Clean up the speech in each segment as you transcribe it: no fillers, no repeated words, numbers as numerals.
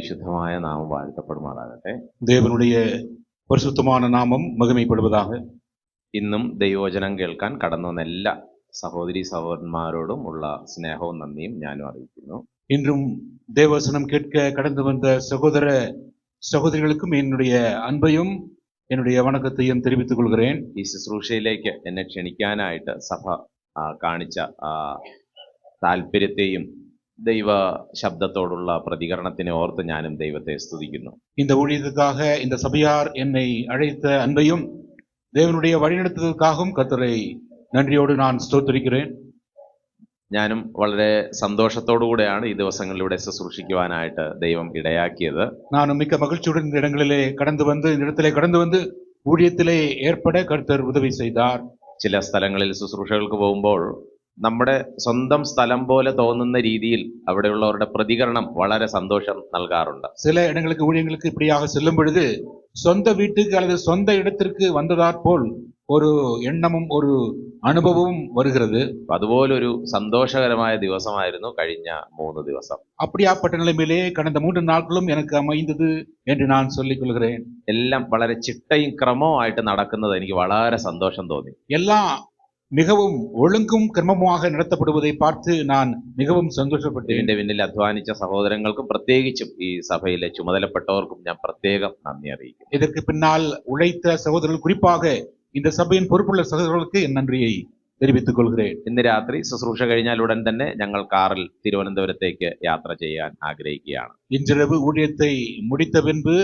പരിശുദ്ധമായ നാമം വാഴ്ത്തപ്പെടുമാറാകട്ടെ. தேவனுடைய பரிசுத்தமான நாமம் மகிமைப்படுவதாக. ഇന്നും ദൈവവചനം കേൾക്കാൻ കടന്നു വന്ന എല്ലാ സഹോദരി സഹോദരന്മാരോടും ഉള്ള സ്നേഹവും നന്ദിയും ഞാനും അറിയിക്കുന്നു. இன்றும் தேவவசனம் கேட்க கடந்து வந்த சகோதர சகோதரிகளுக்கும் என்னுடைய அன்பையும் என்னுடைய வணக்கத்தையும் தெரிவித்துக் கொள்கிறேன். ഈ ശുശ്രൂഷയിലേക്ക് എന്നെ ക്ഷണിക്കാനായിട്ട് സഭ കാണിച്ച താല്പര്യത്തെയും ദൈവ ശബ്ദത്തോടുള്ള പ്രതികരണത്തിനെ ഓർത്ത് ഞാനും ദൈവത്തെ സ്തുതിക്കുന്നു. இந்த ஊழியத்துக்காக இந்த சபையார் என்னை அழைத்த அன்பையும் தேவனுடைய வழிநடத்துவதற்காகவும் கர்த்தரை நன்றியோடு நான் ஸ்தோத்திரிக்கிறேன். ഞാനും വളരെ സന്തോഷത്തോടുകൂടെയാണ് ഈ ദിവസങ്ങളിലൂടെ ശുശ്രൂഷിക്കുവാനായിട്ട് ദൈവം ഇടയാക്കിയത്. நானும் மிக்க மகிழ்ச்சியுடன் இந்த இடங்களிலே இந்த இடத்திலே கடந்து வந்து ஊழியத்திலே ஏற்பட கர்த்தர் உதவி செய்தார். ചില സ്ഥലങ്ങളിൽ ശുശ്രൂഷകൾക്ക് പോകുമ്പോൾ നമ്മുടെ സ്വന്തം സ്ഥലം പോലെ തോന്നുന്ന രീതിയിൽ അവിടെയുള്ളവരുടെ പ്രതികരണം വളരെ സന്തോഷം നൽകാറുണ്ട്. சில இடங்களுக்கு ஊழியங்களுக்கு இப்படியாக செல்லும் பொழுது சொந்த வீட்டுக்கு அல்லது சொந்த இடத்திற்கு வந்ததாற் போல் ஒரு எண்ணமும் ஒரு அனுபவமும் வருகிறது. അതുപോലൊരു സന്തോഷകരമായ ദിവസമായിരുന്നു കഴിഞ്ഞ 3 ദിവസം. அப்படியாப்பட்ட நிலைமையிலே கடந்த 3 நாட்களும் எனக்கு அமைந்தது என்று நான் சொல்லிக் கொள்கிறேன். എല്ലാം വളരെ ചിട്ടയും ക്രമവുമായിട്ട് നടക്കുന്നത് എനിക്ക് വളരെ സന്തോഷം തോന്നി. எல்லாம் மிகவும் ஒழுங்கும் கிரமமாக நடத்தப்படுவதை பார்த்து நான் மிகவும் சந்தோஷப்பட்டேன். ഇതിന്റെ പിന്നിൽ അധ്വാനിച്ച സഹോദരങ്ങൾക്കും പ്രത്യേകിച്ചും ഈ സഭയിലെ ചുമതലപ്പെട്ടവർക്കും ഞാൻ പ്രത്യേകം നന്ദി അറിയിക്കും. இதற்கு பின்னால் உழைத்த சகோதரர்கள், குறிப்பாக இந்த சபையின் பொறுப்புள்ள சகோதரர்களுக்கு என் நன்றியை தெரிவித்துக் கொள்கிறேன். ഇന്ന് രാത്രി ശുശ്രൂഷ കഴിഞ്ഞാൽ ഉടൻ തന്നെ ഞങ്ങൾ കാറിൽ തിരുവനന്തപുരത്തേക്ക് യാത്ര ചെയ്യാൻ ആഗ്രഹിക്കുകയാണ്. இன்றிரவு ஊழியத்தை முடித்த பின்பு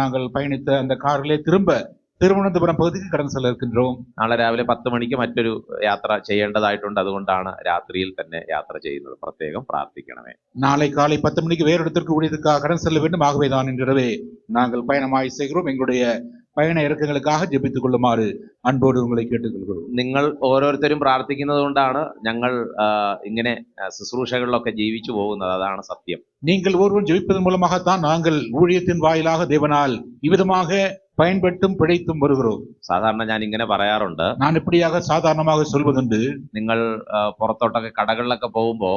நாங்கள் பயணித்த அந்த காரிலே திரும்ப திருவனந்தபுரம் பகுதிக்கு கடந்து செல்ல இருக்கின்றோம். നാളെ രാവിലെ 10 മണിക്ക് മറ്റൊരു യാത്ര ചെയ്യേണ്ടതായിട്ടുണ്ട്. അതുകൊണ്ടാണ് രാത്രിയിൽ തന്നെ യാത്ര ചെയ്യുന്നത്. പ്രത്യേകം പ്രാർത്ഥിക്കണമേ. நாளை காலை 10 மணிக்கு வேறு இடத்திற்கு ஊழியத்துக்காக கடந்து செல்ல வேண்டும். ஆகவே தான் இன்றிரவே நாங்கள் பயணமாய் செய்கிறோம். எங்களுடைய பயண இறக்கங்களுக்காக ஜெபித்துக் கொள்ளுமாறு அன்போடு உங்களை கேட்டுக்கொள்கிறோம். നിങ്ങൾ ഓരോരുത്തരും പ്രാർത്ഥിക്കുന്നത് കൊണ്ടാണ് ഞങ്ങൾ ഇങ്ങനെ ശുശ്രൂഷകളിലൊക്കെ ജീവിച്ചു പോകുന്നത്. അതാണ് സത്യം. நீங்கள் ஒருவரும் ஜெபிப்பதன் மூலமாகத்தான் நாங்கள் ஊழியத்தின் வாயிலாக தேவனால் இவ்விதமாக பயன்பட்டும் பிழைத்தும் வருகிறோம். സാധാരണ ഞാൻ ഇങ്ങനെ പറയാറുണ്ട്, நான் இப்படியாக சாதாரணமாக சொல்வதுண்டு. നിങ്ങൾ പുറത്തോട്ടൊക്കെ കടകളിലൊക്കെ പോകുമ്പോ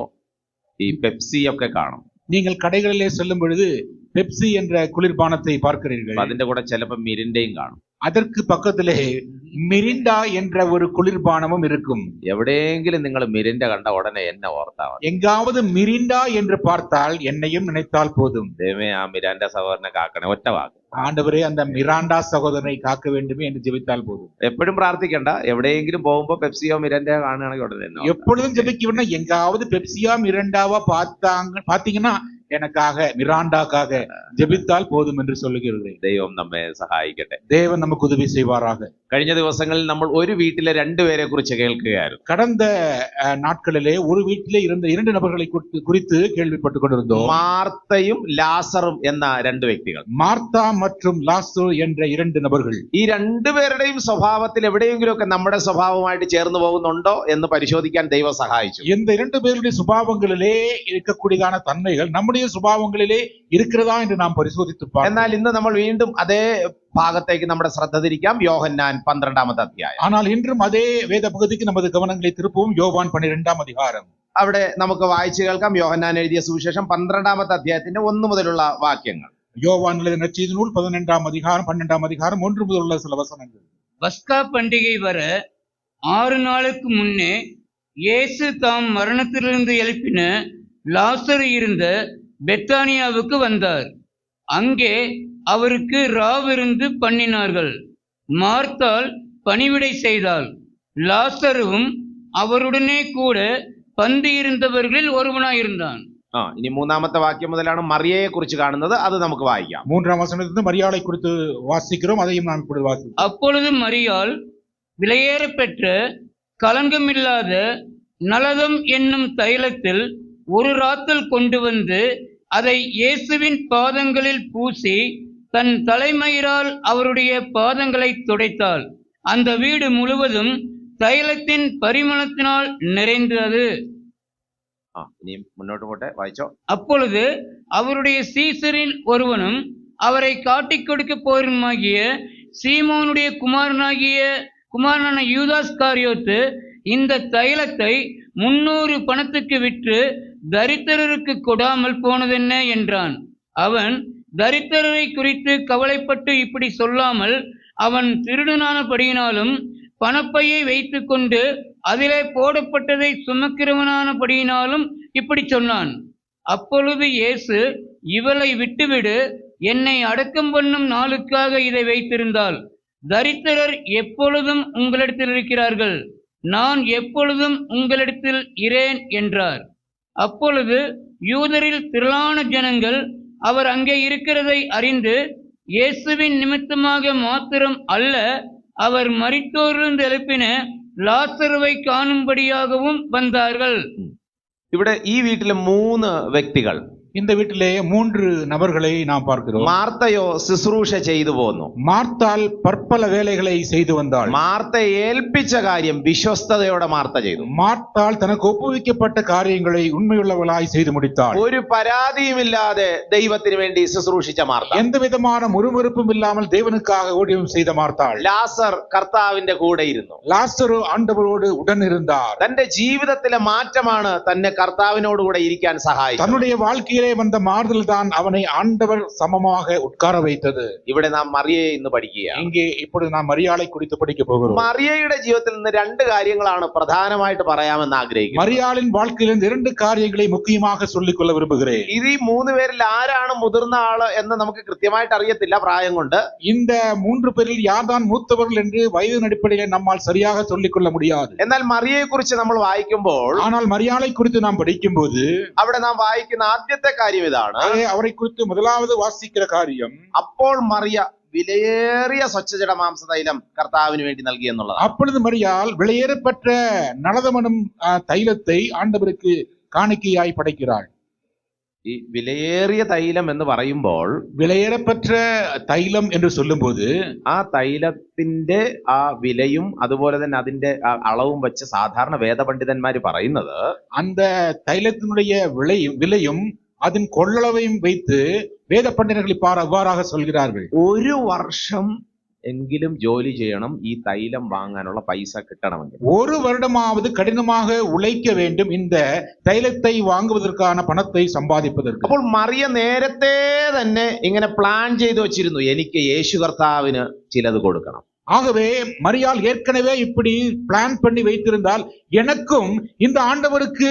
ഈ പെപ്സി ഒക്കെ കാണും. நீங்கள் കടകളിலே செல்லும் பொழுது பெப்சி என்ற குளிர்பானத்தை பார்க்கிறீர்கள். അതിന്റെ കൂടെ ചിലപ്പോൾ മിരിൻഡയും കാണും. அதற்கு பக்கத்திலே மிரிண்டா என்ற ஒரு குளிர்பானமும் இருக்கும். എവിടെയെങ്കിലും നിങ്ങൾ മിരിൻഡ കണ്ട ഉടനെ എന്നെ ഓർത്താൽ മതി. எங்காவது மிரிண்டா என்று பார்த்தால் என்னையும் நினைத்தால் போதும். ദൈവമേ, ആ മിരാൻഡ സഹോദരനെ കാക്കണേ, ഒറ്റ വാക്ക്. ஆண்டவரே, அந்த மிராண்டா சகோதரனை காக்க வேண்டுமே என்று ஜெபித்தால் போதும். എപ്പോഴും പ്രാർത്ഥിക്കണ്ട. എവിടെയെങ്കിലും പോകുമ്പോ പെപ്സിയോ മിരാൻഡയോ കാണുകയാണെങ്കിൽ ഉടനെ തന്നെ எப்பொழுதும் ஜெபிக்க வேண்டாம். எங்காவது பெப்சியா மிராண்டாவா பாத்தீங்கன்னா எனக்காக, மிராண்டாக்காக ஜெபித்தால் போதும் என்று சொல்லுகிறேன். ദൈവം നമ്മെ സഹായിക്കട്ടെ. தேவன் நமக்கு உதவி செய்வாராக. കഴിഞ്ഞ ദിവസങ്ങളിൽ നമ്മൾ ഒരു വീട്ടിലെ 2 പേരെ കുറിച്ച് കേൾക്കുകയായിരുന്നു. கடந்த நாட்களிலே ஒரு வீட்டிலே இருந்த 2 நபர்களை குறித்து கேள்விப்பட்டுக் கொண்டிருந்தோம். മാർത്തയും ലാസറും എന്ന 2 വ്യക്തികൾ. மார்த்தா மற்றும் லாசரு என்ற 2 நபர்கள். ഈ 2 പേരുടെയും സ്വഭാവത്തിൽ എവിടെയെങ്കിലുമൊക്കെ നമ്മുടെ സ്വഭാവമായിട്ട് ചേർന്ന് പോകുന്നുണ്ടോ എന്ന് പരിശോധിക്കാൻ ദൈവം സഹായിച്ചു. இந்த 2 பேருடைய சுபாவங்களிலே இருக்கக்கூடியதான தன்மைகள் நம்முடைய சுபாவங்களிலே இருக்கிறதா என்று நாம் பரிசோதித்து பார்ப்போம். എന്നാൽ ഇന്ന് നമ്മൾ വീണ്ടും അതേ ഭാഗത്തേക്ക് നമ്മുടെ ശ്രദ്ധ തിരിക്കാം. യോഹന്നാൻ 12-ാമത്തെ അധ്യായം. ஆனால் இன்றும் அதே வேத பகுதிக்கு நமது கவனங்களை திருப்புவோம். யோவான் 12-ாம் அதிகாரம். അവിടെ നമുക്ക് വായിച്ചു കേൾക്കാം. യോഹന്നാൻ എഴുതിയ സുവിശേഷം 12-ാമത്തെ അധ്യായത്തിന്റെ 1 മുതലുള്ള വാക്യങ്ങൾ. யோவான் எழுதின நற்செய்தி நூல் 11-ாம் அதிகாரம் 12-ாம் அதிகாரம் 1 முதல் உள்ள சில வசனங்கள். பஸ்கா பண்டிகை வர 6 நாளுக்கு முன்னே இயேசு தாம் மரணத்திலிருந்து எழுப்பின லாசரு இருந்த பெத்தானியாவுக்கு வந்தார். அங்கே அவருக்கு ராவிருந்து பண்ணினார்கள். மார்த்தாள் பணிவிடை செய்தாள். லாசருவும் அவருடனே கூட പന്തിയിരുന്നവരിൽ ഒരുവനായിരുന്നാൻ. ഇനി 3-ാമത്തെ വാക്യം മുതലാണ് മറിയയെ കുറിച്ച് കാണുന്നത്. അത് നമുക്ക് വായിക്കാം. 3-ാം വചനത്തിൽ മറിയാളെ കുറിച്ച് വാസിக்கிறோம். അதையும் நான் இப்பொழுது வாசிக்கிறேன். அப்பொழுது மரியாள் விலையேறப்பெற்ற கலங்கமில்லாத நலதம் என்னும் தைலத்தில் ஒரு ராத்தல் கொண்டு வந்து அதை இயேசுவின் பாதங்களில் பூசி தன் தலைமயிரால் அவருடைய பாதங்களை துடைத்தாள். அந்த வீடு முழுவதும் தைலத்தின் பரிமளத்தினால் நிறைந்தது. മുന്നോട്ട് പോട്ടെ, വായിച്ചോ. அப்பொழுது அவருடைய சீசரில் ஒருவனும் அவரை காட்டிக் கொடுக்க போருமாகிய சீமோனுடைய குமாரனான யூதாஸ்காரியோத்து இந்த தைலத்தை 300 பணத்துக்கு விற்று தரித்திரருக்கு கொடாமல் போனதென்ன என்றான். அவன் தரித்திரரை குறித்து கவலைப்பட்டு இப்படி சொல்லாமல், அவன் திருடனானபடியினாலும் பணப்பையை வைத்துக்கொண்டு அதிலே போடப்பட்டதை சுமக்கிறவனானபடியினாலும் இப்படி சொன்னான். அப்பொழுது இயேசு, இவளை விட்டுவிடு, என்னை அடக்கம் பண்ணும் நாளுக்காக இதை வைத்திருந்தால். தரித்திரர் எப்பொழுதும் உங்களிடத்தில் இருக்கிறார்கள், நான் எப்பொழுதும் உங்களிடத்தில் இரேன் என்றார். அப்பொழுது யூதரில் திரளான ஜனங்கள் அவர் அங்கே இருக்கிறதை அறிந்து, இயேசுவின் நிமித்தமாக மாத்திரம் அல்ல, அவர் மரித்தோரிலிருந்து எழுப்பின லாசருவை காணும்படியாகவும் வந்தார்கள். ഇവിടെ ഈ വീട്ടിലെ 3 വ്യക്തികൾ, இந்த வீட்டிலே 3 நபர்களை நாம் பார்க்கிறோம். മാർത്തയോ ശുശ്രൂഷ ചെയ്തു പോന്നു. மார்த்தாள் பற்பல வேலைகளை செய்து வந்தாள். മാർത്ത ഏൽപ്പിച്ച കാര്യം വിശ്വസ്തയോടെ മാർത്ത ചെയ്തു. மார்த்தாள் தனக்கு ஒப்புவிக்கப்பட்ட காரியங்களை உண்மையுள்ளவளாய் செய்து முடித்தாள். ഒരു പരാതിയുമില്ലാതെ ദൈവത്തിന് വേണ്ടി ശുശ്രൂഷിച്ച മാർത്ത, எந்த விதமான முறுமுறுப்பும் இல்லாமல் தேவனுக்காக ஊழியம் செய்த மார்த்தாள். ലാസർ കർത്താവിന്റെ കൂടെ ഇരുന്നു. லாசரு ஆண்டவரோடு உடன் இருந்தார். തന്റെ ജീവിതത്തിലെ മാറ്റമാണ് തന്നെ കർത്താവിനോടുകൂടെ ഇരിക്കാൻ സഹായിച്ചത്. தன்னுடைய வாழ்க்கையிலே வந்த மாறுதல் தான் அவனை ஆண்டவர் சமமாக உட்கார வைத்தது. ഇവിടെ നാം മറിയയെ ഇന്ന് പഠിക്കുക. இங்கே இப்பொழுது நாம் மரியாளை குறித்து படிக்க போகிறோம். മറിയയുടെ ജീവിതത്തിൽ നിന്ന് 2 കാര്യങ്ങളാണ് പ്രധാനമായിട്ട് പറയാമെന്ന് ആഗ്രഹിക്കുന്നത്. மரியாளின் வாழ்க்கையிலிருந்து 2 காரியங்களை முக்கியமாக சொல்லிக் கொள்ள விரும்புகிறேன். ഇത് ഈ 3 പേരിൽ ആരാണ് മുതിർന്ന ആള് എന്ന് നമുക്ക് കൃത്യമായിട്ട് അറിയത്തില്ല പ്രായം കൊണ്ട്. இந்த 3 பேரில் யார்தான் மூத்தவர்கள் என்று வயதின் அடிப்படையில் நம்மால் சரியாக சொல்லிக் கொள்ள முடியாது. എന്നാൽ മറിയയെ കുറിച്ച് നമ്മൾ വായിക്കുമ്പോൾ, ஆனால் மரியாளை குறித்து நாம் படிக்கும்போது അവിടെ നാം വായിക്കുന്ന ആദ്യത്തെ കാര്യം ഇതാണ്. அவரை குறித்து முதலாவது வாசிக்கிற காரியம், അപ്പോൾ മറിയ വിലയേറിയ സ്വച്ഛജട മാംസതൈലം കർത്താവിന് വേണ്ടി നൽകി എന്നുള്ളതാണ്. அப்பொழுது மரியாள் விலையேறப்பட்ட நலதமனும் தைலத்தை ஆண்டவருக்கு காணிக்கையாய் படைக்கிறாள். ഈ വിലയേറിയ തൈലം എന്ന് പറയുമ്പോൾ, விலையேறப்பட்ட தைலம் என்று சொல்லும்போது ആ തൈലത്തിന്റെ ആ വിലയും അതുപോലെ തന്നെ അതിന്റെ ആ അളവും വെച്ച് സാധാരണ വേദപണ്ഡിതന്മാര് പറയുന്നത്, அந்த தைலத்தினுடைய விலையும் அதன் கொள்ளளவையும் வைத்து வேத பண்டிதர்கள் அவ்வாறாக சொல்கிறார்கள். 1 വർഷം എങ്കിലും ജോലി ചെയ്യണം ഈ തൈലം വാങ്ങാനുള്ള പൈസ കിട്ടണമെങ്കിൽ. 1 வருடமாவது கடினமாக உழைக்க வேண்டும் இந்த தைலத்தை வாங்குவதற்கான பணத்தை சம்பாதிப்பதற்கு. അപ്പോൾ മറിയ നേരത്തെ തന്നെ ഇങ്ങനെ പ്ലാൻ ചെയ്തു വെച്ചിരുന്നു, എനിക്ക് യേശു കർത്താവിന് ചിലത് കൊടുക്കണം. ஆகவே மரியாள் ஏற்கனவே இப்படி பிளான் பண்ணி வைத்திருந்தால், எனக்கும் இந்த ஆண்டவருக்கு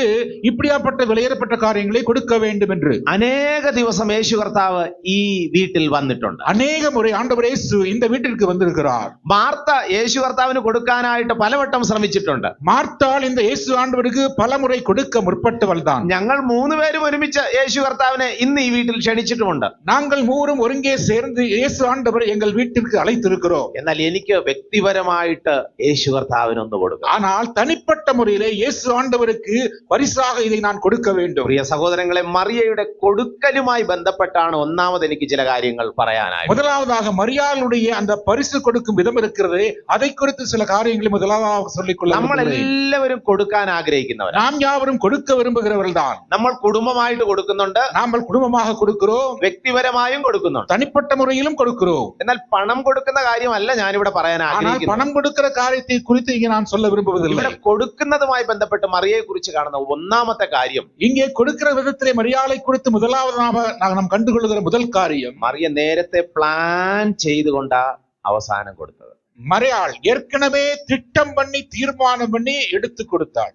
இப்படியாப்பட்ட விலையேறப்பட்ட காரியங்களை கொடுக்க வேண்டும் என்று അനേക ദിവസം യേശു കർത്താവ് ഈ വീട്ടിൽ വന്നിട്ടുണ്ട്. அநேக முறை ஆண்டவர் இயேசு இந்த வீட்டிற்கு வந்திருக்கிறார். മാർത്ത യേശു കർത്താവിന് കൊടുക്കാനായിട്ട് പലവട്ടം ശ്രമിച്ചിട്ടുണ്ട്. மார்த்தாள் இந்த இயேசு ஆண்டவருக்கு பலமுறை கொடுக்க முற்பட்டவள் தான். ഞങ്ങൾ 3 പേരും ഒരുമിച്ച് യേശു കർത്താവിനെ ഇന്ന് ഈ വീട്ടിൽ ക്ഷണിച്ചിട്ടുമുണ്ട്. நாங்கள் 3 ஒருங்கே சேர்ந்து இயேசு ஆண்டவர் எங்கள் வீட்டிற்கு அழைத்திருக்கிறோம். എന്നാൽ എനിക്ക് വ്യക്തിപരമായിട്ട് യേശു കർത്താവിന് ഒന്ന് കൊടുക്കണം. ஆனால் தனிப்பட்ட முறையிலே இயேசு ஆண்டவருக்கு பரிசாக இதை நான் கொடுக்க வேண்டும். പ്രിയ സഹോദരങ്ങളെ, മറിയയുടെ കൊടുക്കലുമായി ബന്ധപ്പെട്ടാണ് ഒന്നാമത് എനിക്ക് ചില കാര്യങ്ങൾ പറയാനായി. முதலாவதாக மரியாளுடைய அந்த பரிசு கொடுக்கும் விதம் இருக்கிறது, அதை குறித்து சில காரியங்களை முதலாவதாக சொல்லிக்கொள்ள നമ്മൾ എല്ലാവരും കൊടുക്കാൻ ആഗ്രഹിക്കുന്നവർ. நாம் யாவரும் கொடுக்க விரும்புகிறவர்கள் தான். നമ്മൾ കുടുംബമായിട്ട് കൊടുക്കുന്നുണ്ട്, நாம் குடும்பமாக கொடுக்கிறோம், വ്യക്തിപരമായും കൊടുക്കുന്നുണ്ട്. தனிப்பட்ட முறையிலும் கொடுக்கிறோம். എന്നാൽ പണം കൊടുക്കുന്ന കാര്യമല്ല ഞാനിവിടെ പറയാൻ ஆனால் ആഗ്രഹിക്കുന്നത്. பணம் கொடுக்கிற காரியத்தை குறித்து இங்கே நான் சொல்ல விரும்புவதில்லை. ഇവിടെ കൊടുക്കുന്നതുമായി ബന്ധപ്പെട്ട് മറിയയെ കുറിച്ച് കാണുന്ന ഒന്നാമത്തെ കാര്യം, இங்கே கொடுக்கிற விதத்திலே மரியாளை குறித்து முதலாவதாக நாம் கண்டுகொள்ளுகிற முதல் காரியம், മറിയ നേരത്തെ പ്ലാൻ ചെയ്തുകൊണ്ടാ അവസാനം കൊടുത്തത്. மரியாள் ஏற்கனவே திட்டம் பண்ணி தீர்மானம் பண்ணி எடுத்து கொடுத்தாள்.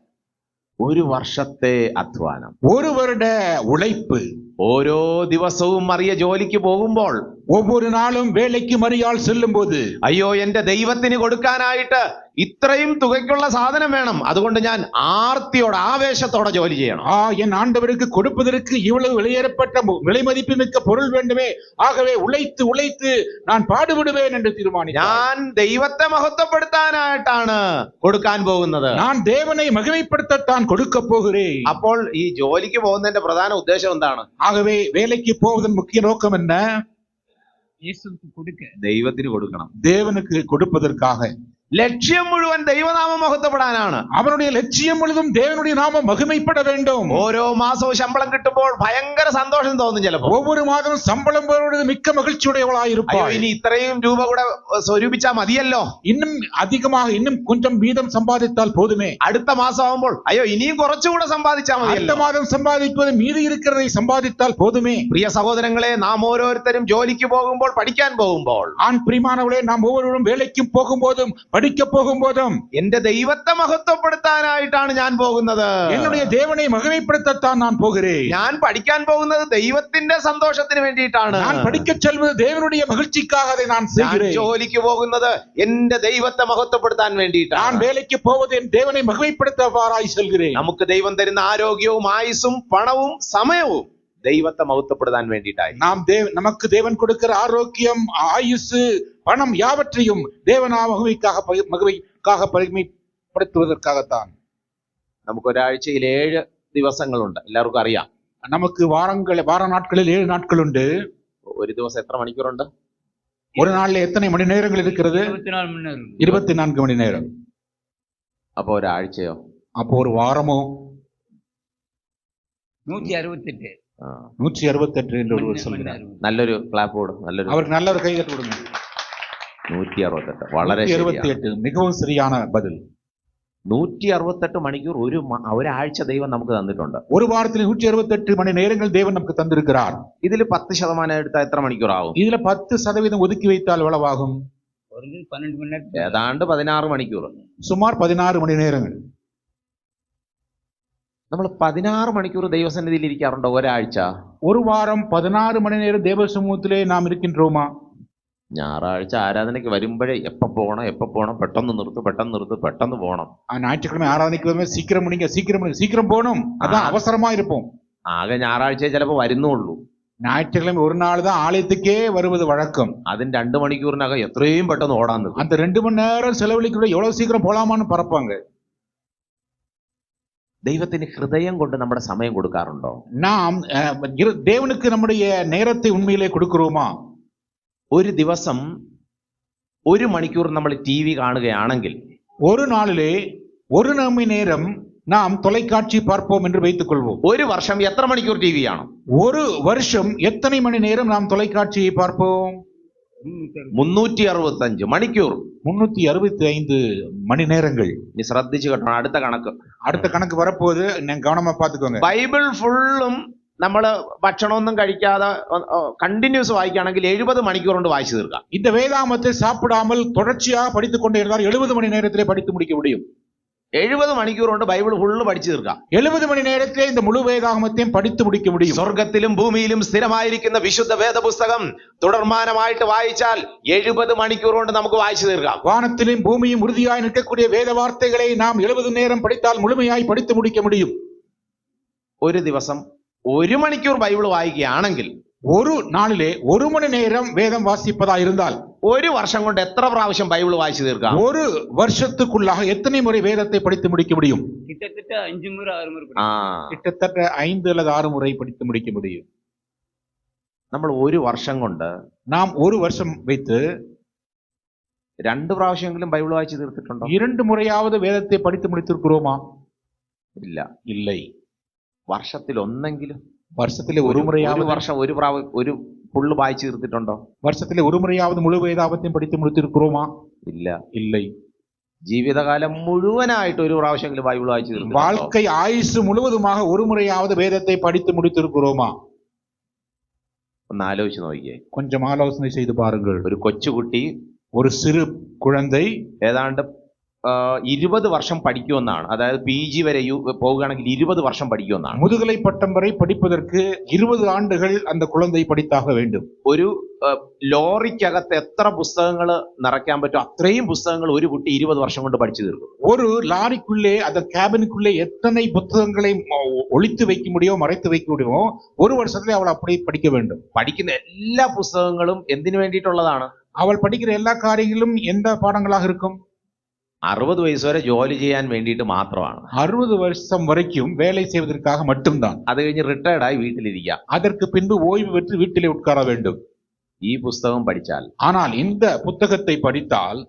1 വർഷത്തെ അധ്വാനം, 1 வருட உழைப்பு. ഓരോ ദിവസവും മറിയ ജോലിക്ക് പോകുമ്പോൾ, ஒவ்வொரு நாளும் வேலைக்கு மரியாள் செல்லும் போது, അയ്യോ എന്റെ ദൈവത്തിന് കൊടുക്കാനായിട്ട് ഇത്രയും തുകയ്ക്കുള്ള സാധനം വേണം, അതുകൊണ്ട് ഞാൻ ആർത്തിയോടെ ആവേശത്തോടെ ജോലി ചെയ്യണം. என் ஆண்டவருக்கு கொடுப்பதற்கு இவ்வளவு விலையேறப்பட்ட விலை மதிப்புமிக்க பொருள் வேண்டுமே, ஆகவே உழைத்து உழைத்து நான் பாடுபடுவேன் என்று தீர்மானித்தார். ഞാൻ ദൈവത്തെ മഹത്വപ്പെടുത്താനായിട്ടാണ് കൊടുക്കാൻ പോകുന്നത്, நான் தேவனை மகிமைப்படுத்தத்தான் கொடுக்க போகிறேன். അപ്പോൾ ഈ ജോലിക്ക് പോകുന്നതിന്റെ പ്രധാന ഉദ്ദേശം എന്താണ്? ஆகவே வேலைக்கு போவதன் முக்கிய நோக்கம் என்ன? இயேசுவுக்கு கொடுக்க. ദൈവത്തിന് കൊടുക്കണം. தேவனுக்கு கொடுப்பதற்காக. ലക്ഷ്യം മുഴുവൻ ദൈവനാമം മഹത്വപ്പെടാനാണ്. அவனுடைய லட்சியம் முழுதும் தேவனுடைய நாமம் மகிமைப்பட வேண்டும். ഓരോ മാസവും ശമ്പളം കിട്ടുമ്പോൾ ഭയങ്കര സന്തോഷം തോന്നും ചിലപ്പോൾ. ஒவ்வொரு மாதமும் சம்பளம் வருவது மிக்க மகிழ்ச்சியுடையவளாய் അയ്യോ, இருப்பாய். ഇനി ഇത്രയും രൂപ കൂടെ സ്വരൂപിച്ചാൽ മതിയല്ലോ, இன்னும் அதிகமாக இன்னும் கொஞ்சம் வீதம் சம்பாதித்தால் போதுமே. അടുത്ത മാസം ആവുമ്പോൾ അയ്യോ ഇനിയും കുറച്ചുകൂടെ സമ്പാദിച്ചാൽ அடுத்த മതിയല്ലോ. மாதம் சம்பாதிப்பது மீதி இருக்கிறதை சம்பாதித்தால் போதுமே. പ്രിയ സഹോദരങ്ങളെ, നാം ഓരോരുത്തരും ജോലിക്ക് പോകുമ്പോൾ, പഠിക്കാൻ പോകുമ്പോൾ, ஆண் பிரியமானவளே, நாம் ஒவ்வொருவரும் வேலைக்கும் போகும்போதும் படிக்க போகும்போதும் എന്റെ ദൈവത്തെ മഹത്വപ്പെടുത്താനായിട്ടാണ് ഞാൻ പോകുന്നത്. என்னுடைய தேவனை மகிமைப்படுத்தத்தான் நான் போகிறேன். ഞാൻ പഠിക്കാൻ പോകുന്നത് ദൈവത്തിന്റെ സന്തോഷത്തിന് വേണ്ടിയിട്ടാണ്. நான் படிக்கச் செல்வது தேவனுடைய மகிழ்ச்சிக்காக அதை நான் ഞാൻ செய்கிறேன். ജോലിക്ക് പോകുന്നത് എന്റെ ദൈവത്തെ മഹത്വപ്പെടുത്താൻ நான் വേണ്ടിയിട്ടാണ്. வேலைக்கு போவது என் தேவனை மகிமைப்படுத்தவாறாய் செல்கிறேன். നമുക്ക് ദൈവം തരുന്ന ആരോഗ്യവും ആയുസ്സും പണവും സമയവും ദൈവത്തെ മഹത്വപ്പെടുത്താൻ വേണ്ടിയിട്ടായി. நமக்கு தேவன் கொடுக்கிற ஆரோக்கியம், ஆயுசு, பணம் யாவற்றையும் தேவனாம் மகிமைக்காக பரிமைப்படுத்துவதற்காகத்தான். നമുക്ക് ഒരാഴ്ചയിൽ 7 ദിവസങ്ങളുണ്ട്, എല്ലാവർക്കും അറിയാം. நமக்கு வார நாட்களில் 7 நாட்கள் உண்டு. ഒരു ദിവസം എത്ര മണിക്കൂറുണ്ട്? ஒரு நாள்ல எத்தனை மணி நேரங்கள் இருக்கிறது? 24 மணி நேரம். 24 மணி நேரம். അപ്പൊ ഒരാഴ്ചയോ? அப்போ ஒரு வாரமோ 168 168 என்று ஒருவர் சொல்கிறார். നല്ലൊരു ക്ലാപ്പ് കൊടു, നല്ലൊരു. அவருக்கு நல்ல ஒரு கை தட்டி கொடுங்க. 168 വളരെ 168 மிகவும் சரியான பதில். 168 മണിക്കൂർ ഒരാഴ്ച ദൈവം നമുക്ക് തന്നിട്ടുണ്ട്. ஒரு வாரத்தில் 168 மணி நேரங்கள் தேவன் நமக்கு தந்திருக்கிறார். ഇതിൽ 10% എടുത്താൽ എത്ര മണിക്കൂറാവും? இதுல 10% ஒதுக்கி வைத்தால் எவ்வளவாகும்? 12 மணி நேரம். ഏതാണ്ട് 16 മണിക്കൂർ. சுமார் 16 மணி நேரங்கள். നമ്മൾ 16 മണിക്കൂർ ദൈവസന്നിധിയിൽ ഇരിക്കാറുണ്ടോ ഒരാഴ്ച? ஒரு வாரம் 16 மணி நேரம் தேவ சமூகத்திலே நாம் இருக்கின்றோமா? ഞായറാഴ്ച ആരാധനയ്ക്ക് വരുമ്പോഴേ എപ്പോ പോകണം, പെട്ടെന്ന് പെട്ടെന്ന് പോകണം. ஞாயிற்றுக்கிழமை ஆராதனைக்கு வரும்போது சீக்கிரம் முடிங்க, சீக்கிரம் போகணும், அதான் அவசரமா இருப்போம். ആകെ ഞായറാഴ്ച ചിലപ്പോൾ വരുന്നുള്ളൂ. ஞாயிற்றுக்கிழமை ஒரு நாள் தான் ஆலயத்துக்கே வருவது வழக்கம். അതിന് 2 മണിക്കൂറിനകം എത്രയും പെട്ടെന്ന് ഓടാൻ നിൽക്കും. அந்த 2 மணி நேரம் செலவழிக்க எவ்வளவு சீக்கிரம் போலாமான்னு பறப்பாங்க. ദൈവത്തിന് ഹൃദയം കൊണ്ട് നമ്മുടെ സമയം കൊടുക്കാറുണ്ടോ? நாம் தேவனுக்கு நம்முடைய நேரத்தை உண்மையிலே கொடுக்கிறோமா? ഒരു ദിവസം 1 മണിക്കൂർ നമ്മൾ TV കാണുകയാണെങ്കിൽ ஒரு நாளிலே 1 மணி நேரம் நாம் தொலைக்காட்சி பார்ப்போம் என்று வைத்துக் கொள்வோம். ഒരു വർഷം എത്ര മണിക്കൂർ TV കാണും? ஒரு வருஷம் எத்தனை மணி நேரம் நாம் தொலைக்காட்சியை பார்ப்போம்? 365 മണിക്കൂർ. 365 மணி நேரங்கள். നീ ശ്രദ്ധിച്ചു കേട്ടോ, അടുത്ത കണക്ക് வரப்போகுது, கவனமா பாத்துக்கோங்க. ബൈബിൾ ഫുള്ളും നമ്മള് ഭക്ഷണമൊന്നും കഴിക്കാതെ കണ്ടിന്യൂസ് വായിക്കുകയാണെങ്കിൽ 70 മണിക്കൂർ കൊണ്ട് വായിച്ചു തീർക്കാം. இந்த வேதாகமத்தை சாப்பிடாமல் தொடர்ச்சியாக படித்துக் கொண்டே இருந்தால் 70 மணி நேரத்திலே படித்து முடிக்க முடியும். 70 മണിക്കൂർ കൊണ്ട് ബൈബിൾ ഫുള്ള് പഠിച്ചു തീർക്കാം. 70 മണി നേരത്തിലെ இந்த முழு வேதாகமத்தையும் படித்து முடிக்க முடியும். സ്വർഗത്തിലും ഭൂമിയിലും സ്ഥിരമായിരിക്കുന്ന വിശുദ്ധ വേദപുസ്തകം തുടർമാനമായിട്ട് വായിച്ചാൽ 70 മണിക്കൂർ കൊണ്ട് നമുക്ക് വായിച്ചു തീർക്കാം. வானத்திலும் பூமியும் உறுதியாய் நிற்கக்கூடிய வேத வார்த்தைகளை நாம் 70 நேரம் படித்தால் முழுமையாய் படித்து முடிக்க முடியும். ഒരു ദിവസം 1 മണിക്കൂർ ബൈബിൾ വായിക്കുകയാണെങ്കിൽ ஒரு நாளிலே 1 மணி நேரம் வேதம் வாசிப்பதா இருந்தால் ഒരു വർഷം കൊണ്ട് എത്ര പ്രാവശ്യം ബൈബിൾ വായിച്ചു തീർക്കാം? ஒரு வருஷத்துக்குள்ளாக எத்தனை முறை வேதத்தை படித்து முடிக்க முடியும்? கிட்டத்தட்ட 5 முறை 6 முறை. கிட்டத்தட்ட 5 அல்லது 6 முறை படித்து முடிக்க முடியும். നമ്മൾ ഒരു വർഷം കൊണ്ട് നാം ഒരു വർഷം வைத்து 2 പ്രാവശ്യമെങ്കിലും ബൈബിൾ വായിച്ചു തീർത്തിട്ടുണ്ടോ? 2 മുറയാவது വേദത്തെ പഠിத்து முடித்திருக்கிறோமா? ഇല്ല. இல்லை. വർഷത്തിൽ ഒന്നെങ്കിലും, വർഷത്തിലെ ഒരു മുറയാவது, വർഷം ഒരു ഫുള്ള് വായിച്ചു തീർത്തിട്ടുണ്ടോ? വർഷത്തിലെ ഒരു മുറയാவது മുഴു വേദാപത്യം പഠിத்து முடித்திருக்கிறோமா? ഇല്ല. இல்லை. ജീവിതകാലം മുഴുവനായിട്ട് ഒരു പ്രാവശ്യമെങ്കിലും ബൈബിൾ വായിച്ചു തീർത്തിട്ടുണ്ടോ? வாழ்க்கை ஆயுசு முழுவதுமாக ஒரு முறையாவது வேதத்தை படித்து முடித்திருக்கிறோமா? ഒന്ന് ആലോചിച്ച് നോക്കിയേ. கொஞ்சம் ஆலோசனை செய்து பாருங்கள். ഒരു കൊച്ചുകുട്ടി, ஒரு சிறு குழந்தை ഏതാണ്ട് 20 വർഷം പഠിക്കുമെന്നാണ്. അതായത് PG വരെ പോകുകയാണെങ്കിൽ 20 വർഷം പഠിക്കുമെന്നാണ്. முதுகலை பட்டம் வரை படிப்பதற்கு 20 ஆண்டுகள் அந்த குழந்தை படித்தாக வேண்டும். ഒരു ലോറിക്കകത്ത് എത്ര പുസ്തകങ്ങൾ നിറയ്ക്കാൻ പറ്റും അത്രയും പുസ്തകങ്ങൾ ഒരു കുട്ടി 20 വർഷം കൊണ്ട് പഠിച്ചു തീർക്കും. ஒரு லாரிக்குள்ளே அந்த கேபினுக்குள்ளே எத்தனை புத்தகங்களை ஒளித்து வைக்க முடியுமோ, மறைத்து வைக்க முடியுமோ, ஒரு வருஷத்துல அவள் அப்படி படிக்க வேண்டும். പഠിക്കുന്ന എല്ലാ പുസ്തകങ്ങളും എന്തിനു വേണ്ടിയിട്ടുള്ളതാണ്? அவள் படிக்கிற எல்லா காரியங்களும் எந்த பாடங்களாக இருக்கும்? 60 വയസ്സ് വരെ ജോലി ചെയ്യാൻ വേണ്ടിയിട്ട് മാത്രമാണ്. 60 வருஷம் வரைக்கும் வேலை செய்வதற்காக மட்டும்தான். അത് കഴിഞ്ഞ് റിട്ടയർഡായി വീട്ടിലിരിക്കാം. அதற்கு பின்பு ஓய்வு பெற்று வீட்டிலே உட்கார வேண்டும். ഈ പുസ്തകം പഠിച്ചാൽ, ஆனால் இந்த புத்தகத்தை படித்தால்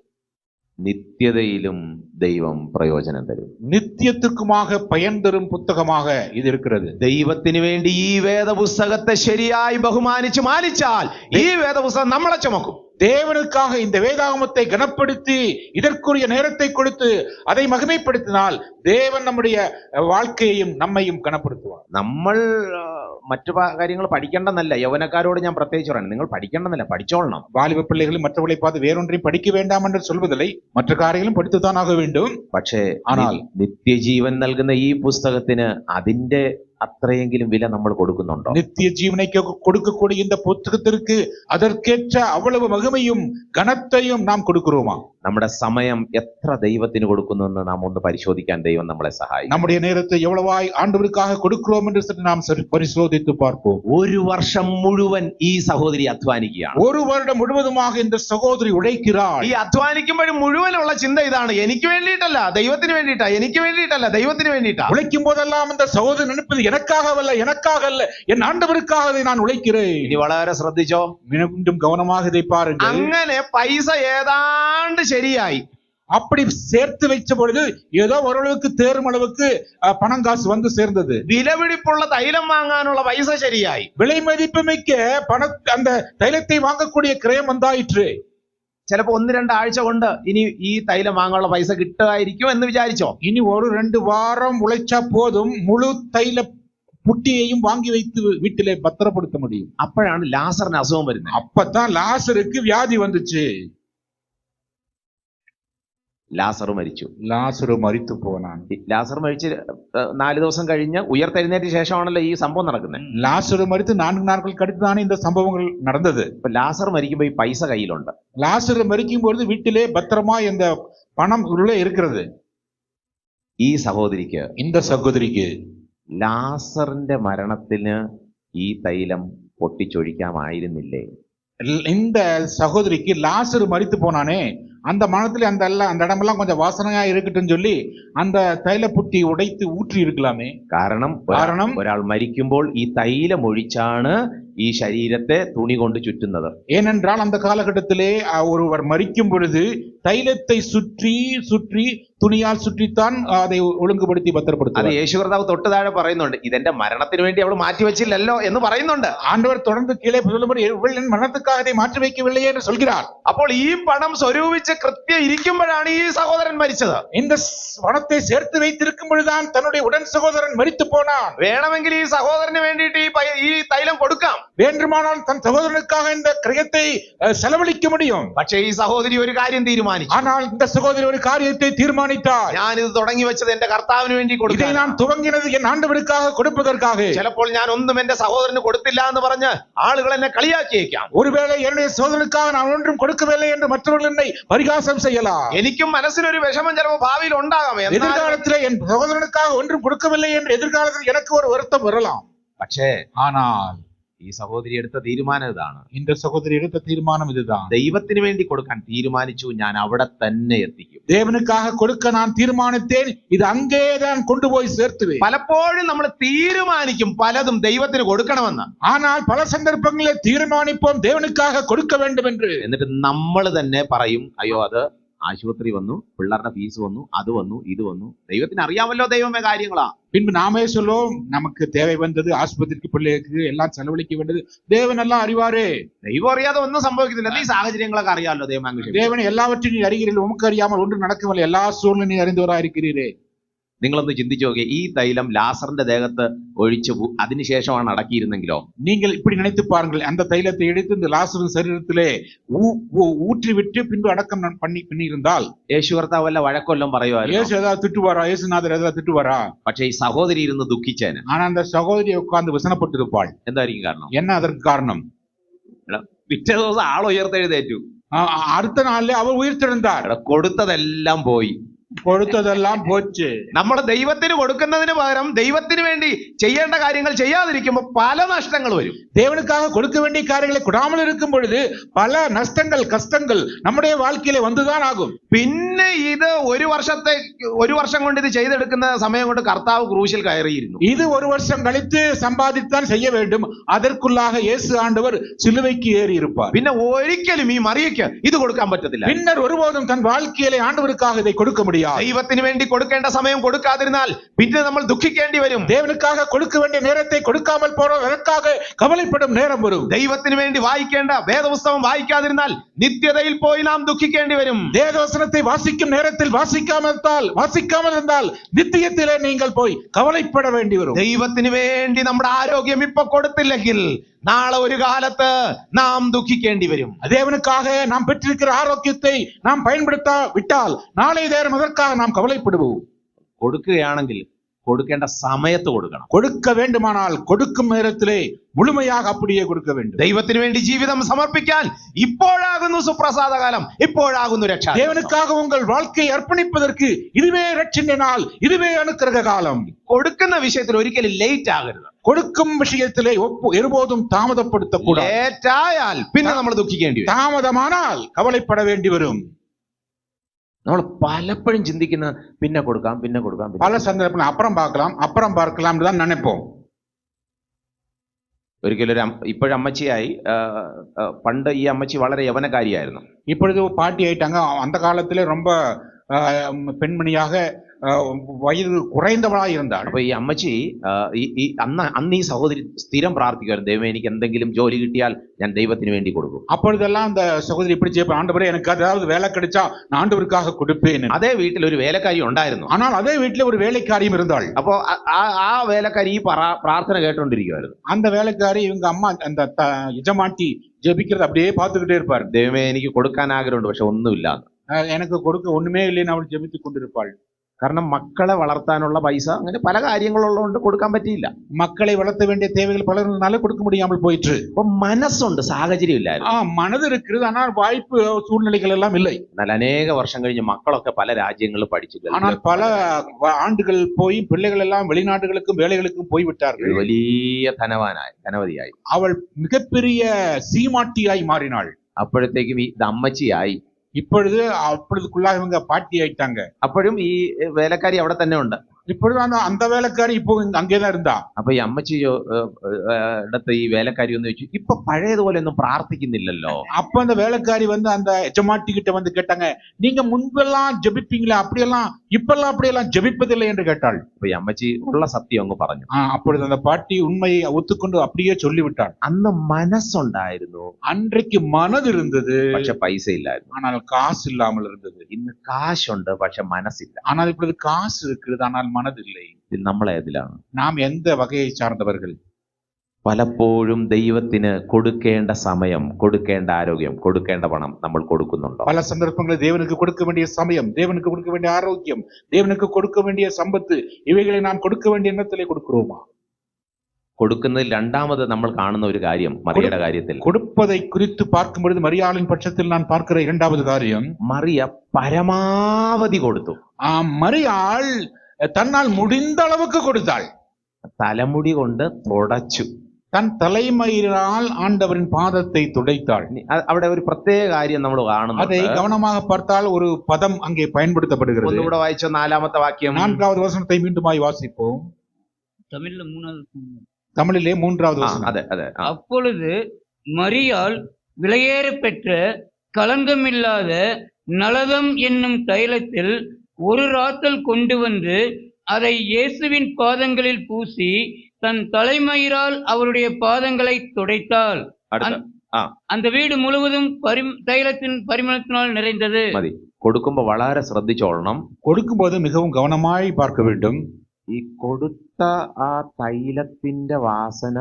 നിത്യതയിലും ദൈവം പ്രയോജനം തരും. நித்தியத்துக்குமாக பயன் தரும் புத்தகமாக இது இருக்கிறது. ദൈവത്തിന് വേണ്ടി ഈ വേദപുസ്തകത്തെ ശരിയായി ബഹുമാനിച്ച് മാനിച്ചാൽ ഈ വേദപുസ്തകം നമ്മളെ ചുമക്കും. தேவனுக்காக இந்த வேதாகமத்தை கனப்படுத்தி இதற்குரிய நேரத்தை கொடுத்து அதை மகிமைப்படுத்தினால் தேவன் நம்முடைய வாழ்க்கையையும் நம்மையும் கனப்படுத்துவார். നമ്മൾ മറ്റു കാര്യങ്ങൾ പഠിക്കേണ്ടെന്നല്ല, യൗവനക്കാരോട് ഞാൻ പ്രത്യേകിച്ച് പറയണം, നിങ്ങൾ പഠിക്കേണ്ടെന്നല്ല, പഠിച്ചോളണം. வாலிப பிள்ளைகளும் மற்றவர்களை பார்த்து வேறொன்றையும் படிக்க வேண்டாம் என்று சொல்வதில்லை, மற்ற காரியங்களும் படித்துத்தான் ஆக வேண்டும். പക്ഷേ ஆனால் നിത്യജീവൻ നൽകുന്ന ഈ പുസ്തകത്തിന് അതിന്റെ അത്രയെങ്കിലും വില നമ്മൾ കൊടുക്കുന്നുണ്ടോ? நித்திய ஜீவனை கொடுக்கக்கூடிய இந்த புத்தகத்திற்கு அதற்கேற்ற அவ்வளவு மகிமையும் கனத்தையும் நாம் கொடுக்கிறோமா? നമ്മുടെ സമയം എത്ര ദൈവത്തിന് കൊടുക്കുന്നു എന്ന് നാം ഒന്ന് പരിശോധിക്കാൻ ദൈവം നമ്മളെ സഹായിക്കും. நம்முடைய நேரத்தை எவ்வளவாய் ஆண்டவருக்காக கொடுக்கிறோம் என்று சற்று நாம் பரிசோதித்து பார்ப்போம். ഒരു വർഷം മുഴുവൻ ഈ സഹോദരി അധ്വാനിക്കുകയാണ്. ஒரு வருடம் முழுவதுமாக இந்த சகோதரி உழைக்கிறாள். ഈ അധ്വാനിക്കുമ്പോഴും മുഴുവനുള്ള ചിന്ത ഇതാണ്: എനിക്ക് വേണ്ടിയിട്ടല്ല, ദൈവത്തിന് വേണ്ടിയിട്ടാ, എനിക്ക് വേണ്ടിയിട്ടല്ല, ദൈവത്തിന് വേണ്ടിയിട്ടാ. உழைக்கும் போதெல்லாம் இந்த சகோதரி நினைப்பது எனக்காகவல்ல, எனக்காக அல்ல, என் ஆண்டவருக்காக நான் உழைக்கிறேன். ഇനി വളരെ ശ്രദ്ധിച്ചോ, மீண்டும் கவனமாக இதை பாருங்கள். അങ്ങനെ പൈസ ഏതാണ്ട് ശരിയായി. அப்படி சேர்த்து வைச்ச பொழுது ஏதோ ஓரளவுக்கு தேரும் அளவுக்கு பணம் காசு வந்து சேர்ந்தது. വിലപിടിപ്പുള്ള തൈലം വാങ്ങാനുള്ള പൈസ ശരിയായി. விலை மதிப்புமிக்க அந்த தைலத்தை வாங்கக்கூடிய கிரயம் வந்தாயிற்று. ചിലപ്പോ 1-2 ആഴ്ച കൊണ്ട് ഇനി ഈ തൈലം വാങ്ങാനുള്ള പൈസ കിട്ടുമായിരിക്കും എന്ന് വിചാരിച്ചോ? இனி 1-2 வாரம் உழைச்சா போதும் முழு தைல புட்டியையும் வாங்கி வைத்து வீட்டிலே பத்திரப்படுத்த முடியும். അപ്പോഴാണ് ലാസറിന് അസുഖം വരുന്നത്. அப்பதான் லாசருக்கு வியாதி வந்துச்சு. ലാസർ മരിച്ചു. ലാസർ മരിച്ചു പോനാൻ. ലാസർ മരിച്ച് 4 ദിവസം കഴിഞ്ഞ് ഉയർത്തെഴുന്നേറ്റ ശേഷമാണല്ലോ ഈ സംഭവം നടക്കുന്നത്. ലാസർ മരിച്ച് 4 നാളുകൾക്ക് അടുത്താണ് இந்த സംഭവങ്ങൾ നടന്നത്. ഇപ്പൊ ലാസർ മരിക്കുമ്പോ ഈ പൈസ കയ്യിലുണ്ട്. ലാസർ മരിക്കുമ്പോൾ വീട്ടിലെ ഭദ്രമായി இந்த പണം உள்ளே இருக்கிறது. ഈ സഹോദരിക്ക്, இந்த സഹോദരിക്ക് ലാസറിന്റെ മരണത്തിന് ഈ തൈലം പൊട്ടിച്ചൊഴിക്കാമായിരുന്നില്ലേ? இந்த சகோதரிக்கு லாசர் மரித்து போனானே, அந்த மனத்துல அந்த இடமெல்லாம் கொஞ்சம் வாசனையா இருக்கட்டும் சொல்லி அந்த தைல புட்டி உடைத்து ஊற்றி இருக்கலாமே. കാരണം ഒരാൾ മരിക്കുമ്പോൾ ഈ തൈലം ഒഴിച്ചാണ് ഈ ശരീരത്തെ തുണി കൊണ്ട് ചുറ്റുന്നത്. ஏனென்றால் அந்த காலகட்டத்திலே ஒருவர் மரிக்கும் பொழுது தைலத்தை சுற்றி சுற்றி തുണിയാൽ ചുറ്റിത്താൻ அதை ഒഴുങ്കുപെടുത്തി ഭദ്രപ്പെടുത്തുക. അത് യേശു കർത്താവ് തൊട്ട് താഴെ പറയുന്നുണ്ട്, ഇതെന്റെ മരണത്തിന് വേണ്ടി അവൾ മാറ്റിവെച്ചില്ലല്ലോ എന്ന് പറയുന്നുണ്ട്. ആണ്ടവർ തുടർന്ന് കീഴെ മരണத்துக்காக அதை മാറ്റി வைக்கவில்லையே എന്ന് சொல்கிறார். അപ്പോൾ ഈ പണം സ്വരൂപിച്ച് കൃത്യം ഇരിക്കുമ്പോഴാണ് ഈ സഹോദരൻ മരിച്ചത്. இந்த പണത്തെ ചേർത്ത് வைத்திருக்கும் பொழுதுதான் தன்னுடைய உடன் சகோதரன் மரித்து போனான். വേണമെങ്കിൽ ഈ സഹോദരന് വേണ്ടിയിട്ട് ഈ തൈലം കൊടുക്കാം. வேண்டுமானால் தன் சகோதரனுக்காக இந்த கிரயத்தை செலவழிக்க முடியும். പക്ഷേ ഈ സഹോദരി ഒരു കാര്യം തീരുമാനിച്ചു. ஆனால் இந்த சகோதரி ஒரு காரியத்தை தீர்மானித்தார். ഞാനിത് തുടങ്ങി വെച്ചത് എന്റെ കർത്താവിന് വേണ്ടി കൊടുക്കും. இதை நான் துவங்கினது என் ஆண்டவருக்காக கொடுப்பதற்காக. ചിലപ്പോൾ ഞാൻ ഒന്നും എന്റെ സഹോദരന് കൊടുത്തില്ല എന്ന് പറഞ്ഞ് ആളുകൾ എന്നെ കളിയാക്കിയേക്കാം. ஒருவேளை என்னுடைய சகோதரனுக்காக நான் ஒன்றும் கொடுக்கவில்லை என்று மற்றவர்கள் என்னை பரிகாசம் செய்யலாம். എനിക്കും മനസ്സിനൊരു വിഷമം ചിലപ്പോൾ ഭാവിയിൽ ഉണ്ടാകാം. எதிர்காலத்தில் என் சகோதரனுக்காக ஒன்றும் கொடுக்கவில்லை என்று எதிர்காலத்தில் எனக்கு ஒரு வருத்தம் வரலாம். പക്ഷേ ஆனால் ഈ സഹോദരി എടുത്ത തീരുമാനം ഇതാണ്. இந்த சகோதரி எடுத்த தீர்மானம் இதுதான். ദൈവത്തിന് വേണ്ടി കൊടുക്കാൻ തീരുമാനിച്ചു, ഞാൻ അവിടെ തന്നെ എത്തിക്കും. தேவனுக்காக கொடுக்க நான் தீர்மானித்தேன், இது அங்கேதான் கொண்டு போய் சேர்த்துவேன். പലപ്പോഴും നമ്മൾ തീരുമാനിക്കും പലതും ദൈവത്തിന് കൊടുക്കണമെന്ന്. ஆனால் പല സന്ദർഭങ്ങളിൽ തീരുമാനിപ്പോം தேவனுக்காக கொடுக்க வேண்டும் என்று. എന്നിട്ട് നമ്മൾ തന്നെ പറയും, അയ്യോ അത് ആശുപത്രി വന്നു, പിള്ളേരുടെ ഫീസ് വന്നു, അത് വന്നു, ഇത് വന്നു, ദൈവത്തിന് അറിയാമല്ലോ ദൈവമേ കാര്യങ്ങളാ. பின்பு நாமே சொல்லுவோம், நமக்கு தேவை வந்தது, ஆஸ்பத்திரிக்கு பிள்ளைக்கு எல்லாம் செலவழிக்க வேண்டியது, தேவன் எல்லாம் அறிவாரே. ദൈവം അറിയാതെ ഒന്നും സംഭവിക്കുന്നില്ല. ഈ സാഹചര്യങ്ങളൊക്കെ അറിയാമല്ലോ ദൈവം. தேவன் எல்லாவற்றையும் நீ அறிகிறீர்கள், உமக்கு அறியாமல் ஒன்றும் நடக்கவில்லை, எல்லா சூழ்நிலையும் நீ அறிந்தவராயிருக்கிறீரே. നിങ്ങളൊന്ന് ചിന്തിച്ചു നോക്കിയേ, ഈ തൈലം ലാസറിന്റെ ദേഹത്ത് ഒഴിച്ചു അതിനുശേഷമാണ് അടക്കിയിരുന്നെങ്കിലോ? நீங்கள் இப்படி நினைத்து பாருங்கள், அந்த தைலத்தை எடுத்து இந்த லாசரு சரீரத்திலே ஊற்றி விட்டு பின்பு அடக்கம் பண்ணி இருந்தால் യേശു കർത്താവ് വല്ല വഴക്കൊല്ലം പറയുമായിരുന്നു. இயேசு ஏதாவது திட்டுவாரா? இயேசுநாதர் ஏதாவது திட்டுவாரா? പക്ഷേ ഈ സഹോദരി ഇരുന്ന് ദുഃഖിച്ചേന്. ஆனா அந்த சகோதரியை உட்கார்ந்து வசனப்பட்டிருப்பாள். എന്തായിരിക്കും കാരണം? என்ன அதற்கு காரணம்? പിറ്റേ ദിവസം ആൾ ഉയർത്തെഴുന്നേറ്റു. அடுத்த நாள்ல அவர் உயிர்த்தெழுந்தார். കൊടുത്തതെല്ലാം പോയി. കൊടുത്തതെല്ലാം പോച്ച്. നമ്മൾ ദൈവത്തിന് കൊടുക്കുന്നതിന് പകരം ദൈവത്തിന് വേണ്ടി ചെയ്യേണ്ട കാര്യങ്ങൾ ചെയ്യാതിരിക്കുമ്പോൾ പല നഷ്ടങ്ങൾ വരും. தேவனுக்காக கொடுக்க வேண்டிய காரியங்களை கொடாமல் இருக்கும் பொழுது பல நஷ்டங்கள் கஷ்டங்கள் நம்முடைய வாழ்க்கையில வந்துதான் ஆகும். പിന്നെ ഇത് ഒരു വർഷം കൊണ്ട് ഇത് ചെയ്തെടുക്കുന്ന സമയം കൊണ്ട് കർത്താവ് ക്രൂശിൽ കയറിയിരുന്നു. இது ஒரு வருஷம் கழித்து சம்பாதித்தான் செய்ய வேண்டும். அதற்குள்ளாக இயேசு ஆண்டவர் சிலுவைக்கு ஏறி இருப்பார். പിന്നെ ഒരിക്കലും ഈ മറിയയ്ക്ക് ഇത് കൊടുക്കാൻ പറ്റത്തില്ല. பின்னர் ஒருபோதும் தன் வாழ்க்கையிலே ஆண்டவருக்காக இதை கொடுக்க முடியாது. ദൈവത്തിന് വേണ്ടി കൊടുക്കേണ്ട സമയം കൊടുക്കാതിരുന്നാൽ പിന്നെ നമ്മൾ ദുഃഖിക്കേണ്ടി വരും. தேவனுக்காக கொடுக்க வேண்டிய நேரத்தை கொடுக்காமல் போறதற்காக கவலைப்படும் நேரம் வரும். ദൈവത്തിന് വേണ്ടി വായിക്കേണ്ട വേദപുസ്തകം വായിക്കാതിരുന്നാൽ നിത്യതയിൽ പോയി നാം ദുഃഖിക്കേണ്ടി വരും. வேதவசனத்தை வாசிக்கும் நேரத்தில் வாசிக்காமல் இருந்தால் நித்தியத்திலே நீங்கள் போய் கவலைப்பட வேண்டி வரும். ദൈവത്തിന് വേണ്ടി നമ്മുടെ ആരോഗ്യം ഇപ്പൊ കൊടുത്തില്ലെങ്കിൽ നാളെ ഒരു കാലത്ത് നാം ദുഃഖിക്കേണ്ടി വരും. தேவனுக்காக நாம் பெற்றிருக்கிற ஆரோக்கியத்தை நாம் பயன்படுத்த விட்டால் நாளைய நேரம் அதற்காக நாம் கவலைப்படுவோம். കൊടുക്കുകയാണെങ്കിൽ കൊടുക്കേണ്ട സമയത്ത് കൊടുക്കണം. கொடுக்க வேண்டுமானால் கொடுக்கும் நேரத்திலே മുഴുമയാക அப்படியே കൊടുക്ക வேண்டும். ദൈവത്തിന് വേണ്ടി ജീവിതം സമർപ്പിക്കാൻ ഇപ്പോഴാകുന്നു സുപ്രസാദകാലം, ഇപ്പോഴാകുന്നു രക്ഷ. தேவனுக்காக உங்கள் வாழ்க்கையை அர்ப்பணிப்பதற்கு இதுவே ரட்சணிய நாள், இதுவே அனுக்கிரக காலம். കൊടുക്കുന്ന വിഷയത്തിൽ ഒരിക്കലും ലേറ്റ് ആകരുത്. കൊടുക്കും വിഷയത്തിലെ ഒരുപോതും താമസപ്പെടുത്തக்கூடாது. ലേറ്റ് ആയാൽ പിന്നെ നമ്മൾ ദുഃഖിക്കേണ്ടി വരും. താമസമാനാൽ കവലപ്പെട വേണ്ടി വരും. നമ്മൾ പലപ്പോഴും ചിന്തിക്കുന്ന പിന്നെ കൊടുക്കാം. പല സന്ദർഭങ്ങളിൽ അപ്പുറം പാർக்கலாம் தான் நினைப்போம். ഒരിക്കലും ഇപ്പോഴമ്മച്ചിയായി, പണ്ട് ഈ അമ്മച്ചി വളരെ യവനക്കാരിയായിരുന്നു. இப்பொழுது பாட்டி ஆயிட்டாங்க. அந்த காலத்திலே ரொம்ப பெண்மணியாக വയറ് കുറയുന്നവളായി இருந்தாள். അപ്പൊ ഈ അമ്മച്ചി അന്ന് ഈ സഹോദരി സ്ഥിരം പ്രാർത്ഥിക്കുമായിരുന്നു, ദൈവം എനിക്ക് എന്തെങ്കിലും ജോലി കിട്ടിയാൽ ഞാൻ ദൈവത്തിന് വേണ്ടി കൊടുക്കും. அப்பொழுதெல்லாம் அந்த சகோதரி இப்படி செய்ய, ஆண்டவரே எனக்கு ஏதாவது வேலை கிடைச்சா நான் ஆண்டவருக்காக கொடுப்பேன். അതേ വീട്ടിൽ ഒരു വേലക്കാരി ഉണ്ടായിരുന്നു. ஆனால் அதே வீட்டில் ஒரு வேலைக்காரியும் இருந்தாள். അപ്പോ ആ വേലക്കാരി ഈ പ്രാർത്ഥന കേട്ടോണ്ടിരിക്കുവായിരുന്നു. அந்த வேலைக்காரி இவங்க அம்மா அந்த யஜமாட்டி ஜெபிக்கிறது அப்படியே பார்த்துக்கிட்டே இருப்பார். ദൈവമേ എനിക്ക് കൊടുക്കാൻ ആഗ്രഹമുണ്ട്, പക്ഷെ ഒന്നുമില്ല. எனக்கு கொடுக்க ஒண்ணுமே இல்லைன்னு அவள் ஜெபித்துக் கொண்டிருப்பாள். കാരണം മക്കളെ വളർത്താനുള്ള പൈസ അങ്ങനെ പല കാര്യങ്ങളുള്ളതുകൊണ്ട് കൊടുക്കാൻ പറ്റിയില്ല. മക്കളെ വളർത്ത വേണ്ടിയ தேவைகள் பலர்னால கொடுக்க முடியாமல் போயிற்று. അപ്പൊ മനസ്സുണ്ട്, സാഹചര്യം ഇല്ലായിരുന്നു. மனது இருக்கிறது, ஆனால் வாய்ப்பு சூழ்நிலைகள் எல்லாம் இல்லை. എന്നാൽ അനേക വർഷം കഴിഞ്ഞ് മക്കളൊക്കെ പല രാജ്യങ്ങളിൽ പഠിച്ചു. ஆனால் பல ஆண்டுகள் போய் பிள்ளைகள் எல்லாம் வெளிநாடுகளுக்கும் வேலைகளுக்கும் போய் விட்டார்கள். വലിയ ധനവതിയായി. அவள் மிகப்பெரிய சீமாட்டியாய் மாறினாள். അപ്പോഴത്തേക്കും ഈ അമ്മച്ചിയായി. அப்பொழுதுக்குள்ளாக இவங்க பாட்டி ஆயிட்டாங்க. അപ്പോഴും ഈ വേലക്കാരി അവിടെ തന്നെ ഉണ്ട്. இப்பொழுது அந்த வேலைக்காரி இப்போ அங்கேதான் இருந்தா. അപ്പൊ ഈ അമ്മച്ചി ഇടത്ത് ഈ വേലക്കാരി ഒന്ന് ചോദിച്ചു, ഇപ്പൊ പഴയതുപോലെ ഒന്നും പ്രാർത്ഥിക്കുന്നില്ലല്ലോ. அப்ப அந்த வேலைக்காரி வந்து அந்த எஜமாட்டி கிட்ட வந்து கேட்டாங்க, நீங்க முன்பெல்லாம் ஜெபிப்பீங்களா, அப்படியெல்லாம் இப்பெல்லாம் அப்படியெல்லாம் ஜெபிப்பதில்லை என்று கேட்டாள். അപ്പൊ ഈ അമ്മച്ചി ഉള്ള സത്യം അങ്ങ് പറഞ്ഞു. அப்பொழுது அந்த பாட்டி உண்மையை ஒத்துக்கொண்டு அப்படியே சொல்லிவிட்டாள். അന്ന് മനസ്സുണ്ടായിരുന്നു, அன்றைக்கு மனது இருந்தது, പക്ഷെ പൈസ ഇല്ലായിരുന്നു. ஆனால் காசு இல்லாமல் இருந்தது. ഇന്ന് കാശുണ്ട്, പക്ഷെ മനസ്സില്ല. ஆனால் இப்பொழுது காசு இருக்கிறது, ஆனால் மனதில்லை. ഇത് നമ്മളെ ഏതിലാണ്? நாம் எந்த வகையை சார்ந்தவர்கள்? പലപ്പോഴും ദൈവത്തിന് കൊടുക്കേണ്ട സമയം, കൊടുക്കേണ്ട ആരോഗ്യം, കൊടുക്കേണ്ട പണം നമ്മൾ കൊടുക്കുന്നുണ്ടോ? பல சந்தர்ப்பங்களில் தேவனுக்கு கொடுக்க வேண்டிய சமயம், தேவனுக்கு கொடுக்க வேண்டிய ஆரோக்கியம், தேவனுக்கு கொடுக்க வேண்டிய சம்பத்து, இவைகளை நாம் கொடுக்க வேண்டிய எண்ணத்திலே கொடுக்கிறோமா? കൊടുക്കുന്നതിൽ രണ്ടാമത് നമ്മൾ കാണുന്ന ഒരു കാര്യം, മറിയയുടെ കാര്യത്തിൽ കൊടുപ്പதை குறித்து பார்க்கும் பொழுது மரியாளின் பட்சத்தில் நான் பார்க்கிற இரண்டாவது காரியம், മറിയ പരമാവധി കൊടുത്തു. மரியாள் தன்னால் முடிந்த அளவுக்கு கொடுத்தாள். തലമുടി കൊണ്ട് തുടച്ചു. தன் தலைமயிரால் ஆண்டவரின் பாதத்தை துடைத்தாள். അവിടെ ഒരു പ്രത്യേക കാര്യം നമ്മൾ കാണുന്നു. அதை கவனமாக பார்த்தால் ஒரு பதம் அங்கே பயன்படுத்தப்படுகிறது. ഒന്നുകൂടെ വായിച്ച 4ാമത്തെ വാക്യം, 4வது வசனத்தை மீண்டுமாய் வாசிப்போம். தமிழிலே 3வது வசனம். അതെ. அப்பொழுது மரியாள் விலையேற பெற்ற களங்கமில்லாத நலதம் என்னும் தைலத்தில் ஒரு ராத்தல் கொண்டு வந்து அதை இயேசுவின் பாதங்களில் பூசி தன் தலைமயிரால் அவருடைய பாதங்களை துடைத்தாள். அந்த வீடு முழுவதும் தைலத்தின் பரிமளத்தினால் நிறைந்தது. മതി. കൊടുക്കുമ്പോ വളരെ ശ്രദ്ധിച്ചോളണം. കൊടുക്കുമ്പോൾ മിகவும் ഗവനമായി பார்க்க வேண்டும். ഈ കൊടുത്ത ആ തൈലത്തിന്റെ വാസന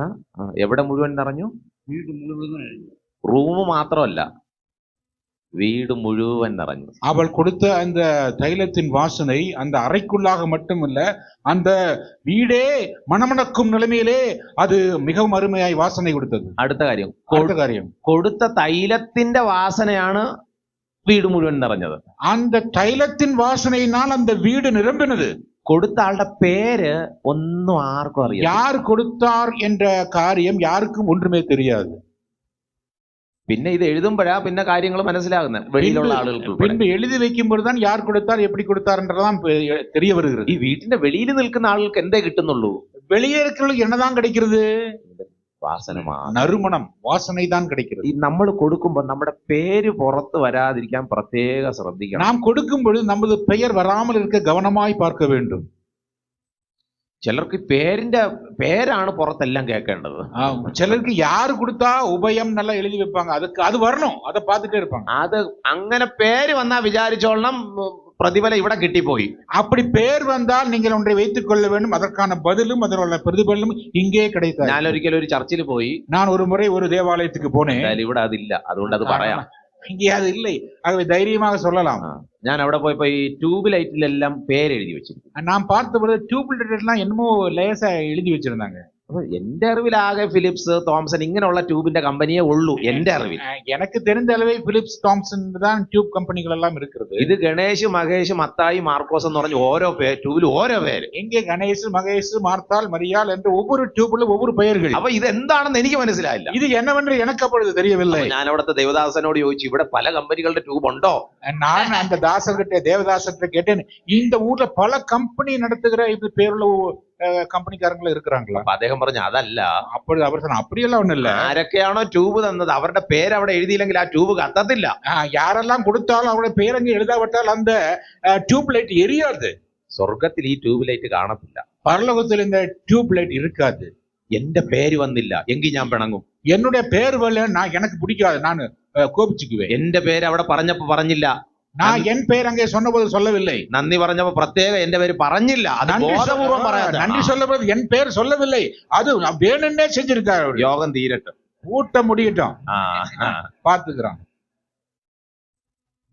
എവിടെ മുഴുവൻ നിറഞ്ഞു? വീട് മുഴുവൻ. റൂം മാത്രമല്ല, வீடு முழுவன் நிறைஞ்சு. அவள் கொடுத்த அந்த தைலத்தின் வாசனை அந்த அறைக்குள்ளாக மட்டுமல்ல, அந்த வீடே மணமணக்கும் நிலைமையிலே அது மிகவும் அருமையாய் வாசனை கொடுத்தது. അടുത്ത കാര്യം, காரியம் കൊടുത്ത തൈലത്തിന്റെ വാസനയാണ് വീട് മുഴുവൻ നിറഞ്ഞത്. அந்த தைலத்தின் வாசனையினால் அந்த வீடு நிரம்பினது. കൊടുത്ത ആളുടെ പേര് ഒന്നും ആർക്കും അറിയാം. யார் கொடுத்தார் என்ற காரியம் யாருக்கும் ஒன்றுமே தெரியாது. പിന്നെ ഇത് എഴുതുമ്പോഴാ പിന്നെ കാര്യങ്ങൾ മനസ്സിലാകുന്നത് വെളിയിലുള്ള ആളുകൾക്ക്. பின்பு எழுதி வைக்கும் பொழுதுதான் யார் கொடுத்தார் எப்படி கொடுத்தார் என்றதான் தெரிய வருகிறது. ഈ വീട്ടിന്റെ വെളിയിൽ നിൽക്കുന്ന ആളുകൾക്ക് എന്തേ കിട്ടുന്നുള്ളൂ? வெளியே இருக்கிறவங்களுக்கு என்னதான் கிடைக்கிறது? വാസനമാണ്, நறுமணம், வாசனை தான் கிடைக்கிறது. ഈ നമ്മൾ കൊടുക്കുമ്പോൾ നമ്മുടെ പേര് പുറത്ത് വരാതിരിക്കാൻ പ്രത്യേക ശ്രദ്ധിക്കണം. நாம் கொடுக்கும் பொழுது நமது பெயர் வராமல் இருக்க கவனமாய் பார்க்க வேண்டும். ചിലർക്ക് പേരിന്റെ പേരാണ് പുറത്തെല്ലാം കേൾക്കേണ്ടത്. ചിലർക്ക് யாரு கொடுத்தா உபயம் நல்லா எழுதி வைப்பாங்க, அதுக்கு அது வரணும், அதை பார்த்துட்டே இருப்பாங்க. അത് അങ്ങനെ പേര് വന്നാ വിചാരിച്ചോളണം പ്രതിഫലം ഇവിടെ കിട്ടിപ്പോയി. அப்படி பேர் வந்தால் நீங்கள் ஒன்றை வைத்துக் கொள்ள வேண்டும், அதற்கான பதிலும் அதனுள்ள പ്രതിഫലം ഇங்கே கிடைத்தார். ഞാൻ ഒരിക്കലും ഒരു ചർച്ചിൽ പോയി. நான் ஒரு முறை ஒரு தேவாலயத்துக்கு போனேன். ഇവിടെ അതില്ല, അതുകൊണ്ട് അത് പറയാം. இங்கே அது இல்லை, ஆகவே தைரியமாக சொல்லலாம். ഞാൻ അവിടെ പോയപ്പോ ഈ ട്യൂബ് ലൈറ്റിലെല്ലാം പേരെഴുതി വെച്ചിരുന്നു. நான் பார்த்தபோது டியூப் லைட் எல்லாம் என்னமோ லேசா எழுதி வச்சிருந்தாங்க. അപ്പൊ എന്റെ അറിവിലാകെ ഫിലിപ്സ്, തോംസൺ ഇങ്ങനെയുള്ള ട്യൂബിന്റെ കമ്പനിയെ ഉള്ളൂ എന്റെ അറിവിൽ. எனக்கு தெரிந்த அளவில் பிலிப்ஸ், தாம்சன் தான் டியூப் கம்பெனிகள் எல்லாம் இருக்கிறது. ഇത് ഗണേഷ്, മഹേഷ്, മത്തായി, മാർക്കോസ് എന്ന് പറഞ്ഞ ഓരോ ട്യൂബിൽ ഓരോ പേര്. എங்கே ഗണേഷ്, മഹേഷ്, മാർത്താൽ, മരിയാൽ என்ற ஒவ்வொரு டியூபிலும் ஒவ்வொரு பெயர்கள். അപ്പൊ ഇത് എന്താണെന്ന് എനിക്ക് മനസ്സിലായില്ല. இது என்னவென்று எனக்கு அப்பொழுது தெரியவில்லை. ഞാൻ അവിടുത്തെ ദേവദാസനോട് ചോദിച്ചു, ഇവിടെ പല കമ്പനികളുടെ ട്യൂബ് ഉണ്ടോ? நான் அந்த தாசர்கிட்ட, தேவதாசர்கிட்ட கேட்டேன், இந்த ஊர்ல பல கம்பெனி நடத்துகிற இது பேருள்ள കമ്പനിക്കാരങ്ങൾ இருக்கிறாங்களா? അദ്ദേഹം പറഞ്ഞു അതല്ല. അപ്പോൾ അവർ சொன்னாங்க அப்படியெல்லாம் ஒண்ணு இல்ல. ആരൊക്കെയാണോ ട്യൂബ് തന്നത് അവരുടെ പേര് അവിടെ എഴുതിയില്ലെങ്കിൽ ആ ട്യൂബ് കത്തത്തില്ല. யாரெல்லாம் கொடுத்தாலும் அவருடைய பேர் அங்கே எழுதாவிட்டால் அந்த டியூப் லைட் எரியாது. സ്വർഗത്തിൽ ഈ ട്യൂബ് ലൈറ്റ് കാണത്തില്ല. பரலோகத்தில் இந்த டியூப் லைட் இருக்காது. എന്റെ പേര് വന്നില്ല എങ്കിൽ ഞാൻ പിണങ്ങും. என்னுடைய பேர் வரல, நான் எனக்கு பிடிக்காது, நான் கோபிச்சுக்குவேன். എന്റെ പേര് അവിടെ പറഞ്ഞപ്പോ പറഞ്ഞില്ല, நான் என் பேர் அங்கே சொன்னபோது சொல்லவில்லை. നന്ദി പറഞ്ഞപ്പോ പ്രത്യേകം എന്റെ പേര് പറഞ്ഞില്ല, അത് ബോധപൂർവം പറയാതെ. நன்றி சொல்லபோது என் பேர் சொல்லவில்லை, அது வேணும்னே செஞ்சிருக்காரு. യോഗം തീരട്ടെ, கூட்டம் முடியட்டும், பாத்துக்கிறான்.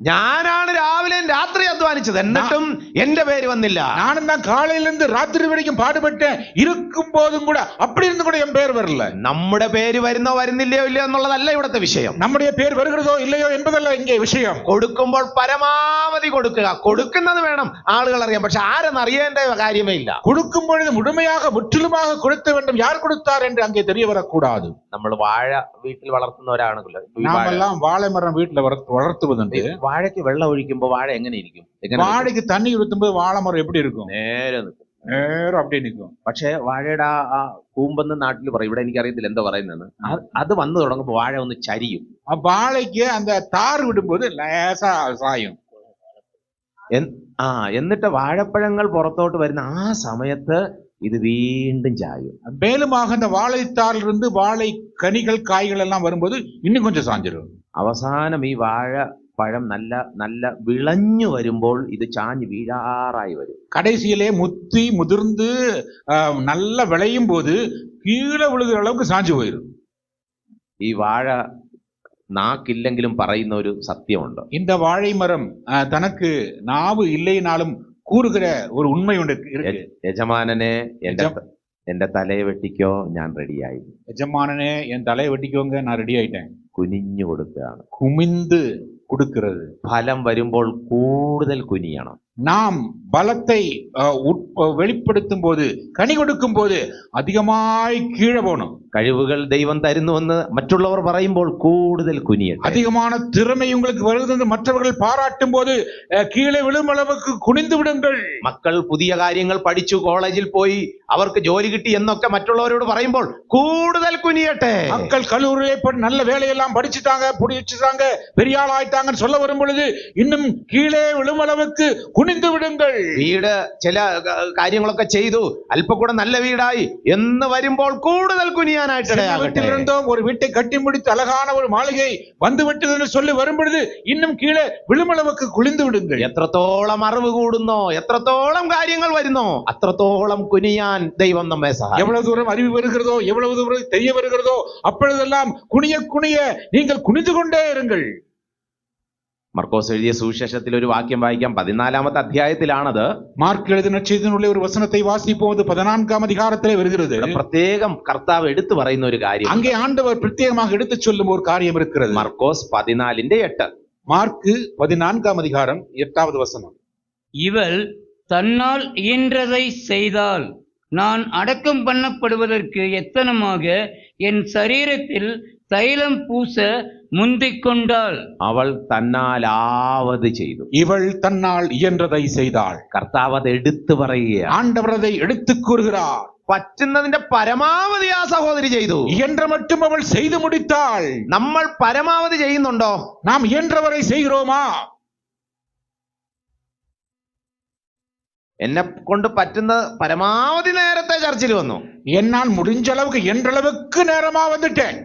ഞാനാണ് രാവിലെ രാത്രി അധ്വാനിച്ചത്, എന്നിട്ടും എന്റെ പേര് വന്നില്ല. நானும் தான் காலையில இருந்து ராத்திரி வரைக்கும் பாடுபட்டேன், இருக்கும் போதும் கூட அப்படி இருந்து கூட என் பேர் வரல. നമ്മുടെ പേര് വരുന്നോ വരുന്നില്ലയോ ഇല്ലയോ എന്നുള്ളതല്ല ഇവിടുത്തെ വിഷയം. நம்முடைய பேர் வருகிறதோ இல்லையோ என்பதല്ല இங்கே விஷயம். കൊടുക്കുമ്പോൾ പരമാവധി കൊടുക്കുക. കൊടുക്കുന്നത് വേണം ആളുകൾ അറിയാം, പക്ഷെ ആരെന്ന് അറിയേണ്ട കാര്യമേ ഇല്ല. கொடுக்கும் பொழுது முழுமையாக முற்றிலுமாக கொடுத்த வேண்டும், யார் கொடுத்தார் என்று அங்கே தெரிய வரக்கூடாது. നമ്മൾ വാഴ വീട്ടിൽ വളർത്തുന്നവരാണെങ്കിലോ, நாமெல்லாம் வாழை மரம் வீட்டுல வளர்த்துவதுண்டு. വാഴയ്ക്ക് വെള്ളം ഒഴിക്കുമ്പോ വാഴ എങ്ങനെ ഇരിക്കും? வாழைக்கு தண்ணி ஊற்றும்போது வாழை மரம் எப்படி இருக்கும்? നേരെ നിൽക്കും, நேரம் அப்படியே நிற்கும். പക്ഷെ വാഴയുടെ ആ കൂമ്പെന്ന് നാട്ടിൽ പറയും, ഇവിടെ എനിക്കറിയത്തില്ല എന്താ പറയുന്നത്. അത് വന്നു തുടങ്ങുമ്പോ വാഴ ഒന്ന് ചരിയും. வாழைக்கு அந்த தார் விடும்போது லேசா சாயும். എന്നിട്ട് വാഴപ്പഴങ്ങൾ പുറത്തോട്ട് വരുന്ന ആ സമയത്ത് ഇത് വീണ്ടും ചായും. மேலுமாக அந்த வாழைத்தாரில் இருந்து வாழை கனிகள், காய்கள் எல்லாம் வரும்போது இன்னும் கொஞ்சம் சாஞ்சிடும். അവസാനം ഈ വാഴപ്പഴം നല്ല നല്ല വിളഞ്ഞു വരുമ്പോൾ ഇത് ചാഞ്ഞ് വീഴാറായി വരും. கடைசியிலே முத்தி முதிர்ந்து நல்ல விளையும் போது கீழே விழுகிற அளவுக்கு சாஞ்சு போயிடும். ഈ വാഴ നാക്കില്ലെങ്കിലും പറയുന്ന ഒരു സത്യമുണ്ട്. இந்த வாழை மரம் தனக்கு நாவு இல்லைனாலும் கூறுகிற ஒரு உண்மை உண்டு. യജമാനനെ എന്റെ തലയെ വെട്ടിക്കോ, ഞാൻ റെഡിയായി. யஜமானனே என் தலையை வெட்டிக்கோங்க, நான் ரெடி ஆயிட்டேன். കുനിഞ്ഞു കൊടുക്കുകയാണ്. குமிந்து கொடுக்கிறது. ഫലം വരുമ്പോൾ കൂടുതൽ കുനിയണം. நாம் பலத்தை வெளிப்படுத்தும் போது, கனி கொடுக்கும் போது அதிகமாய் கீழே போகணும். കഴിവുകൾ ദൈവം തരുന്നുവെന്ന് മറ്റുള്ളവർ പറയുമ്പോൾ കൂടുതൽ കുനിയട്ടെ. அதிகமான திறமை உங்களுக்கு வருகிறது மற்றவர்கள் பாராட்டும் போது கீழே விழும் அளவுக்கு குனிந்து விடுங்கள். മക്കൾ പുതിയ കാര്യങ്ങൾ പഠിച്ചു, കോളേജിൽ പോയി, അവർക്ക് ജോലി കിട്ടി എന്നൊക്കെ മറ്റുള്ളവരോട് പറയുമ്പോൾ കൂടുതൽ കുനിയട്ടെ. மக்கள் கல்லூரியிலே நல்ல வேலையெல்லாம் படிச்சுட்டாங்க, பிடிச்சிட்டாங்க, பெரிய ஆள் ஆயிட்டாங்கன்னு சொல்ல வரும் பொழுது இன்னும் கீழே விழும் அளவுக்கு குனிந்து விடுங்கள். വീട് ചില കാര്യങ്ങളൊക്കെ ചെയ്തു, അല്പം കൂടെ നല്ല വീടായി എന്ന് വരുമ്പോൾ കൂടുതൽ കുനിയാനായിട്ട് வீட்டிலிருந்தோம், ஒரு வீட்டை கட்டி முடித்து அழகான ஒரு மாளிகை வந்து விட்டது என்று சொல்லி வரும் பொழுது இன்னும் கீழே விழுமளவுக்கு குனிந்து விடுங்கள். എത്രത്തോളം അറിവ് കൂടുന്നോ, എത്രത്തോളം കാര്യങ്ങൾ വരുന്നോ, അത്രത്തോളം കുനിയാൻ ദൈവം നമ്മെ സഹായിക്കും. எவ்வளவு தூரம் அறிவு வருகிறதோ, எவ்வளவு தூரம் தெரிய வருகிறதோ, அப்பொழுதெல்லாம் குனிய குனிய நீங்கள் குனிந்து கொண்டே இருங்கள். മർക്കോസ് എഴുതിയ സുവിശേഷത്തിൽ ഒരു വാക്യം വായിക്കാം. 14-ാമത്തെ അധ്യായത്തിലാണത്. മാർക്ക് എഴുതിയ നക്ഷത്രത്തിനുള്ള ഒരു വചനത്തെ വാസിപ്പോത് 14-ാം அதிகாரத்திலே வருகிறது. പ്രത്യേകം കർത്താവ് എടുത്തു പറയുന്ന ഒരു കാര്യം, அங்கே ஆண்டவர் பிரத்யேகமாக எடுத்து சொல்லும் ஒரு காரியம் இருக்கிறது. മർക്കോസ് 14:8. மார்க்கு 14:8. இவள் தன்னால் இயன்றதை செய்தால் நான் அடக்கம் பண்ணப்படுவதற்கு எத்தனமாக என் சரீரத்தில் தைலம் பூச முந்திக் கொண்டாள். അവൾ തന്നാലാവത് ചെയ്തു. இவள் தன்னால் இயன்றதை செய்தாள். കർത്താവ് അത് എടുത്തു പറയുകയാണ്. ஆண்டவர் அதை எடுத்துக் கூறுகிறார். പറ്റുന്നതിന്റെ പരമാവധി ആ സഹോദരി ചെയ്തു. இயன்ற மட்டும் அவள் செய்து முடித்தாள். നമ്മൾ പരമാവധി ചെയ്യുന്നുണ്ടോ? நாம் இயன்றவரை செய்கிறோமா? എന്നെ കൊണ്ട് പറ്റുന്ന പരമാവധി നേരത്തെ ചർച്ചിൽ വന്നു. என்னால் முடிஞ்ச அளவுக்கு என்றளவுக்கு நேரமா வந்துட்டேன்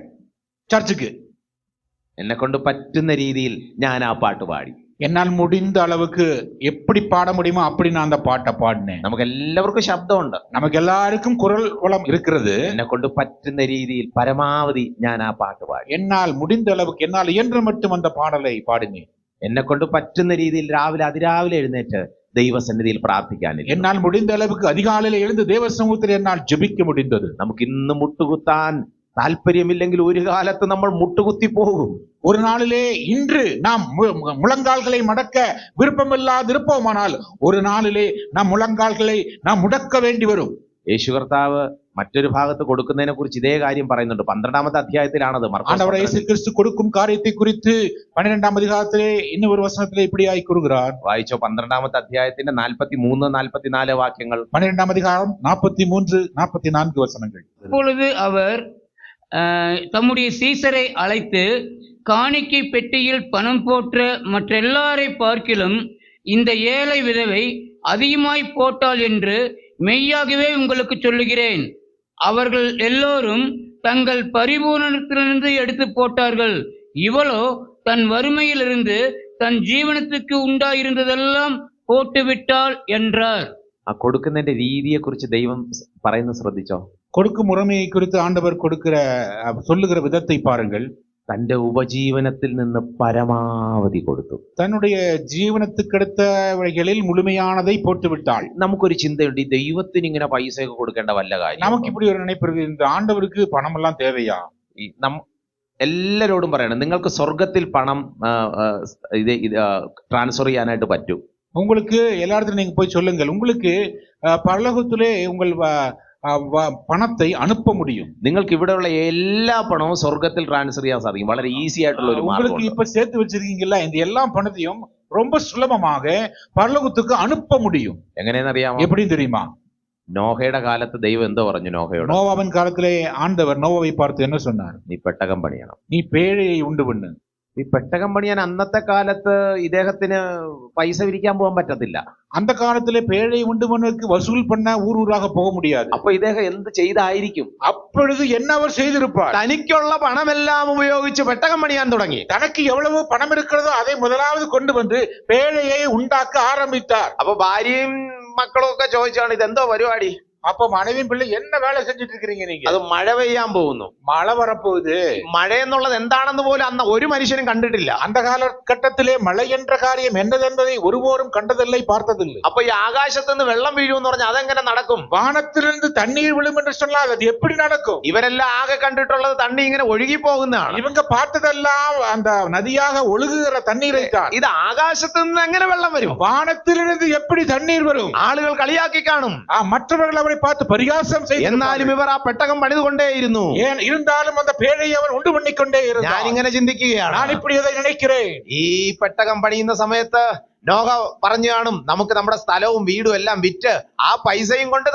சர்ச்சுக்கு. എന്നെ കൊണ്ട് പറ്റുന്ന രീതിയിൽ ഞാൻ ആ പാട്ട് പാടി. என்னால் முடிந்த அளவுக்கு எப்படி பாட முடியுமோ அப்படி நான் அந்த பாட்டை பாடினேன். നമുക്ക് എല്ലാവർക്കും ശബ്ദമുണ്ട്. நமக்கு எல்லாருக்கும் குரல் வளம் இருக்கிறது. എന്നെ കൊണ്ട് പറ്റുന്ന രീതിയിൽ പരമാവധി ഞാൻ ആ പാട്ട് പാടി. என்னால் முடிந்த அளவுக்கு என்னால் இயன்ற மட்டும் அந்த பாடலை பாடினேன். എന്നെ കൊണ്ട് പറ്റുന്ന രീതിയിൽ രാവിലെ അതിരാവിലെ എഴുന്നേറ്റ് ദൈവസന്നിധിയിൽ പ്രാർത്ഥിക്കാനില്ല. என்னால் முடிந்த அளவுக்கு அதிகாலையில் எழுந்து தேவ சமூகத்தில் என்னால் ஜெபிக்க முடிந்தது. നമുക്ക് ഇന്ന് മുട്ടുകുത്താൻ താല്പര്യമില്ലെങ്കിൽ ഒരു കാലത്ത് നമ്മൾ മുട്ടുകുത്തി പോകും. ஒரு நாளிலே இன்று நாம் முழங்கால்களை மடக்க விருப்பமில்லாதிருப்போமானால் ஒரு நாளிலே நாம் முழங்கால்களை நாம் முடக்க வேண்டி வரும். യേശു കർത്താവ് മറ്റൊരു ഭാഗത്ത് കൊടുക്കുന്നതിനെ കുറിച്ച് ഇതേ കാര്യം പറയുന്നുണ്ട്. 12-ാമത്തെ അധ്യായത്തിലാണത്. ஆண்டவர் இயேசு கிறிஸ்து கொடுக்கும் காரியத்தை குறித்து 12ஆம் அதிகாரத்திலே இன்னொரு வசனத்திலே இப்படியாய் கூறுகிறார். വായിച്ചോ 12-ാമത്തെ അധ്യായത്തിന്റെ 43-44 വാക്യങ്ങൾ. 12ஆம் அதிகாரம் 43-44 வசனங்கள். அப்பொழுது அவர் தம்முடைய சீசரை அழைத்து, காணிக்கை பெட்டியில் பணம் போற்ற மற்றெல்லாரை பார்க்கிலும் இந்த ஏழை விதவை அதிகமாய் போட்டாள் என்று மெய்யாகவே உங்களுக்கு சொல்லுகிறேன். அவர்கள் எல்லோரும் தங்கள் பரிபூரணத்திலிருந்து எடுத்து போட்டார்கள். இவளோ தன் வறுமையிலிருந்து தன் ஜீவனத்துக்கு உண்டாயிருந்ததெல்லாம் போட்டுவிட்டாள் என்றார். ആ കൊടുക്കുന്നതിന്റെ രീതിയെ കുറിച്ച് ദൈവം പറയുന്നത് ശ്രദ്ധിച്ചോ? கொடுக்கும் முறைமையை குறித்து ஆண்டவர் சொல்லுகிற விதத்தை பாருங்கள். തന്റെ ഉപജീവനത്തിൽ നിന്ന് പരമാവധി കൊടുത്തു. தன்னுடைய ஜீவனத்துக்கடுத்தவைகளில் முழுமையானதை போட்டு விட்டாள். നമുക്കൊരു ചിന്തയുണ്ട്, ഈ ദൈവത്തിന് ഇങ്ങനെ പൈസയൊക്കെ കൊടുക്കേണ്ട വല്ല കാര്യം? நமக்கு இப்படி ஒரு நினைப்பு இருக்கு, இந்த ஆண்டவருக்கு பணம் எல்லாம் தேவையா? എല്ലാരോടും പറയണം, നിങ്ങൾക്ക് സ്വർഗത്തിൽ പണം ട്രാൻസ്ഫർ ചെയ്യാനായിട്ട് പറ്റും. உங்களுக்கு எல்லா இடத்துல நீங்க போய் சொல்லுங்கள், உங்களுக்கு பரலோகத்திலே உங்கள் പണത്തെ അனுപ്പ முடியும். നിങ്ങൾക്ക് ഇവിടെയുള്ള എല്ലാ പണവും സ്വർഗത്തിൽ ട്രാൻസ്ഫർ ചെയ്യാൻ സാധിക്കും. വളരെ ഈസി ആയിട്ടുള്ള ഒരു മാർഗ്ഗം. உங்களுக்கு இப்ப சேர்த்து வச்சிருக்கீங்கல்ல, இந்த எல்லா பணத்தையும் ரொம்ப சுலபமாக பரலோகத்துக்கு அனுப்ப முடியும். എങ്ങനെയെന്നറിയാമോ? எப்படி தெரியுமா? നോഹയുടെ കാലത്ത് ദൈവം എന്തോ പറഞ്ഞു നോഹയോട്? நோவாவின் காலத்திலே ஆண்டவர் நோவாவை பார்த்து என்ன சொன்னார்? നീ പെട്ടകം പണിയണം. நீ பேழையை உண்டு பண்ணு. ഈ പെട്ടകം പണിയാൻ അന്നത്തെ കാലത്ത് ഇദ്ദേഹത്തിന് പൈസ വിരിക്കാൻ പോകാൻ പറ്റത്തില്ല. அந்த காலத்திலே பேழை உண்டு பண்ணுவதற்கு வசூல் பண்ண ஊர் ஊராக போக முடியாது. അപ്പൊ ഇദ്ദേഹം എന്ത് ചെയ്തായിരിക്കും? அப்பொழுது என்ன அவர் செய்திருப்பார்? തനിക്കുള്ള പണമെല്ലാം ഉപയോഗിച്ച് പെട്ടകം പണിയാൻ തുടങ്ങി. தனக்கு எவ்வளவு பணம் இருக்கிறதோ அதை முதலாவது கொண்டு வந்து பேழையை உண்டாக்க ஆரம்பித்தார். അപ്പൊ ഭാര്യയും മക്കളും ഒക്കെ ചോദിച്ചാണ്, ഇതെന്തോ പരിപാടി? அப்ப மனைவியும் பிள்ளை என்ன வேலை செஞ்சுட்டு இருக்கிறீங்க நீங்க? അത് മഴ പെയ്യാൻ പോകുന്നു. மழை வரப்போகுது. മഴ എന്നുള്ളത് എന്താണെന്ന് പോലും അന്ന് ഒരു മനുഷ്യനും കണ്ടിട്ടില്ല. அந்த காலகட்டத்திலே மழை என்ற காரியம் என்னதென்பதை ஒருவரும் கண்டதில்லை, பார்த்ததில்லை. അപ്പൊ ഈ ആകാശത്ത് നിന്ന് വെള്ളം വീഴുമെന്ന് പറഞ്ഞാൽ അതെങ്ങനെ നടക്കും? வானத்திலிருந்து தண்ணீர் விழும் என்று சொன்னால் அது எப்படி நடக்கும்? ഇവരെല്ലാം ആകെ കണ്ടിട്ടുള്ളത് തണ്ണി ഇങ്ങനെ ഒഴുകി പോകുന്നതാണ്. இவங்க பார்த்ததெல்லாம் அந்த நதியாக ஒழுகுகிற தண்ணீரை தான். ഇത് ആകാശത്ത് നിന്ന് എങ്ങനെ വെള്ളം വരും? வானத்திலிருந்து எப்படி தண்ணீர் வரும்? ആളുകൾ കളിയാക്കി കാണും. மற்றவர்கள் அவரை பார்த்து பரிகாசம் செய்து, എന്നാലും ഇവർ ആ പെട്ടകം പണിതുകൊണ്ടേയിരുന്നു. ஏன் இருந்தாலும் அந்த பேழையை அவர் உண்டு பண்ணிக்கொண்டே இருந்தார். ഞാൻ ഇങ്ങനെ ചിന്തിക്കുകയാണ്, நான் இப்படி அதை நினைக்கிறேன். ഈ പെട്ടകം പണിയുന്ന സമയത്ത് നോഹ പറഞ്ഞു കാണും, നമുക്ക് നമ്മുടെ സ്ഥലവും വീടും എല്ലാം വിറ്റ് ആ പൈസയും കൊണ്ട്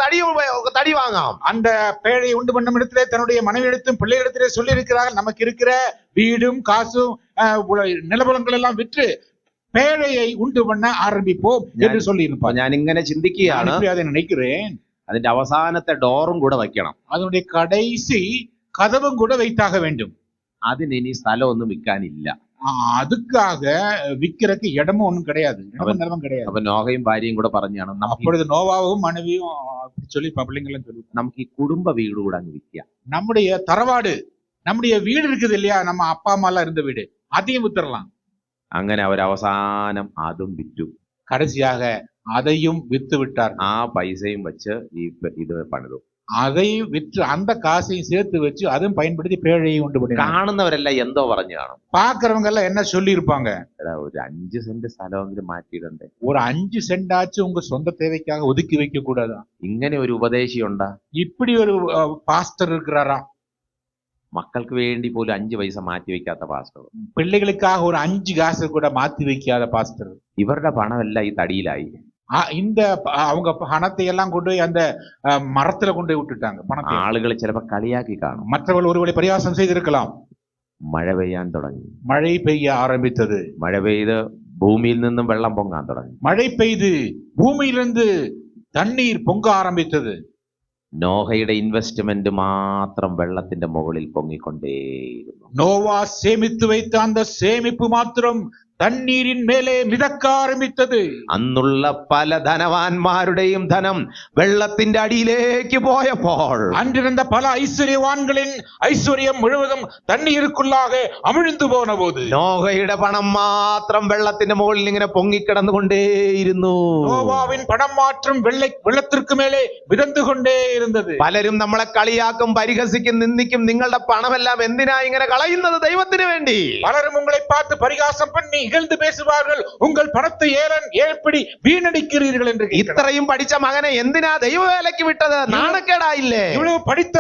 തടി വാങ്ങാം. அந்த பேழை உண்டு பண்ணும் இடத்திலே தன்னுடைய மனைவியிடத்தும் பிள்ளையிடத்திலே சொல்லி இருக்கிறார்கள், நமக்கு இருக்கிற வீடும் காசும் நிலபலங்கள் எல்லாம் விற்று பேழையை உண்டு பண்ண ஆரம்பிப்போம் என்று சொல்லி இருப்பார். ഞാൻ ഇങ്ങനെ ചിന്തിക്കുകയാണ്, அதை நினைக்கிறேன். അതിന്റെ അവസാനത്തെ ഡോറും കൂടെ വയ്ക്കണം. அதனுடைய கடைசி கதவும் கூட வைத்தாக வேண்டும். അതിന് ഇനി സ്ഥലമൊന്നും വിൽക്കാനില്ല. அதுக்காக விக்கிறதுக்கு இடமும் ஒண்ணும் கிடையாது, நிலமும் கிடையாது. അപ്പൊ നോഹയും ഭാര്യയും കൂടെ പറഞ്ഞാണ്, அப்பொழுது நோவாவும் மனைவியும் சொல்லி பிள்ளைங்களும் சொல்லி, നമുക്ക് ഈ കുടുംബ വീട് കൂടെ അങ്ങ് വിൽക്കാം. நம்முடைய தரவாடு, நம்முடைய வீடு இருக்குது இல்லையா, நம்ம அப்பா அம்மா எல்லாம் இருந்த வீடு, அதையும் வித்துடலாம். അങ്ങനെ അവർ അവസാനം അതും വിറ്റു. கடைசியாக அதையும் வித்து விட்டார். ആ പൈസയും വെച്ച് ഇത് പണിതു. அதை விற்று அந்த காசையும் சேர்த்து வச்சு அதுவும் பயன்படுத்தி பேழையை உண்டு பண்ணினாங்க. കാണുന്നവരെല്ലാം എന്തോ പറഞ്ഞു കാണും. பாக்குறவங்க எல்லாம் என்ன சொல்லி இருப்பாங்க? എടാ, ഒരു 5 സെന്റ് സ്ഥലമെങ്കിലും മാറ്റിയിടണ്ടേ, ஒரு 5 சென்ட் ஆச்சு உங்க சொந்த தேவைக்காக ஒதுக்கி வைக்க கூடாதா? ഇങ്ങനെ ഒരു ഉപദേശി ഉണ്ടാ? இப்படி ஒரு பாஸ்டர் இருக்கிறாரா? മക്കൾക്ക് വേണ്ടി പോലും 5 പൈസ മാറ്റി വെക്കാത്ത പാസ്റ്റർ. பிள்ளைகளுக்காக ஒரு 5 காசு கூட மாத்தி வைக்காத பாஸ்டர். ഇവരുടെ പണമെല്ലാം ഈ തടിയിലായി. இந்த அவங்க பணத்தை எல்லாம் கொண்டு போய் அந்த மரத்துல கொண்டு போய் விட்டுட்டாங்க பணத்தை. ആളുകൾ ചിലപ്പോൾ കളിയാക്കി കാണും. மற்றவர்கள் ஒருவேளை பரியாசம் செய்திருக்கலாம். മഴ പെയ്യാൻ തുടങ്ങി. மழை பெய்ய ஆரம்பித்தது. മഴ പെയ്ത് ഭൂമിയിൽ നിന്നും വെള്ളം പൊങ്ങാൻ തുടങ്ങി. மழை பெய்து பூமியிலிருந்து தண்ணீர் பொங்க ஆரம்பித்தது. നോഹയുടെ ഇൻവെസ്റ്റ്മെന്റ് മാത്രം വെള്ളത്തിന്റെ മുകളിൽ പൊങ്ങിക്കൊണ്ടേയിരുന്നു. நோவா சேமித்து வைத்த அந்த சேமிப்பு மாத்திரம் தண்ணீரின் மேலே மிதக்க ஆரம்பித்தது. അന്നുള്ള പല ധനവാന്മാരുടെയും ധനം വെള്ളത്തിന്റെ അടിയിലേക്ക് പോയപ്പോൾ அன்றிருந்த பல ஐஸ்வர்யவான்களின் ஐஸ்வர்யம் முழுவதும் தண்ணீருக்குள்ளாக அமிழ்ந்து போன போது നോഹയുടെ പണം മാത്രം വെള്ളത്തിന്റെ മുകളിൽ ഇങ്ങനെ പൊങ്ങിക്കിടന്നുകൊണ്ടേയിരുന്നു. நோவாவின் பணம் மாற்றம் வெள்ளத்திற்கு மேலே மிதந்து கொண்டே இருந்தது. പലരും നമ്മളെ കളിയാക്കും, പരിഹസിക്കും, നിന്ദിക്കും. നിങ്ങളുടെ പണമെല്ലാം എന്തിനാ ഇങ്ങനെ കളയുന്നത് ദൈവത്തിന് വേണ്ടി? பலரும் உங்களை பார்த்து பரிகாசம் பண்ணி இகழ்ந்து பேசுவார்கள். உங்கள் பணத்தை ஏற்படி வீணடிக்கிறீர்கள் என்று. ഇത്രയും പഠിച്ച മകനെ എന്തിനാ ദൈവവേലയ്ക്ക് വിട്ടത്? നാണക്കേടായില്ലേ? இவ்வளவு படித்த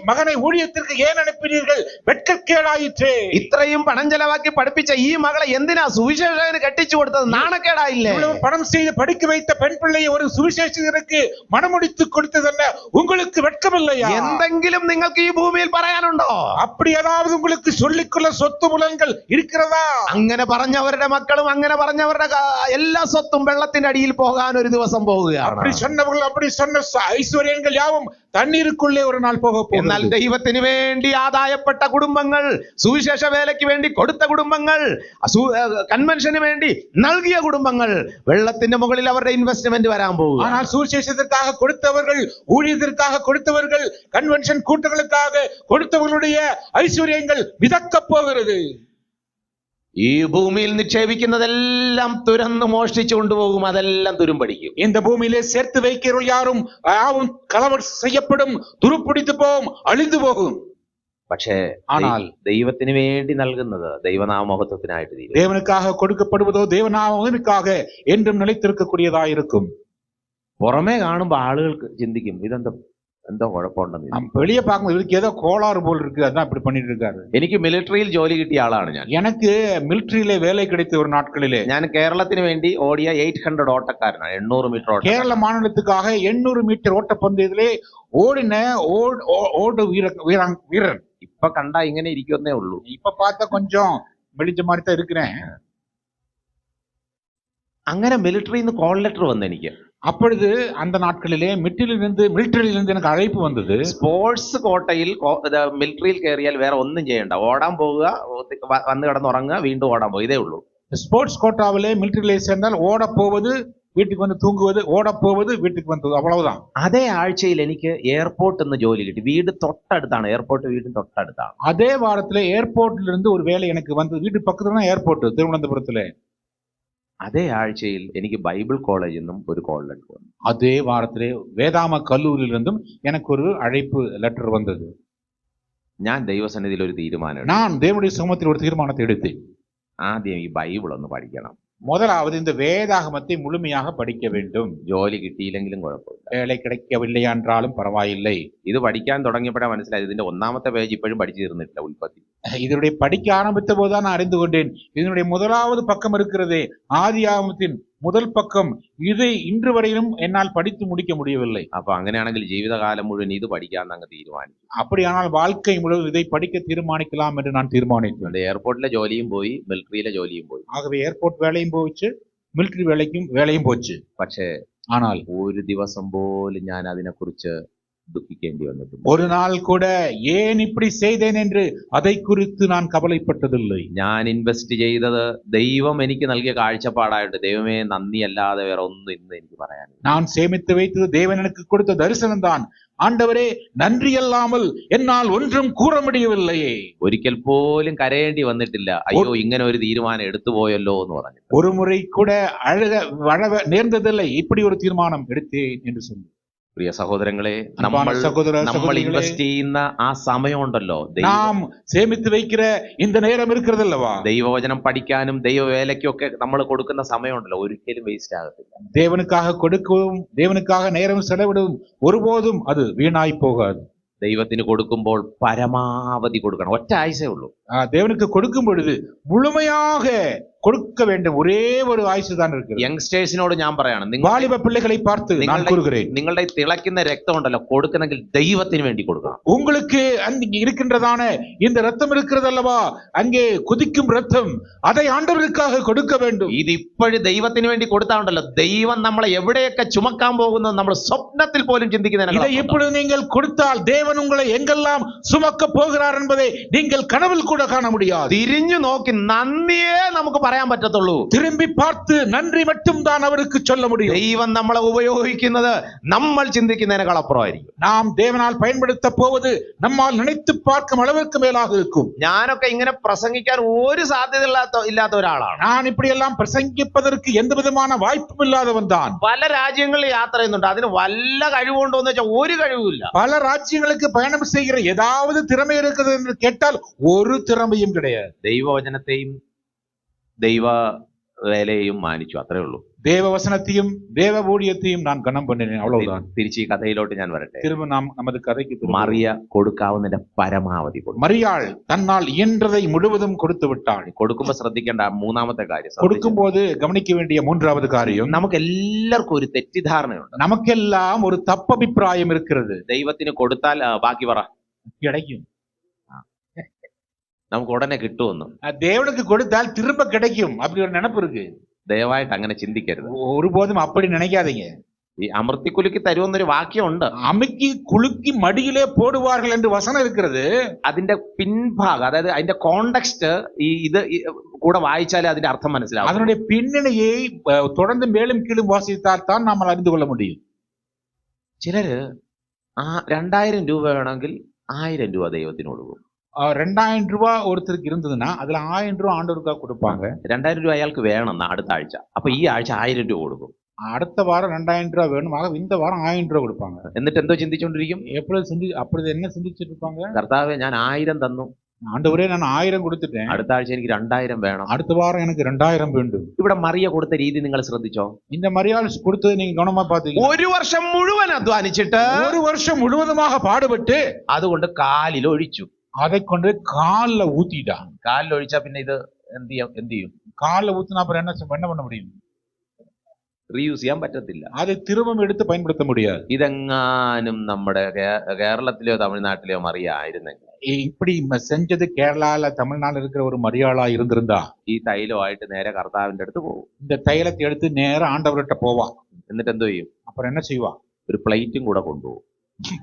மகனை ஊழியத்திற்கு ஏன் அனுப்பினீர்கள்? வெட்கக்கேடாயிற்றே. ഇത്രയും പണം ചെലവാക്കി പഠിപ്പിച്ച ഈ മകളെ എന്തിനാ സുവിശേഷകന് കെട്ടിച്ചു കൊടുത്തത്? നാണക്കേടായില്ലേ? இவ்வளவு பணம் செய்து படிக்க வைத்த பெண் பிள்ளையை ஒரு சுவிசேஷகருக்கு மனமுடித்து கொடுத்ததல்ல, உங்களுக்கு வெட்கமில்லையா? എന്തെങ്കിലും നിങ്ങൾക്ക് ഈ ഭൂമിയിൽ പറയാനുണ്ടോ? அப்படி ஏதாவது உங்களுக்கு சொல்லிக்கொள்ள சொத்து புலன்கள் இருக்கிறதா? അങ്ങനെ പറഞ്ഞവരുടെ മക്കളും അങ്ങനെ പറഞ്ഞവരുടെ എല്ലാ സ്വത്തും വെള്ളത്തിന്റെ അടിയിൽ പോകാൻ ഒരു ദിവസം പോവുകയാണ്. அப்படி சொன்னவர்கள், அப்படி சொன்ன ஐஸ்வர்யங்கள் யாவும் തണ്ണീരുക്കുള്ളേ ഒരു നാൾ പോക. എന്നാൽ ദൈവത്തിന് വേണ്ടി ആദായപ്പെട്ട കുടുംബങ്ങൾ, സുവിശേഷ വേലയ്ക്ക് വേണ്ടി കൊടുത്ത കുടുംബങ്ങൾ, കൺവെൻഷന് വേണ്ടി നൽകിയ കുടുംബങ്ങൾ, വെള്ളത്തിന്റെ മുകളിൽ അവരുടെ ഇൻവെസ്റ്റ്മെന്റ് വരാൻ പോകും. ஆனால் சுவிசேஷத்திற்காக கொடுத்தவர்கள், ஊழியத்திற்காக கொடுத்தவர்கள், கன்வென்ஷன் கூட்டங்களுக்காக கொடுத்தவர்களுடைய ஐஸ்வர்யங்கள் மிதக்க போகிறது. ഈ ഭൂമിയിൽ നിക്ഷേപിക്കുന്നതെല്ലാം തുരന്ന് മോഷ്ടിച്ചു കൊണ്ടുപോകും. അതെല്ലാം തുരുമ്പടിക്കും. இந்த பூமியிலே சேர்த்து வைக்கிறவர்கள் யாரும் களவு செய்யப்படும், துருப்பிடித்து போகும், அழிந்து പോകും. പക്ഷേ ஆனால் ദൈവത്തിന് വേണ്ടി നൽകുന്നത് ദൈവനാമമഹത്വത്തിനായിട്ട് തീരും. தேவனுக்காக கொடுக்கப்படுவதோ தேவனாமத்திற்காக என்றும் நிலைத்திருக்கக்கூடியதாயிருக்கும். പുറമേ കാണുമ്പോ ആളുകൾക്ക് ചിന്തിക്കും, എന്തോ കുഴപ്പമുണ്ടെന്ന്. நாம் வெளியே பார்க்கும்போது இவருக்கு ஏதோ கோளாறு போல் இருக்கு, அதான் இப்படி பண்ணிட்டு இருக்காரு. എനിക്ക് മിലിറ്ററിയിൽ ജോലി കിട്ടിയ ആളാണ് ഞാൻ. எனக்கு மிலிட்டரியிலே வேலை கிடைத்த ஒரு நாட்களிலே ഞാൻ കേരളത്തിന് വേണ്ടി ഓടിയ 800 ഓട്ടക്കാരനാണ്. 800 മീറ്റർ ഓട്ടം. கேரள மாநிலத்துக்காக 800 மீட்டர் ஓட்டப்பந்தயத்திலே ஓடின ஓடு வீரன். ഇപ്പൊ കണ്ടാ ഇങ്ങനെ ഇരിക്കുന്നേ ഉള്ളൂ. இப்ப பார்த்தா கொஞ்சம் வெளிச்ச மாதிரி தான் இருக்கிறேன். അങ്ങനെ മിലിറ്ററിന്ന് കോൾ ലെറ്റർ വന്നു എനിക്ക്. அப்பொழுது அந்த நாட்களிலே மிலிட்டரியிலிருந்து எனக்கு அழைப்பு வந்தது. സ്പോർട്സ് കോട്ടയിൽ മിലിറ്ററിയിൽ കയറിയാൽ വേറെ ഒന്നും ചെയ്യണ്ട, ഓടാൻ പോവുക, വന്ന് കിടന്നുറങ്ങുക, വീണ്ടും ഓടാൻ പോകുക, ഇതേ ഉള്ളൂ. ஸ்போர்ட்ஸ் கோட்டாவிலே மிலிட்டரியிலே சேர்ந்தால் ஓட போவது, വീട്ടിൽ വന്ന് തൂങ്ങുவது, ഓടപ്പോവത്, വീട്ടിൽ വന്നത്, അவ்வளவுதான். അതേ ആഴ്ചയിൽ എനിക്ക് എയർപോർട്ടിൽ നിന്ന് ജോലി കിട്ടി. വീട് തൊട്ടടുത്താണ്, എയർപോർട്ട് വീടിന് തൊട്ടടുത്താണ്. அதே வாரத்திலே ஏர்போர்ட்ல இருந்து ஒரு வேலை எனக்கு வந்தது. வீட்டு பக்கத்துல தான் ஏர்போர்ட், திருவனந்தபுரத்துல. അതേ ആഴ്ചയിൽ എനിക്ക് ബൈബിൾ കോളേജിൽ നിന്നും ഒരു കോൾ ലെറ്റർ വന്നു. அதே வாரத்திலே வேதாம கல்லூரியிலிருந்தும் எனக்கு ஒரு அழைப்பு லெட்டர் வந்தது. ഞാൻ ദൈവസന്നിധിയിൽ ഒരു തീരുമാനം. நான் தேவனுடைய சமூகத்தில் ஒரு தீர்மானத்தை எடுத்தேன். ആദ്യം ഈ ബൈബിൾ ഒന്ന് പഠിക്കണം. முதலாவது இந்த வேதாகமத்தை முழுமையாக படிக்க வேண்டும். ജോലി കിട്ടിയില്ലെങ്കിലും കുഴപ്പമില്ല, வேலை கிடைக்கவில்லை என்றாலும் பரவாயில்லை. ഇത് പഠിക്കാൻ തുടങ്ങിയപ്പോഴാ മനസ്സിലായത് ഇതിന്റെ ഒന്നാമത്തെ പേജ് ഇപ്പോഴും പഠിച്ചു തീർന്നിട്ടില്ല. ഉൽപ്പത്തി. இதனுடைய படிக்க ஆரம்பித்த போதுதான் நான் அறிந்து கொண்டேன், இதனுடைய முதலாவது பக்கம் இருக்கிறதே, ஆதியாகமத்தின் முதல் பக்கம், இதை இன்று வரையிலும் என்னால் படித்து முடிக்க முடியவில்லை. അപ്പൊ അങ്ങനെയാണെങ്കിൽ ജീവിതകാലം മുഴുവൻ ഇത് പഠിക്കാൻ അങ്ങ് തീരുമാനിച്ചു. அப்படியானால் வாழ்க்கை முழுவதும் இதை படிக்க தீர்மானிக்கலாம் என்று நான் தீர்மானித்தேன். എയർപോർട്ടിലെ ജോലിയും പോയി, മിലിറ്ററിയിലെ ജോലിയും പോയി. ஆகவே ஏர்போர்ட் வேலையும் போச்சு, மிலிட்டரி வேலையும் போச்சு. പക്ഷേ ஆனால் ഒരു ദിവസം പോലും ഞാൻ അതിനെക്കുറിച്ച് ദുഃഖിക്കേണ്ടി വന്നിട്ടുണ്ട്. ஒரு நாள் கூட ஏன் இப்படி செய்தேன் என்று அதை குறித்து நான் கவலைப்பட்டதில்லை. ഞാൻ ഇൻവെസ്റ്റ് ചെയ്തത് ദൈവം എനിക്ക് നൽകിയ കാഴ്ചപ്പാടായിട്ട്, ദൈവമേ നന്ദി അല്ലാതെ വേറെ ഒന്നും ഇന്ന് എനിക്ക് പറയാനില്ല. நான் சேமித்து வைத்தது தேவன் எனக்கு கொடுத்த தரிசனம் தான். ஆண்டவரே, நன்றி அல்லாமல் என்னால் ஒன்றும் கூற முடியவில்லையே. ഒരിക്കൽ പോലും കരയേണ്ടി വന്നിട്ടില്ല, അയ്യോ ഇങ്ങനെ ഒരു തീരുമാനം എടുത്തുപോയല്ലോ എന്ന് പറഞ്ഞു. ஒரு முறை கூட அழ நேர்ந்ததில்லை, இப்படி ஒரு தீர்மானம் எடுத்தேன் என்று சொல்லி. പ്രിയ സഹോദരങ്ങളെ, அன்பான சகோதர നമ്മൾ சகோதரிகளே, ഇൻവെസ്റ്റ് ചെയ്യുന്ന ആ സമയമുണ്ടല്ലോ, நாம் சேமித்து வைக்கிற இந்த நேரம் இருக்கிறது அல்லவா, ദൈവവചനം പഠിക്കാനും ദൈവവേലയ്ക്കും ഒക്കെ നമ്മൾ കൊടുക്കുന്ന സമയമുണ്ടല്ലോ, ഒരിക്കലും വേസ്റ്റ് ആകത്തില്ല. தேவனுக்காக கொடுக்கவும் தேவனுக்காக நேரம் செலவிடவும் ஒருபோதும் அது வீணாய் போகாது. ദൈവത്തിന് കൊടുക്കുമ്പോൾ പരമാവധി കൊടുക്കണം. ഒറ്റ ആയുസേ ഉള്ളൂ. தேவனுக்கு கொடுக்கும் பொழுது முழுமையாக கொடுக்க வேண்டும். ஒரே ஒரு ஆயுசு தான் இருக்கிறது. യങ്സ്റ്റേഴ്സിനോട് ഞാൻ പറയാണ്, வாலிப பிள்ளைகளை பார்த்து நான் கூறுகிறேன், നിങ്ങളുടെ തിളയ്ക്കുന്ന രക്തം ഉണ്ടല്ലോ, കൊടുക്കുന്നെങ്കിൽ ദൈവത്തിന് വേണ്ടി കൊടുക്കണം. உங்களுக்கு அங்கே இருக்கின்றதான இந்த ரத்தம் இருக்கிறது அல்லவா, அங்கே குதிக்கும் ரத்தம், அதை ஆண்டவருக்காக கொடுக்க வேண்டும். ഇത് ഇപ്പോഴും ദൈവത്തിന് വേണ്ടി കൊടുത്താണ്ടല്ലോ, ദൈവം നമ്മളെ എവിടെയൊക്കെ ചുമക്കാൻ പോകുന്നത് നമ്മൾ സ്വപ്നത്തിൽ പോലും இதை ചിന്തിക്കുന്നതിന് இப்பொழுது நீங்கள் கொடுத்தால் தேவன் உங்களை எங்கெல்லாம் சுமக்க போகிறார் என்பதை நீங்கள் கனவில் கூட காண முடியாது. തിരിഞ്ഞു നോക്കി നന്ദിയേ നമുക്ക് പറയാൻ പറ്റത്തുള്ളൂ. திரும்பி பார்த்து நன்றி மட்டும் தான் அவருக்கு சொல்ல முடியும். ദൈവം നമ്മളെ ഉപയോഗിക്കുന്നത് നമ്മൾ ചിന്തിക്കുന്നതിനേക്കാൾ അപ്പുറമായിരിക്കും. நாம் தேவனால் பயன்படுத்த போவது நம்மால் நினைத்து பார்க்கும் அளவிற்கு மேலாக இருக்கும். ഞാനൊക്കെ ഇങ്ങനെ പ്രസംഗിക്കാൻ ഒരു സാധ്യത ഇല്ലാത്ത ഒരാളാണ്. நான் இப்படியெல்லாம் பிரசங்கிப்பதற்கு எந்த விதமான வாய்ப்பும் இல்லாதவன் தான். പല രാജ്യങ്ങളിൽ യാത്ര ചെയ്യുന്നുണ്ട്, അതിന് വല്ല കഴിവുണ്ടോ എന്ന് വെച്ചാൽ ഒരു കഴിവുമില്ല. பல ராஜ்யங்களுக்கு பயணம் செய்கிற ஏதாவது திறமை இருக்குது என்று கேட்டால் ஒரு திறமையும் கிடையாது. ദൈവവചനത്തെയും ദൈവ വേലയെയും മാനിച്ചു, അത്രേ ഉള്ളൂ. தேவ வசனத்தையும் தேவ ஊழியத்தையும் நான் கனம் பண்ணினேன், அவ்வளவுதான். തിരിച്ച് ഈ കഥയിലോട്ട് ഞാൻ വരട്ടെ. திரும்ப நாம் நமது கதைக்கு திரும்ப. മറിയ കൊടുക്കാവുന്നതിന്റെ പരമാവധി കൊടുക്കും. மரியாள் தன்னால் இயன்றதை முழுவதும் கொடுத்து விட்டாள். കൊടുക്കുമ്പോ ശ്രദ്ധിക്കേണ്ട മൂന്നാമത്തെ കാര്യം, கொடுக்கும் போது கவனிக்க வேண்டிய மூன்றாவது காரியம், നമുക്ക് എല്ലാവർക്കും ഒരു തെറ്റിദ്ധാരണയുണ്ട്. நமக்கெல்லாம் ஒரு தப்பபிப்பிராயம் இருக்கிறது. ദൈവത്തിന് കൊടുത്താൽ ബാക്കി പറ கிடைக்கும், നമുക്ക് ഉടനെ കിട്ടുമെന്ന്. தேவனுக்கு கொடுத்தால் திரும்ப கிடைக்கும், அப்படி ஒரு நினைப்பு இருக்கு. ദയവായിട്ട് അങ്ങനെ ചിന്തിക്കരുത്. ஒருபோதும் அப்படி நினைக்காதீங்க. ഈ അമർത്തിക്കുലുക്കി തരുമെന്നൊരു വാക്യമുണ്ട്. அமுக்கி குலுக்கி மடியிலே போடுவார்கள் என்று வசனம் இருக்கிறது. അതിന്റെ പിൻഭാഗം, അതായത് അതിന്റെ കോണ്ടെക്സ്റ്റ് ഇത് കൂടെ വായിച്ചാലേ അതിന്റെ അർത്ഥം മനസ്സിലാവും. அதனுடைய பின்னணியை தொடர்ந்து மேலும் கீழும் வாசித்தால் தான் நாம் அறிந்து கொள்ள முடியும். ചിലര് 2000 രൂപ വേണമെങ്കിൽ 1000 രൂപ ദൈവത്തിന് കൊടുക്കും. 2000 ரூபாய் ஒருத்தருக்கு இருந்ததுன்னா அதுல 1000 ரூபாய் ஆண்டவருக்காக கொடுப்பாங்க. 2000 രൂപ അയാൾക്ക് വേണം അടുത്ത ആഴ്ച, അപ്പൊ ഈ ആഴ്ച 1000 രൂപ കൊടുക്കും. அடுத்த வாரம் 2000 ரூபாய் வேணும், ஆக இந்த வாரம் 1000 ரூபாய் கொடுப்பாங்க. എന്നിട്ട് എന്തോ ചിന്തിച്ചോണ്ടിരിക്കും, அப்படி என்ன சிந்திச்சிட்டு இருப்பாங்க, കർത്താവേ ഞാൻ 1000 തന്നു, ஆண்டவரே நான் 1000 கொடுத்துட்டேன், അടുത്ത ആഴ്ച എനിക്ക് 2000 വേണം. அடுத்த வாரம் எனக்கு 2000 வேண்டும். ഇവിടെ മറിയ കൊടുത്ത രീതി നിങ്ങൾ ശ്രദ്ധിച്ചോ? இந்த மரியாள் கொடுத்தது நீங்க கவனமா பாத்தீங்க. ഒരു വർഷം മുഴുവൻ അധ്വാനിച്ചിട്ട് ஒரு வருஷம் முழுவதுமாக பாடுபட்டு അതുകൊണ്ട് കാലിൽ ഒഴിച്ചു. அதை கொண்டு கால்ல ஊத்திட்டான். കാലിൽ ഒഴിച്ചാ പിന്നെ ഇത് എന്ത് ചെയ്യും? கால்ல ஊத்தினா அப்புறம் என்ன பண்ண முடியும்? റീയൂസ് ചെയ്യാൻ പറ്റത്തില്ല. அதை திரும்பவும் எடுத்து பயன்படுத்த முடியாது. ഇതെങ്ങാനും നമ്മുടെ കേരളത്തിലെയോ തമിഴ്നാട്ടിലെയോ മറിയ ആയിരുന്നെങ്കിൽ, இப்படி செஞ்சது கேரளால தமிழ்நாடு இருக்கிற ஒரு மரியாளா இருந்திருந்தா ഈ തൈലമായിട്ട് നേരെ കർത്താവിന്റെ അടുത്ത് പോകും. இந்த தைலத்தை எடுத்து நேரா ஆண்டவர்கிட்ட போவா. എന്നിട്ട് എന്തോ ചെയ്യും? அப்புறம் என்ன செய்வா? ഒരു പ്ലേറ്റും കൂടെ കൊണ്ടുപോകും.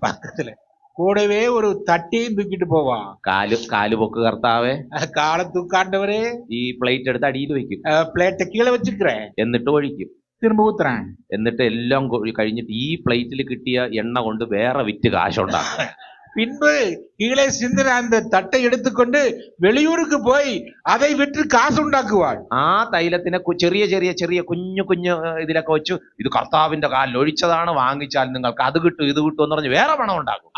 பக்கத்துல கூடவே ஒரு தட்டையும் தூக்கிட்டு போவா. കാല് പൊക്ക് കർത്താവേ, காலை தூக்காண்டவரே, ഈ പ്ലേറ്റ് എടുത്ത് അടിയിൽ വെക്കും, பிளேட்டை கீழே வச்சுக்கிறேன், എന്നിട്ട് ഒഴിക്കും, திரும்ப ஊத்துறேன், എന്നിട്ട് എല്ലാം കഴിഞ്ഞിട്ട് ഈ പ്ലേറ്റിൽ കിട്ടിയ എണ്ണ കൊണ്ട് വേറെ വിറ്റ് കാശുണ്ടാക്കും. பின்பு கீழே சிந்தின அந்த தட்டை எடுத்துக்கொண்டு வெளியூருக்கு போய் அதை விற்று காசு ഉണ്ടാക്കുവാள். ആ തൈലത്തിനെ ചെറിയ കുഞ്ഞു ഇതിലൊക്കെ വെച്ചു, ഇത് കർത്താവിന്റെ കാലിൽ ഒഴിച്ചതാണ്, വാങ്ങിച്ചാൽ നിങ്ങൾക്ക് അത് കിട്ടും ഇത് കിട്ടും എന്ന് പറഞ്ഞ് വേറെ പണം ഉണ്ടാക്കും.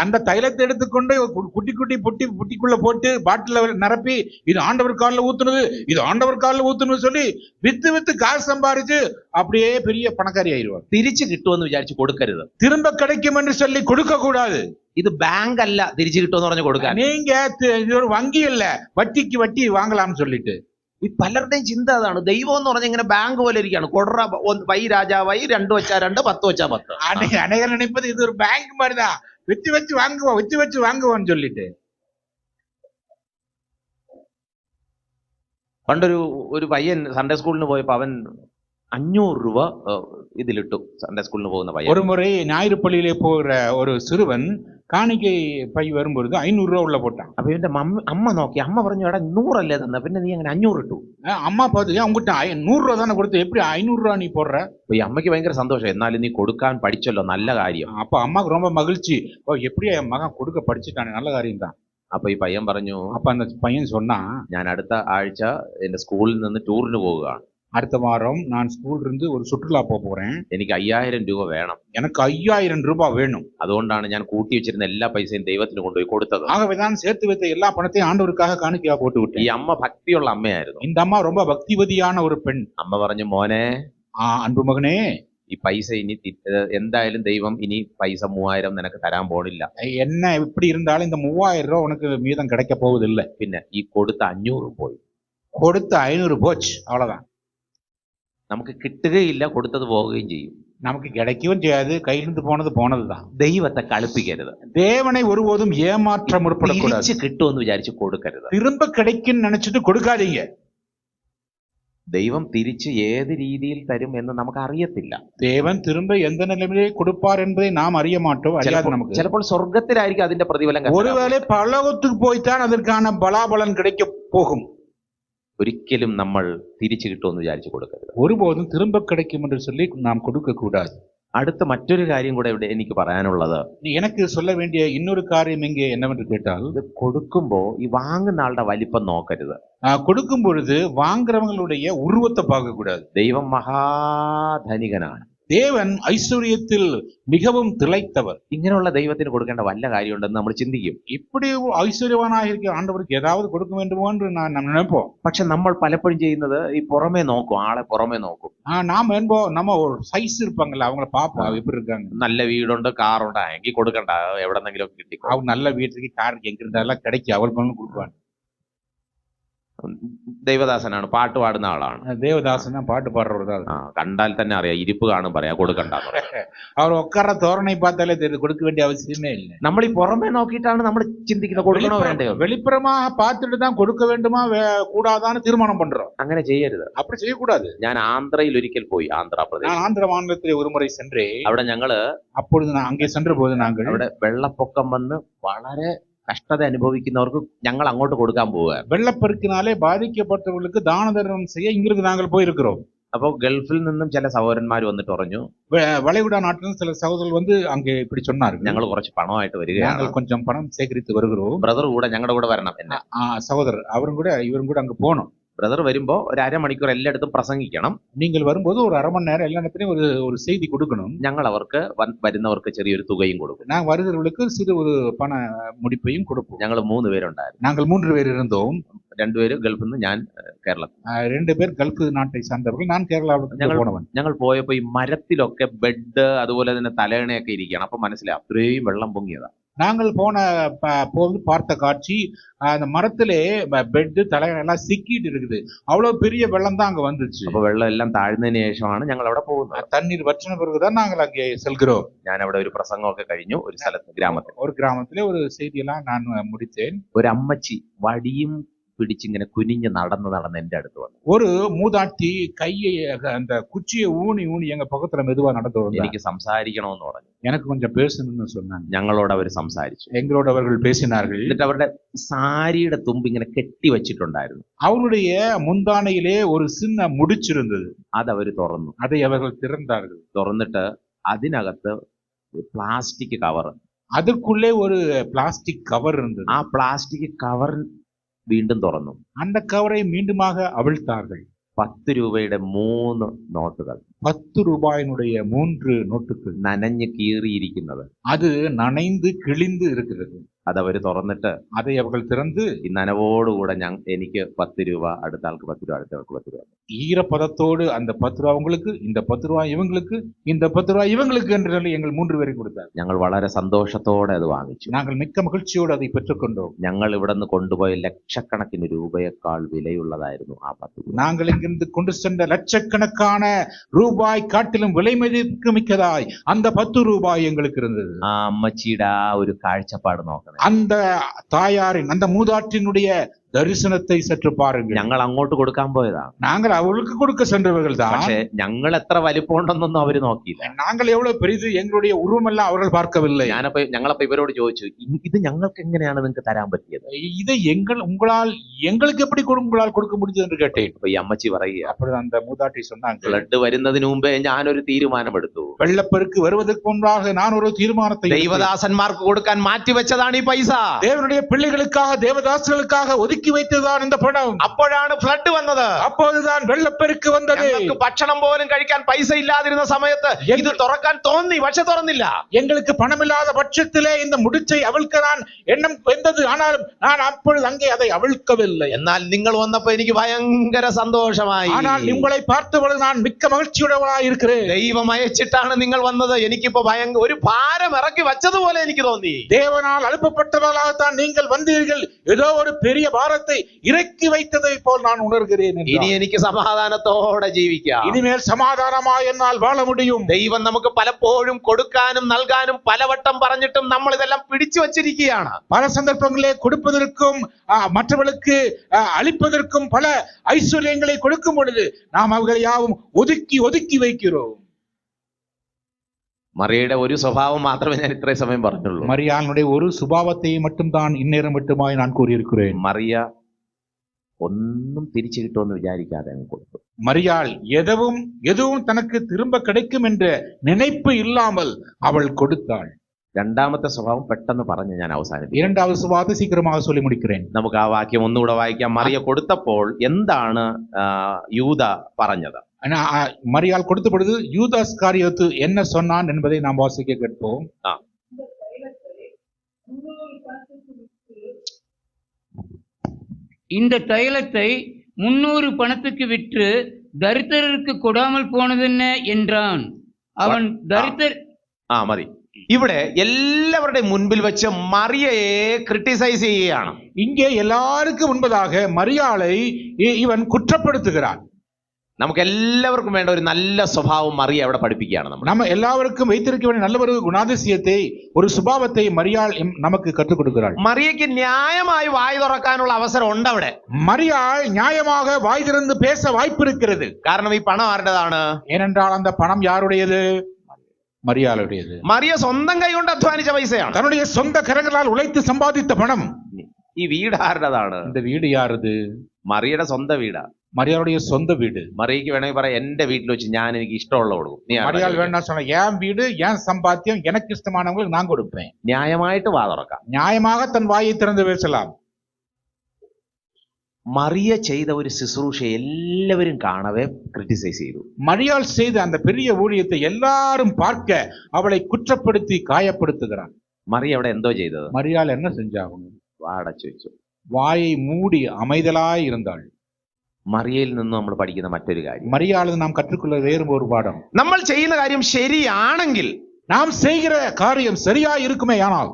அந்த தைலத்தை எடுத்துக்கொண்டு குட்டி புட்டிக்குள்ள போட்டு பாட்டில நிரப்பி இது ஆண்டவர் காலில் ஊத்துனது, இது ஆண்டவர் காலில் ஊத்துனது சொல்லி வித்து காசு சம்பாரிச்சு அப்படியே பெரிய பணக்காரி ஆயிடுவார். തിരിച്ചു കിട്ടുമെന്ന് വിചാരിച്ച് കൊടുക്കരുത്. திரும்ப கிடைக்கும் என்று சொல்லி கொடுக்க கூடாது. ഇത് ബാങ്ക് അല്ല തിരിച്ചു കിട്ടുമെന്ന് പറഞ്ഞ് കൊടുക്കാൻ. நீங்க இது ஒரு வங்கி இல்ல, வட்டிக்கு வட்டி வாங்கலாம்னு சொல்லிட்டு. ഈ പലരുടെയും ചിന്ത അതാണ്. ദൈവം എന്ന് പറഞ്ഞ ഇങ്ങനെ ബാങ്ക് പോലെ ഇരിക്കുകയാണ്. കൊടറ വൈ രാജാവായി 2 വെച്ചാ 2, 10 വെച്ചാ 10. அநேகர் நினைப்பது இது ஒரு பேங்க் மாதிரிதான், வச்சு வாங்குவோம்னு சொல்லிட்டு. പണ്ടൊരു പയ്യൻ സൺഡേ സ്കൂളിന് പോയപ്പോ അവൻ 500 രൂപ ഇതിലിട്ടു. സൺഡേ സ്കൂളിന് പോകുന്ന പയ്യൻ ஒரு முறை ஞாயிறு பள்ளியிலே போகிற ஒரு சிறுவன் காணிக்கை பை வரும்பொழுது 500 ரூபா உள்ள போட்டான். അപ്പൊ ഇവന്റെ അമ്മ നോക്കി, അമ്മ പറഞ്ഞു, എടാ 100 അല്ലേ തന്നെ, പിന്നെ നീ അങ്ങനെ 500 ഇട്ടു? அம்மா பார்த்து, உங்ககிட்ட 100 ரூபா தானே கொடுத்து எப்படி 500 ரூபா நீ போடுற? അപ്പൊ ഈ അമ്മയ്ക്ക് ഭയങ്കര സന്തോഷം, എന്നാലും നീ കൊടുക്കാൻ പഠിച്ചല്ലോ, നല്ല കാര്യം. அப்ப அம்மாவுக்கு ரொம்ப மகிழ்ச்சி, எப்படி என் மகன் கொடுக்க படிச்சுட்டானே, நல்ல காரியம் தான். അപ്പൊ ഈ പയ്യൻ പറഞ്ഞു, அப்ப அந்த பையன் சொன்னா, ഞാൻ അടുത്ത ആഴ്ച എന്റെ സ്കൂളിൽ നിന്ന് ടൂറിന് പോവുകയാണ്. அடுத்த வாரம் நான் ஸ்கூல்ல இருந்து ஒரு சுற்றுலா போறேன். എനിക്ക് 5000 രൂപ വേണം. எனக்கு 5000 ரூபாய் வேணும். അതുകൊണ്ടാണ് ഞാൻ കൂട്ടി വെച്ചിരുന്ന എല്ലാ പൈസയും ദൈവത്തിന് കൊണ്ടുപോയി കൊടുത്തത്. ஆகவேதான் சேர்த்து வைத்த எல்லா பணத்தையும் ஆண்டவருக்காக காணிக்கையா போட்டு ഈ விட்டேன். അമ്മ ഭക്തിയുള്ള അമ്മയായിരുന്നു. இந்த அம்மா ரொம்ப பக்திவதியான ஒரு பெண். അമ്മ പറഞ്ഞു, മോനെ அன்பு மகனே, ഈ പൈസ ഇനി എന്തായാലും ദൈവം ഇനി പൈസ 3000 നിനക്ക് തരാൻ പോണില്ല. என்ன இப்படி இருந்தாலும் இந்த 3000 ரூபாய் உனக்கு மீதம் கிடைக்க போவதில்லை. പിന്നെ ഈ കൊടുത്ത 500 പോയി. கொடுத்த 500 போச்சு, அவ்வளவுதான். നമുക്ക് കിട്ടുകയില്ല, കൊടുത്തത് പോവുകയും ചെയ്യും. நமக்கு கிடைக்கவும் செய்யாது, கையிலிருந்து போனது போனதுதான். ദൈവത്തെ കളിപ്പിക്കരുത്. தேவனை ஒருபோதும் ஏமாற்ற முற்படக்கூடாது. തിരിച്ച് കിട്ടുമെന്ന് വിചാരിച്ച് കൊടുക്കരുത്. திரும்ப கிடைக்கும் நினைச்சிட்டு கொடுக்காதீங்க. ദൈവം തിരിച്ച് ഏത് രീതിയിൽ തരും എന്ന് നമുക്ക് അറിയത്തില്ല. தேவன் திரும்ப எந்த நிலைமையிலே கொடுப்பார் என்பதை நாம் அறிய மாட்டோம். அறியாது நமக்கு. ചിലപ്പോൾ സ്വർഗത്തിലായിരിക്കും അതിന്റെ പ്രതിഫലം. ஒருவேளை பரலோகத்துக்கு போய்த்தான் அதற்கான பலாபலன் கிடைக்க போகும். ഒരിക്കലും നമ്മൾ തിരിച്ചു കിട്ടുമെന്ന് വിചാരിച്ച് കൊടുക്കരുത്. ஒருபோதும் திரும்ப கிடைக்கும் என்று சொல்லி நாம் கொடுக்க கூடாது. അടുത്ത മറ്റൊരു കാര്യം കൂടെ ഇവിടെ എനിക്ക് പറയാനുള്ളത്, எனக்கு சொல்ல வேண்டிய இன்னொரு காரியம் இங்கே என்னவென்று கேட்டால், ഇത് കൊടുക്കുമ്പോ ഈ വാങ്ങുന്ന ആളുടെ വലിപ്പം നോക്കരുത്. கொடுக்கும் பொழுது வாங்குறவங்களுடைய உருவத்தை பார்க்க கூடாது. ദൈവം മഹാധനികനാണ്. தேவன் ஐஸ்வர்யத்தில் மிகவும் திளைத்தவர். ഇങ്ങനെയുള്ള ദൈവത്തിന് കൊടുക്കേണ്ട വല്ല കാര്യമുണ്ടെന്ന് നമ്മൾ ചിന്തിക്കും. இப்படி ஐஸ்வர்யவானாக இருக்கிற ஆண்டவருக்கு ஏதாவது கொடுக்க வேண்டுமோ என்று நாம் நினைப்போம். പക്ഷെ നമ്മൾ പലപ്പോഴും ചെയ്യുന്നത് ഈ പുറമേ നോക്കും, ആളെ പുറമേ നോക്കും. நாம் என்போம், நம்ம ஒரு சைஸ் இருப்பாங்கல்ல, அவங்கள பார்ப்போம் எப்படி இருக்காங்க. നല്ല വീടുണ്ട്, കാറുണ്ട്, എങ്കിൽ കൊടുക്കണ്ട, എവിടെന്നെങ്കിലും കിട്ടി. அவங்க நல்ல வீட்டுக்கு காருக்கு எங்க இருந்தாலும் கிடைக்கும், அவள் பண்ணு கொடுப்பாங்க. ദൈവദാസനാണ്, പാട്ട് പാടുന്ന ആളാണ്. தேவதாசன் பாட்டு பாடுறவர். കണ്ടാൽ തന്നെ അറിയാം, ഇരിപ്പ് കാണും പറയാ കൊടുക്കണ്ട. அவர் உட்கார தோரணை பார்த்தாலே தெரியுது, கொடுக்க வேண்டிய அவசியமே இல்லை. നമ്മൾ ഈ പുറമേ നോക്കിയിട്ടാണ് നമ്മൾ ചിന്തിക്കുന്നത്, കൊടുക്കണോ വേണ്ടയോ. வெளிப்புறமாக பார்த்துட்டு தான் கொடுக்க வேண்டுமா கூடாதான்னு தீர்மானம் பண்றோம். അങ്ങനെ ചെയ്യരുത്. அப்படி செய்யக்கூடாது. ഞാൻ ആന്ധ്രയിൽ ഒരിക്കൽ പോയി, ആന്ധ്രാപ്രദേശ്. நான் ஆந்திர மாநிலத்தில் ஒரு முறை சென்றேன். അവിടെ ഞങ്ങള് அப்பொழுது நான் அங்கே சென்ற போது நாங்கள் അവിടെ വെള്ളപ്പൊക്കം വന്ന് വളരെ കഷ്ടത അനുഭവിക്കുന്നവർക്ക് ഞങ്ങൾ അങ്ങോട്ട് കൊടുക്കാൻ പോവുക. வெள்ளப்பெருக்கினாலே பாதிக்கப்பட்டவர்களுக்கு தான தர்மம் செய்ய இங்கிருந்து நாங்கள் போயிருக்கிறோம். അപ്പൊ ഗൾഫിൽ നിന്നും ചില സഹോദരന്മാർ വന്നിട്ട് പറഞ്ഞു, வளைகுடா நாட்டில் சில சகோதரர்கள் வந்து அங்கே இப்படி சொன்னார்கள், ഞങ്ങൾ കുറച്ച് പണമായിട്ട് വരികയാണ്, நாங்கள் கொஞ்சம் பணம் சேகரித்து வருகிறோம், ബ്രദർ കൂടെ ഞങ്ങളുടെ കൂടെ വരണം എന്നെ. சகோதரர் அவரும் கூட இவரும் கூட அங்க போனோம். ബ്രദർ വരുമ്പോ ഒരു അരമണിക്കൂർ എല്ലായിടത്തും പ്രസംഗിക്കണം. நீங்கள் வரும்போது ஒரு அரை மணி நேரம் எல்லா இடத்துலயும் ஒரு செய்தி கொடுக்கணும். ഞങ്ങൾ അവർക്ക് വരുന്നവർക്ക് ചെറിയൊരു തുകയും കൊടുക്കും. நான் வருகிறவர்களுக்கு சிறு ஒரு பண முடிப்பையும் கொடுப்போம். ഞങ്ങൾ 3 പേരുണ്ടായിരുന്നു. நாங்கள் 3 பேர் இருந்தோம். 2 പേര് ഗൾഫിൽ നിന്ന്, ഞാൻ കേരളത്തിൽ. 2 பேர் கல்ஃப் நாட்டை சார்ந்தவர்கள், நான் கேரளாவுக்கு போனவன். ഞങ്ങൾ പോയപ്പോ ഈ മരത്തിലൊക്കെ ബെഡ് അതുപോലെ തന്നെ തലയണയൊക്കെ ഇരിക്കുകയാണ്. അപ്പൊ മനസ്സിലായി അത്രയും വെള്ളം പൊങ്ങിയതാ. நாங்கள் போது பார்த்த காட்சி, அந்த மரத்திலே பெட் தலையணை எல்லாம் சிக்கிட்டு இருக்குது. அவ்வளவு பெரிய வெள்ளம் தான் அங்க வந்துச்சு. അപ്പൊ വെള്ളം എല്ലാം താഴ്ന്നതിന് ശേഷമാണ് ഞങ്ങൾ അവിടെ പോകുന്നത്. தண்ணீர் வற்றின பிறகுதான் நாங்கள் அங்கே செல்கிறோம். ഞാൻ അവിടെ ഒരു പ്രസംഗമൊക്കെ കഴിഞ്ഞു. ഒരു സ്ഥലത്ത്, ഗ്രാമത്തിൽ, ஒரு கிராமத்திலே ஒரு செய்தியெல்லாம் நான் முடித்தேன். ഒരു അമ്മച്ചി വടിയും പിടിച്ചിങ്ങനെ കുനിഞ്ഞ് നടന്ന് എന്റെ അടുത്ത് വന്നു. ஒரு மூதாட்டி கையை அந்த குச்சியை ஊனி எங்க பக்கத்துல மெதுவா நடந்து வந்தாங்க. എനിക്ക് സംസാരിക്കണമെന്ന് പറഞ്ഞു. எனக்கு கொஞ்சம் பேசணும்னு சொன்னாங்க. ഞങ്ങളോട് അവർ സംസാരിച്ചു. எங்களோட அவர்கள் பேசினார்கள். എന്നിട്ട് അവരുടെ സാരിയുടെ തുമ്പ് ഇങ്ങനെ കെട്ടി വെച്ചിട്ടുണ്ടായിരുന്നു. அவருடைய முந்தானையிலே ஒரு சின்ன முடிச்சிருந்தது. അതവര് തുറന്നു. அதை அவர்கள் திறந்தார்கள். തുറന്നിട്ട് അതിനകത്ത് പ്ലാസ്റ്റിക് കവർ, அதுக்குள்ளே ஒரு பிளாஸ்டிக் கவர் இருந்தது. ആ പ്ലാസ്റ്റിക് കവർ വീണ്ടും തുറന്നു. அந்த கவரை மீண்டுமாக அவிழ்த்தார்கள். 10 രൂപയുടെ 3 നോട്ടുകൾ, 10 ரூபாயினுடைய 3 நோட்டுகள், നനഞ്ഞ് കീറിയിരിക്കുന്നത്. அது நனைந்து கிழிந்து இருக்கிறது. അതവര് തുറന്നിട്ട് அதை அவர்கள் திறந்து, ഈ നനവോടുകൂടെ എനിക്ക് 10 രൂപ, അടുത്ത ആൾക്ക് 10 രൂപ, അടുത്ത ആൾക്ക് 10 രൂപ. ஈரப்பதத்தோடு அந்த 10 ரூபாய் உங்களுக்கு, இந்த 10 ரூபாய் இவங்களுக்கு, இந்த 10 ரூபாய் இவங்களுக்கு என்று சொல்லி எங்கள் 3 பேரை கொடுத்தார். ഞങ്ങൾ വളരെ സന്തോഷത്തോടെ അത് വാങ്ങിച്ചു. நாங்கள் மிக்க மகிழ்ச்சியோடு அதை பெற்றுக்கொண்டோம். ഞങ്ങൾ ഇവിടെ നിന്ന് കൊണ്ടുപോയ ലക്ഷക്കണക്കിന് രൂപയേക്കാൾ വിലയുള്ളതായിരുന്നു ആ 10 രൂപ. நாங்கள் இங்கிருந்து கொண்டு சென்ற லட்சக்கணக்கான ரூபாய் காட்டிலும் விலை மதிப்பு மிக்கதாய் அந்த 10 ரூபாய் எங்களுக்கு இருந்தது. ആ അമ്മച്ചിയുടെ ആ ഒരു കാഴ്ചപ്പാട് നോക്കണം. அந்த தாயாரின், அந்த மூதாட்டினுடைய தரிசனத்தை சற்று பாருங்கள். ഞങ്ങൾ അങ്ങോട്ട് കൊടുക്കാൻ പോയതാ. நாங்கள் அவளுக்கு கொடுக்க சென்றவர்கள் தான். പക്ഷെ ഞങ്ങൾ എത്ര വലിപ്പമുണ്ടെന്നൊന്നും അവര് നോക്കിയില്ല. நாங்கள் எவ்வளவு பெரிது, எங்களுடைய உருவமெல்லாம் அவர்கள் பார்க்கவில்லை. ഞങ്ങളപ്പോ ഇവരോട് ചോദിച്ചു, ഇത് ഞങ്ങൾക്ക് എങ്ങനെയാണ് നിങ്ങൾക്ക് തരാൻ പറ്റിയത്? இதை உங்களால் எங்களுக்கு எப்படி உங்களால் கொடுக்க முடிஞ்சது என்று கேட்டேன். അപ്പൊ ഈ അമ്മച്ചി പറയുക, அப்பொழுது அந்த மூதாட்டி சொன்னாங்க, ഫ്ലഡ് വരുന്നതിന് മുമ്പേ ഞാനൊരു തീരുമാനമെടുത്തു. வெள்ளப்பெருக்கு வருவதற்கு முன்பாக நான் ஒரு தீர்மானத்தை, ദൈവദാസന്മാർക്ക് കൊടുക്കാൻ മാറ്റിവെച്ചതാണ് ഈ പൈസ. தேவனுடைய பிள்ளைகளுக்காக, தேவதாசர்களுக்காக ஒதுக்கி ஒதுக்கி வைத்ததுதான் இந்த பணம். അപ്പോഴാണ് ഫ്ലഡ് വന്നത്. அப்போதுதான் வெள்ளப்பெருக்கு வந்தது. ഞങ്ങൾക്ക് ഭക്ഷണം പോലും കഴിക്കാൻ പൈസ ഇല്ലാതിരുന്ന സമയത്ത് ഇത് തുറക്കാൻ തോന്നി, പക്ഷെ തുറന്നില്ല. எங்களுக்கு பணமில்லாத பட்சத்திலே இந்த முடிச்சை அவிழ்க்க நான் எண்ணம் வந்தது. ஆனாலும் நான் அப்பொழுது அங்கே அதை அவிழ்க்கவில்லை. എന്നാൽ നിങ്ങൾ വന്നപ്പോ എനിക്ക് ഭയങ്കര സന്തോഷമായി. ஆனால் உங்களை பார்த்தபொழுது நான் மிக்க மகிழ்ச்சியுடையவனாய் இருக்கிறேன். ദൈവം അയച്ചിട്ടാണ് നിങ്ങൾ വന്നത്. എനിക്കിപ്പോ ഒരു ഭാരം ഇറക്കി വച്ചതുപോലെ എനിക്ക് തോന്നി. தேவனால் அனுப்பப்பட்டவர்களாகத்தான் நீங்கள் வந்தீர்கள். ஏதோ ஒரு பெரிய பாரத்தை இறக்கி வைத்ததை போல் நான் உணர்கிறேன். ഇനി എനിക്ക് സമാധാനത്തോടെ ജീവിക്കാം. இனிமேல் சமாதானமாய் என்னால் வாழ முடியும். ദൈവം നമുക്ക് പലപ്പോഴും കൊടുക്കാനും നൽകാനും പലവട്ടം പറഞ്ഞിട്ടും നമ്മൾ ഇതെല്ലാം പിടിച്ചു വച്ചിരിക്കുകയാണ്. பல சந்தர்ப்பங்களே கொடுப்பதற்கும் மற்றவர்களுக்கு அளிப்பதற்கும் பல ஐஸ்வர்யங்களை கொடுக்கும் பொழுது நாம் அவர்களை யாவும் ஒதுக்கி ஒதுக்கி வைக்கிறோம். മറിയയുടെ ഒരു സ്വഭാവം മാത്രമേ ഞാൻ ഇത്രയും സമയം പറഞ്ഞുള്ളൂ. மரியாளுடைய ஒரு சுபாவத்தை மட்டும் தான் இந்நேரம் மட்டுமாய் நான் கூறியிருக்கிறேன். മറിയ ഒന്നും തിരിച്ചു കിട്ടുമെന്ന് വിചാരിക്കാതെ അങ്ങ് കൊടുത്തു. மரியாள் எதுவும் தனக்கு திரும்ப கிடைக்கும் என்ற நினைப்பு இல்லாமல் அவள் கொடுத்தாள். രണ്ടാമത്തെ സ്വഭാവം പെട്ടെന്ന് പറഞ്ഞ് ഞാൻ അവസാനിപ്പിക്കും. இரண்டாவது சுபாவத்தை சீக்கிரமாக சொல்லி முடிக்கிறேன். നമുക്ക് ആ വാക്യം ഒന്നുകൂടെ വായിക്കാം. മറിയ കൊടുത്തപ്പോൾ എന്താണ് യൂദ പറഞ്ഞത്? மரியாள் கொடுத்த பொழுது யூதாஸ் காரியத்து என்ன சொன்னான் என்பதை நாம் வாசிக்க கேட்போம். இந்த தைலத்தை 300 பணத்துக்கு விற்று தரித்திரருக்கு கொடாமல் போனதென்ன என்றான். அவன் മതി. ഇവിടെ എല്ലാവരുടെയും മുൻപിൽ വെച്ച് മറിയയെ ക്രിട്ടിസൈസ് ചെയ്യുകയാണ്. இங்கே எல்லாருக்கும் முன்பதாக மரியாளை இவன் குற்றப்படுத்துகிறான். നമുക്ക് എല്ലാവർക്കും വേണ്ട ഒരു നല്ല സ്വഭാവം മറിയ അവിടെ പഠിപ്പിക്കുകയാണ്. நம்ம எல்லாருக்கும் வைத்திருக்க வேண்டிய நல்ல ஒரு குணாதிசயத்தை, ஒரு சுபாவத்தை மரியாள் நமக்கு கற்றுக் கொடுக்கிறாள். മറിയയ്ക്ക് ന്യായമായി വായി തുറക്കാനുള്ള അവസരം ഉണ്ട് അവിടെ. மரியாள் நியாயமாக வாய் திறந்து பேச வாய்ப்பு இருக்கிறது. കാരണം ഈ പണം ആരുടേതാണ്? ஏனென்றால் அந்த பணம் யாருடையது? மரியாளுடையது. മറിയ സ്വന്തം കൈ കൊണ്ട് അധ്വാനിച്ച പൈസയാണ്. தன்னுடைய சொந்த கரங்களால் உழைத்து சம்பாதித்த பணம். ഈ വീട് ആരുടേതാണ്? இந்த வீடு யாருது? മറിയയുടെ സ്വന്തം വീടാ. மரியாளுடைய சொந்த வீடு. മറിയയ്ക്ക് വേണമെങ്കിൽ പറയാം, എന്റെ വീട്ടിൽ വെച്ച് ഞാൻ എനിക്ക് ഇഷ്ടമുള്ള കൊടുക്കും. மரியாள் வேணா சொன்ன, என் வீடு என் சம்பாத்தியம் எனக்கு இஷ்டமானவங்களுக்கு நான் கொடுப்பேன். ന്യായമായിട്ട് വാ തുറക്കാം. நியாயமாக தன் வாயை திறந்து பேசலாம். മറിയ ചെയ്ത ഒരു ശുശ്രൂഷ എല്ലാവരും കാണവേ ക്രിട്ടിസൈസ് ചെയ്തു. மரியாள் செய்த அந்த பெரிய ஊழியத்தை எல்லாரும் பார்க்க அவளை குற்றப்படுத்தி காயப்படுத்துகிறான். മറിയ അവിടെ എന്തോ ചെയ്തത്? மரியாள் என்ன செஞ்சாங்க? വാടച്ചു വെച്ചു. வாயை மூடி அமைதலாய் இருந்தாள். മറിയയിൽ നിന്ന് നമ്മൾ പഠിക്കുന്ന മറ്റൊരു കാര്യം, மரியாள் நாம் கற்றுக்கொள்ள வேறு ஒரு பாடம். നമ്മൾ ചെയ്യുന്ന കാര്യം ശരിയാണെങ്കിൽ, நாம் செய்கிற காரியம் சரியாய் இருக்குமே ஆனால்,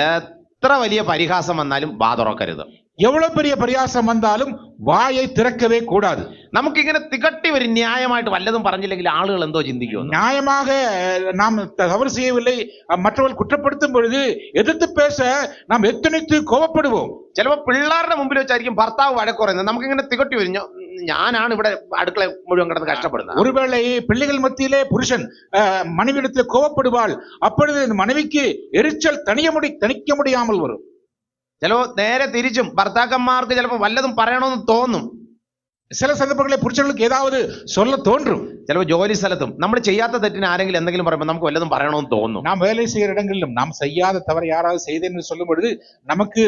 എത്ര വലിയ പരിഹാസം വന്നാലും വാ തുറക്കരുത്. எவ்வளவு பெரிய பரியாசம் வந்தாலும் வாயை திறக்கவே கூடாது. നമുക്കിങ്ങനെ തികട്ടി വരും. ന്യായമായിട്ട് വല്ലതും പറഞ്ഞില്ലെങ്കിൽ ആളുകൾ എന്തോ ചിന്തിക്കും. நியாயமாக நாம் தவறு செய்யவில்லை, மற்றவர்கள் குற்றப்படுத்தும் பொழுது எதிர்த்து பேச நாம் எத்தனைத்து கோபப்படுவோம். ചിലപ്പോൾ പിള്ളേരുടെ മുമ്പിൽ വെച്ചായിരിക്കും ഭർത്താവ് വഴക്ക് പറയുന്നത്. നമുക്കിങ്ങനെ തികട്ടി വരും, ഞാനാണ് ഇവിടെ അടുക്കള മുഴുവൻ കിടന്ന് കഷ്ടപ്പെടുന്നത്. ஒருவேளை பிள்ளைகள் மத்தியிலே புருஷன் மனைவியிடத்தில் கோபப்படுவாள். அப்பொழுது மனைவிக்கு எரிச்சல் தணிக்க முடியாமல் வரும். ചിലപ്പോ നേരെ തിരിച്ചും ഭർത്താക്കന്മാർക്ക് ചിലപ്പോൾ വല്ലതും പറയണമെന്ന് തോന്നും. சில சந்தர்ப்பங்களில் புருஷர்களுக்கு ஏதாவது சொல்ல தோன்றும். ചിലപ്പോൾ ജോലി സ്ഥലത്തും നമ്മൾ ചെയ്യാത്ത തെറ്റിന് ആരെങ്കിലും എന്തെങ്കിലും പറയുമ്പോൾ നമുക്ക് വല്ലതും പറയണമെന്ന് തോന്നും. நாம் வேலை செய்கிற இடங்களிலும் நாம் செய்யாத தவறு யாராவது செய்தேன்னு சொல்லும் பொழுது നമുക്ക്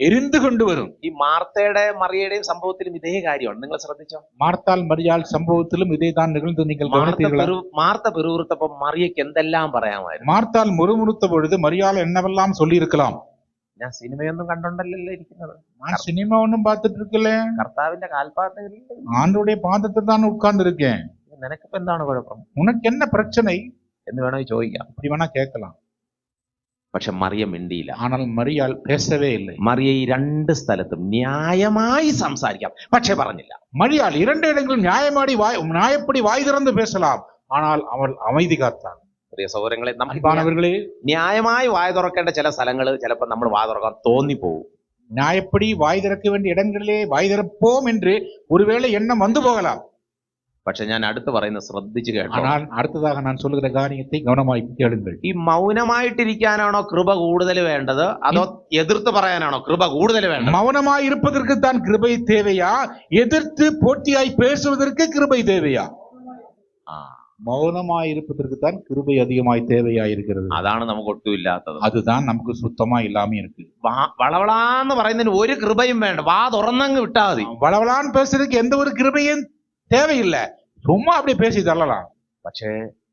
എരിந்து கொண்டு വരും. ഈ മാർത്തയുടെ മറിയയുടെയും സംഭവത്തിലും ഇതേ കാര്യമാണ്. നിങ്ങൾ ശ്രദ്ധിച്ചോ? மார்த்தாள் மரியாள் சம்பவத்திலும் இதே தான் நிகழ்ந்து நீங்கள் கவனித்தீர்களா? മാർത്ത പിറുപിറുത്തപ്പോ മറിയയ്ക്ക് എന്തെല്ലാം പറയാമായിരുന്നു. மார்த்தாள் முறுமுறுத்த பொழுது மரியாள் என்னவெல்லாம் சொல்லி இருக்கலாம். ഞാൻ സിനിമയൊന്നും കണ്ടോണ്ടല്ലോ ഇരിക്കുന്നത്. நான் சினிமா ஒன்னும் பார்த்துட்டு இருக்கல, കർത്താവിന്റെ കാൽപാദത്തിൽ ஆண்டோடைய பாதத்தில் தான் உட்கார்ந்து இருக்கேன். നിനക്കിപ്പോ എന്താണ് കുഴപ്പം? உனக்கு என்ன பிரச்சனை എന്ന് വേണമെങ്കിൽ ചോദിക്കാം. அப்படி வேணா கேட்கலாம். പക്ഷെ മറിയ മിണ്ടിയില്ല. ஆனால் மரியாள் பேசவே இல்லை. മറിയ ഈ രണ്ട് സ്ഥലത്തും ന്യായമായി സംസാരിക്കാം, പക്ഷെ പറഞ്ഞില്ല. மரியாள் இரண்டு இடங்களும் நியாயப்படி வாய் திறந்து பேசலாம், ஆனால் அவள் அமைதி காத்தாள். പ്രിയ സഹോദരങ്ങളെ, அன்பானவர்களே, ന്യായമായി വായ തുറക്കേണ്ട ചില സ്ഥലങ്ങൾ ചിലപ്പോൾ നമ്മൾ വായ തുറക്കാൻ തോന്നിപ്പോവും. நியாயப்படி வாய் திறக்க வேண்டிய இடங்களிலே வாய் திறப்போம் என்று ஒருவேளை எண்ணம் வந்து போகலாம். പക്ഷെ ഞാൻ അടുത്ത് പറയുന്നത് ശ്രദ്ധിച്ചു കേട്ടോ. ஆனால் அடுத்ததாக நான் சொல்லுகிற காரியத்தை கவனமாய் கேளுங்கள். ഈ മൗനമായിട്ടിരിക്കാനാണോ കൃപ കൂടുതൽ വേണ്ടത്, അതോ എതിർത്ത് പറയാനാണോ കൃപ കൂടുതൽ വേണ്ടത്? மௌனமாய் இருப்பதற்கு தான் கிருபை தேவையா, எதிர்த்து போட்டியாய் பேசுவதற்கு கிருபை தேவையா? மௌனமாய் இருப்பதற்கு தான் கிருபை அதிகமாய் தேவையாயிருக்கிறது. അതാണ് നമുക്ക് ഒട്ടും ഇല്ലാത്തത്. அதுதான் நமக்கு சுத்தமா இல்லாம இருக்கு. വളവളാന്ന് പറയുന്നതിന് ഒരു കൃപയും വേണ്ട, വാ തുറന്നങ്ങ് വിട്ടാ മതി. வளவளான்னு பேசுறதுக்கு எந்த ஒரு கிருபையும் தேவையில்லை, சும்மா அப்படி பேசி தள்ளலாம். പക്ഷേ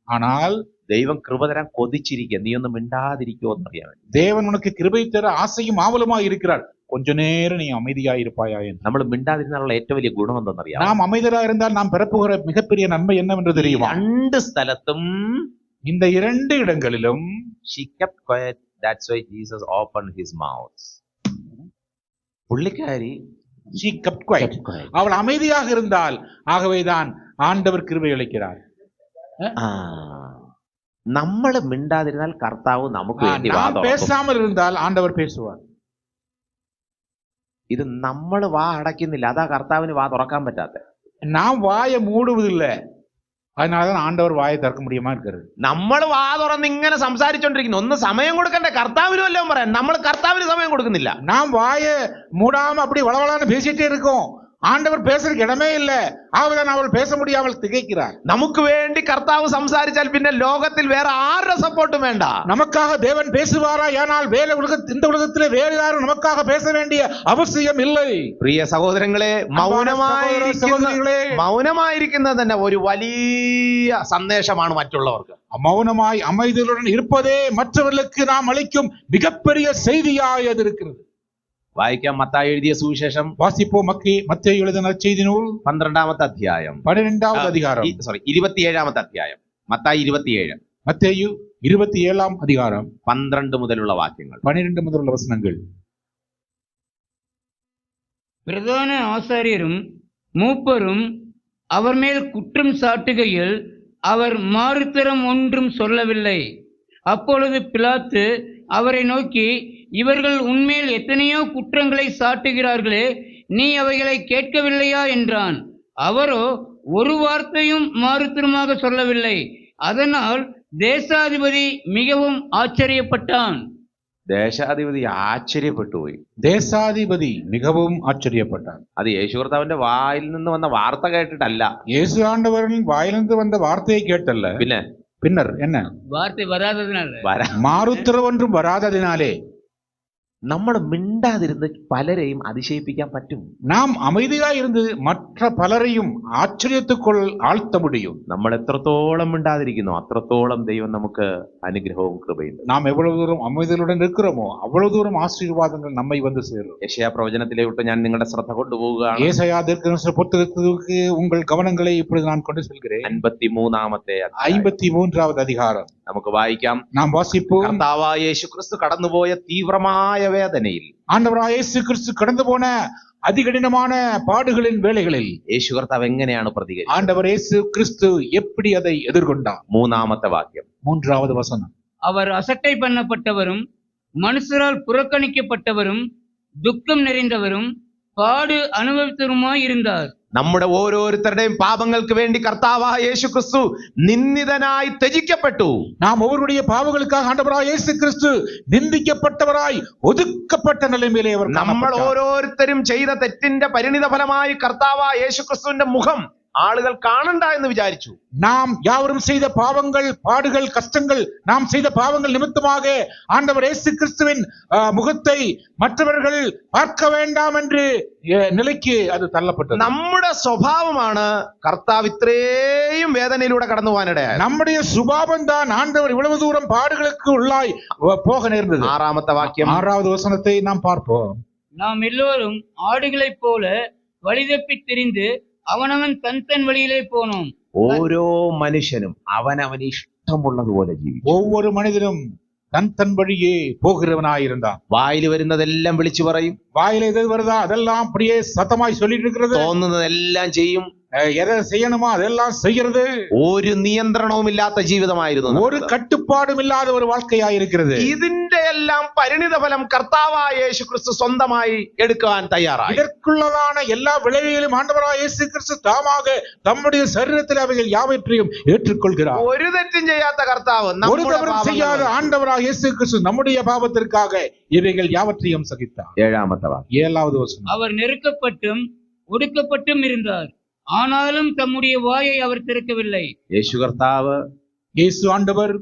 ஆனால் ദൈവം കൃപ തരാൻ കൊതിച്ചിരിക്കുക, നീ ഒന്നും മിണ്ടാതിരിക്കുമോ എന്നറിയാൻ. தேவன் உனக்கு கிருபை தர ஆசையும் ஆவலுமாய் இருக்கிறார், கொஞ்ச நேரம் நீ அமைதியாய் இருப்பாயா என்று. നമ്മൾ മിണ്ടാതിരുന്നുള്ള ഏറ്റവും വലിയ ഗുണം എന്തെന്നറിയാം? நாம் அமைதியா இருந்தால் நாம் பெறப்போகிற மிகப்பெரிய நன்மை என்னவென்று தெரியுமா? രണ്ട് സ്ഥലത്തും இந்த இரண்டு இடங்களிலும் she kept quiet, that's why Jesus opened his mouth. പുള്ളിക്കാരി she kept quiet, அவள் அமைதியாக இருந்தால், ஆகவேதான் ஆண்டவர் கிருபை அளிக்கிறார். നമ്മൾ മിണ്ടാതിരുന്നാൽ കർത്താവ് നമുക്ക് വേണ്ടി വാ நாம் തുറക്കും. பேசாமல் இருந்தால் ஆண்டவர் பேசுவார். ഇത് നമ്മൾ വാ അടയ്ക്കുന്നില്ല, അതാ കർത്താവിന് വാ തുറക്കാൻ പറ്റാത്ത. நாம் வாயை மூடுவதில்லை, அதனாலதான் ஆண்டவர் வாயை திறக்க முடியுமா இருக்கிறது. നമ്മൾ വാ തുറന്ന് ഇങ്ങനെ സംസാരിച്ചോണ്ടിരിക്കുന്നു, ഒന്ന് സമയം കൊടുക്കണ്ടേ കർത്താവിന് വല്ലതും പറയാൻ? നമ്മൾ കർത്താവിന് സമയം കൊടുക്കുന്നില്ല. நாம் வாயை மூடாம அப்படி வளவளான்னு பேசிட்டே இருக்கோம், ஆண்டவர் பேசுறதுக்கு இடமே இல்ல, ஆகவே அவள் பேச முடியாமல் திகைக்கிறார். നമുക്ക് വേണ്ടി കർത്താവ് സംസാരിച്ചാൽ പിന്നെ ലോകത്തിൽ വേറെ ആരുടെ സപ്പോർട്ടും വേണ്ട. நமக்காக தேவன் பேசுவாரா? ஏனால் இந்த உலகத்திலே வேறு யாரும் நமக்காக பேச வேண்டிய அவசியம் இல்லை. പ്രിയ സഹോദരങ്ങളെ, മൗനമായിരിക്കുന്നത് തന്നെ ഒരു വലിയ സന്ദേശമാണ് മറ്റുള്ളവർക്ക്. மௌனமாய் அமைதியுடன் இருப்பதே மற்றவர்களுக்கு நாம் அளிக்கும் மிகப்பெரிய செய்தியாய் அது இருக்கிறது. വായിക്കാം മത്തായി എഴുതിയ സുവിശേഷം. വാസിപ്പോ മത്തായി എഴുതിയ ചെയ്തി നൂൽ 12-ാമത്തെ അധ്യായം, 12ാമത്തെ അധികാരം, 27-ാമത്തെ അധ്യായം, മത്തായി 27, മത്തായി 27-ാം അധികാരം 12 മുതലുള്ള വാക്യങ്ങൾ, 12 മുതലുള്ള വചനങ്ങൾ. பிரதான ஆசாரியரும் மூப்பரும் அவர் மேல் குற்றம் சாட்டுகையில் அவர் மாறுத்தரம் ஒன்றும் சொல்லவில்லை. அப்பொழுது பிலாத்து அவரை நோக்கி, இவர்கள் உன்மேல் எத்தனையோ குற்றங்களை சாட்டுகிறார்களே, நீ அவைகளை கேட்கவில்லையா என்றான். அவரோ ஒரு வார்த்தையும் மாறுத்தரமாக சொல்லவில்லை. அதனால் தேசாதிபதி மிகவும் ஆச்சரியப்பட்டான். ദേശാധിപതി ആശ്ചര്യപ്പെട്ടു പോയി. ദേശാധിപതി മിகவும் ആശ്ചര്യപ്പെട്ടാൻ. അത് യേശു കർത്താവിന്റെ വായിൽ നിന്ന് വന്ന വാർത്ത കേട്ടിട്ടല്ല, യേശു ആണ്ടവരിൽ വായിൽ നിന്ന് വന്ന വാർത്തയെ കേട്ടല്ല. പിന്നെ பின்னர் என்ன? வார்த்தை வராததினால, மாறுத்தரம் ஒன்றும் வராததினாலே. നമ്മൾ മിണ്ടാതിരുന്ന് പലരെയും അതിശയിപ്പിക്കാൻ പറ്റും. നാം அமைதியாய் இருந்து மற்ற பலரையும் ஆச்சரியத்துக்குள் ஆழ்த்த முடியும். നമ്മൾ എത്രത്തോളം മിണ്ടാതിരിക്കുന്നു അത്രത്തോളം ദൈവം നമുക്ക് അനുഗ്രഹവും കൃപയും. நாம் எவ்வளவு தூரம் அமைதியுடன் இருக்கிறோமோ அவ்வளவு தூரம் ஆசீர்வாதங்கள் நம்மை வந்து சேரும். യെശയ്യാ പ്രവചനത്തിലോട്ട് ഞാൻ നിങ്ങളുടെ ശ്രദ്ധ കൊണ്ടുപോവുകയാണ്. യേശയ്യാ ദീർഘദർശന പുസ്തകത്തിലേക്ക് உங்கள் கவனங்களை இப்பொழுது நான் கொண்டு செல்கிறேன். 53-ാമത്തെ 53வது அதிகாரம் നമുക്ക് വായിക്കാം. നാം വാസിപ്പോ, കർത്താവായ യേശുക്രിസ്തു കടന്നുപോയ തീവ്രമായ വേദനയിൽ, ஆண்டவராയ இயேசு கிறிஸ்து கடந்து போன அதிகடினமான பாடுகளின் வேளைகளில் യേശു കർത്താവ് എങ്ങനെയാണ് പ്രതികരിച്ചത്? ஆண்டவர் இயேசு கிறிஸ்து எப்படி அதை எதிர்கொண்டார்? 3-ാമത്തെ വാക്യം, 3வது வசனம். அவர் அசட்டை பண்ணப்பட்டவரும் மனுஷரால் புறக்கணிக்கப்பட்டவரும் துக்கம் நிறைந்தவரும் பாடு அனுபவித்தவருமாய் இருந்தார். നമ്മുടെ ഓരോരുത്തരുടെയും പാപങ്ങൾക്ക് വേണ്ടി കർത്താവായ യേശുക്രിസ്തു നിന്ദിതനായി ത്യജിക്കപ്പെട്ടു. நாம் ஒவ்வொருடைய பாவங்களுக்காக ஆண்டவராய் இயேசு கிறிஸ்து நிந்திக்கப்பட்டவராய் ஒதுக்கப்பட்ட நிலைமையிலே அவர் നമ്മൾ ഓരോരുത്തരും ചെയ്ത തെറ്റിന്റെ പരിണിത ഫലമായി കർത്താവായ യേശുക്രിസ്തുവിന്റെ മുഖം ആളുകൾ കാണണ്ട എന്ന് വിചാരിച്ചു. நாம் யாவரும் செய்த பாவங்கள், பாடுகள், கஷ்டங்கள், நாம் செய்த பாவங்கள் நிமித்தமாக ஆண்டவர் இயேசு கிறிஸ்துவின் முகத்தை மற்றவர்கள் பார்க்க வேண்டாம் என்று நிலைக்கு அது தள்ளப்பட்டது. നമ്മുടെ സ്വഭാവമാണ് കർത്താവ് ഇത്രയും വേദനയിലൂടെ കടന്നു പോകാനിടയായത്. நம்முடைய சுபாவம் தான் ஆண்டவர் இவ்வளவு தூரம் பாடுகளுக்கு உள்ளாய் போக நேர்ந்தது. 6-ാമത്തെ വാക്യം, 6வது வசனத்தை நாம் பார்ப்போம். நாம் எல்லோரும் ஆடுகளைப் போல வழிதப்பி திரிந்து അവനവൻ തൻ വഴിയിലേ പോനോം. ഓരോ മനുഷ്യനും അവനവന് ഇഷ്ടമുള്ളതുപോലെ ജീവിക്കും. ஒவ்வொரு மனிதனும் தன் வழியே போகிறவனாயிருந்தான். വായിൽ വരുന്നതെല്ലാം വിളിച്ചു പറയും, வாயில எது வருதா அதெல்லாம் அப்படியே சத்தமாய் சொல்லிட்டு இருக்கிறது. തോന്നുന്നതെല്ലാം ചെയ്യും, எதை செய்யணுமோ அதெல்லாம் செய்யறது. ഒരു നിയന്ത്രണവും ഇല്ലാത്ത ജീവിതമായിരുന്നു, ஒரு கட்டுப்பாடும் இல்லாத ஒரு வாழ்க்கையாயிருக்கிறது. ഇതിന്റെ എല്ലാം പരിണിത ഫലം കർത്താവായ യേശുക്രിസ്തു സ്വന്തമായി എടുക്കാൻ തയ്യാറായി. இதற்குள்ளதான எல்லா விளைவுகளையும் ஆண்டவராய் இயேசு கிறிஸ்து தாமாக தம்முடைய சரீரத்தில் அவைகள் யாவற்றையும் ஏற்றுக்கொள்கிறார். ഒരു തെറ്റും ചെയ്യാത്ത കർത്താവ്, ஒரு தவறும் செய்யாத ஆண்டவராய் இயேசு கிறிஸ்து நம்முடைய பாவத்திற்காக இவைகள் யாவற்றையும் சகித்தார். 7-ാമത്തെ വാക്യം, 7வது வசனம். அவர் நெருக்கப்பட்டும் ஒடுக்கப்பட்டும் இருந்தார், ஆனாலும் தம்முடைய வாயை அவர் திறக்கவில்லை. യേശു കർത്താവ് இயேசு ஆண்டவர்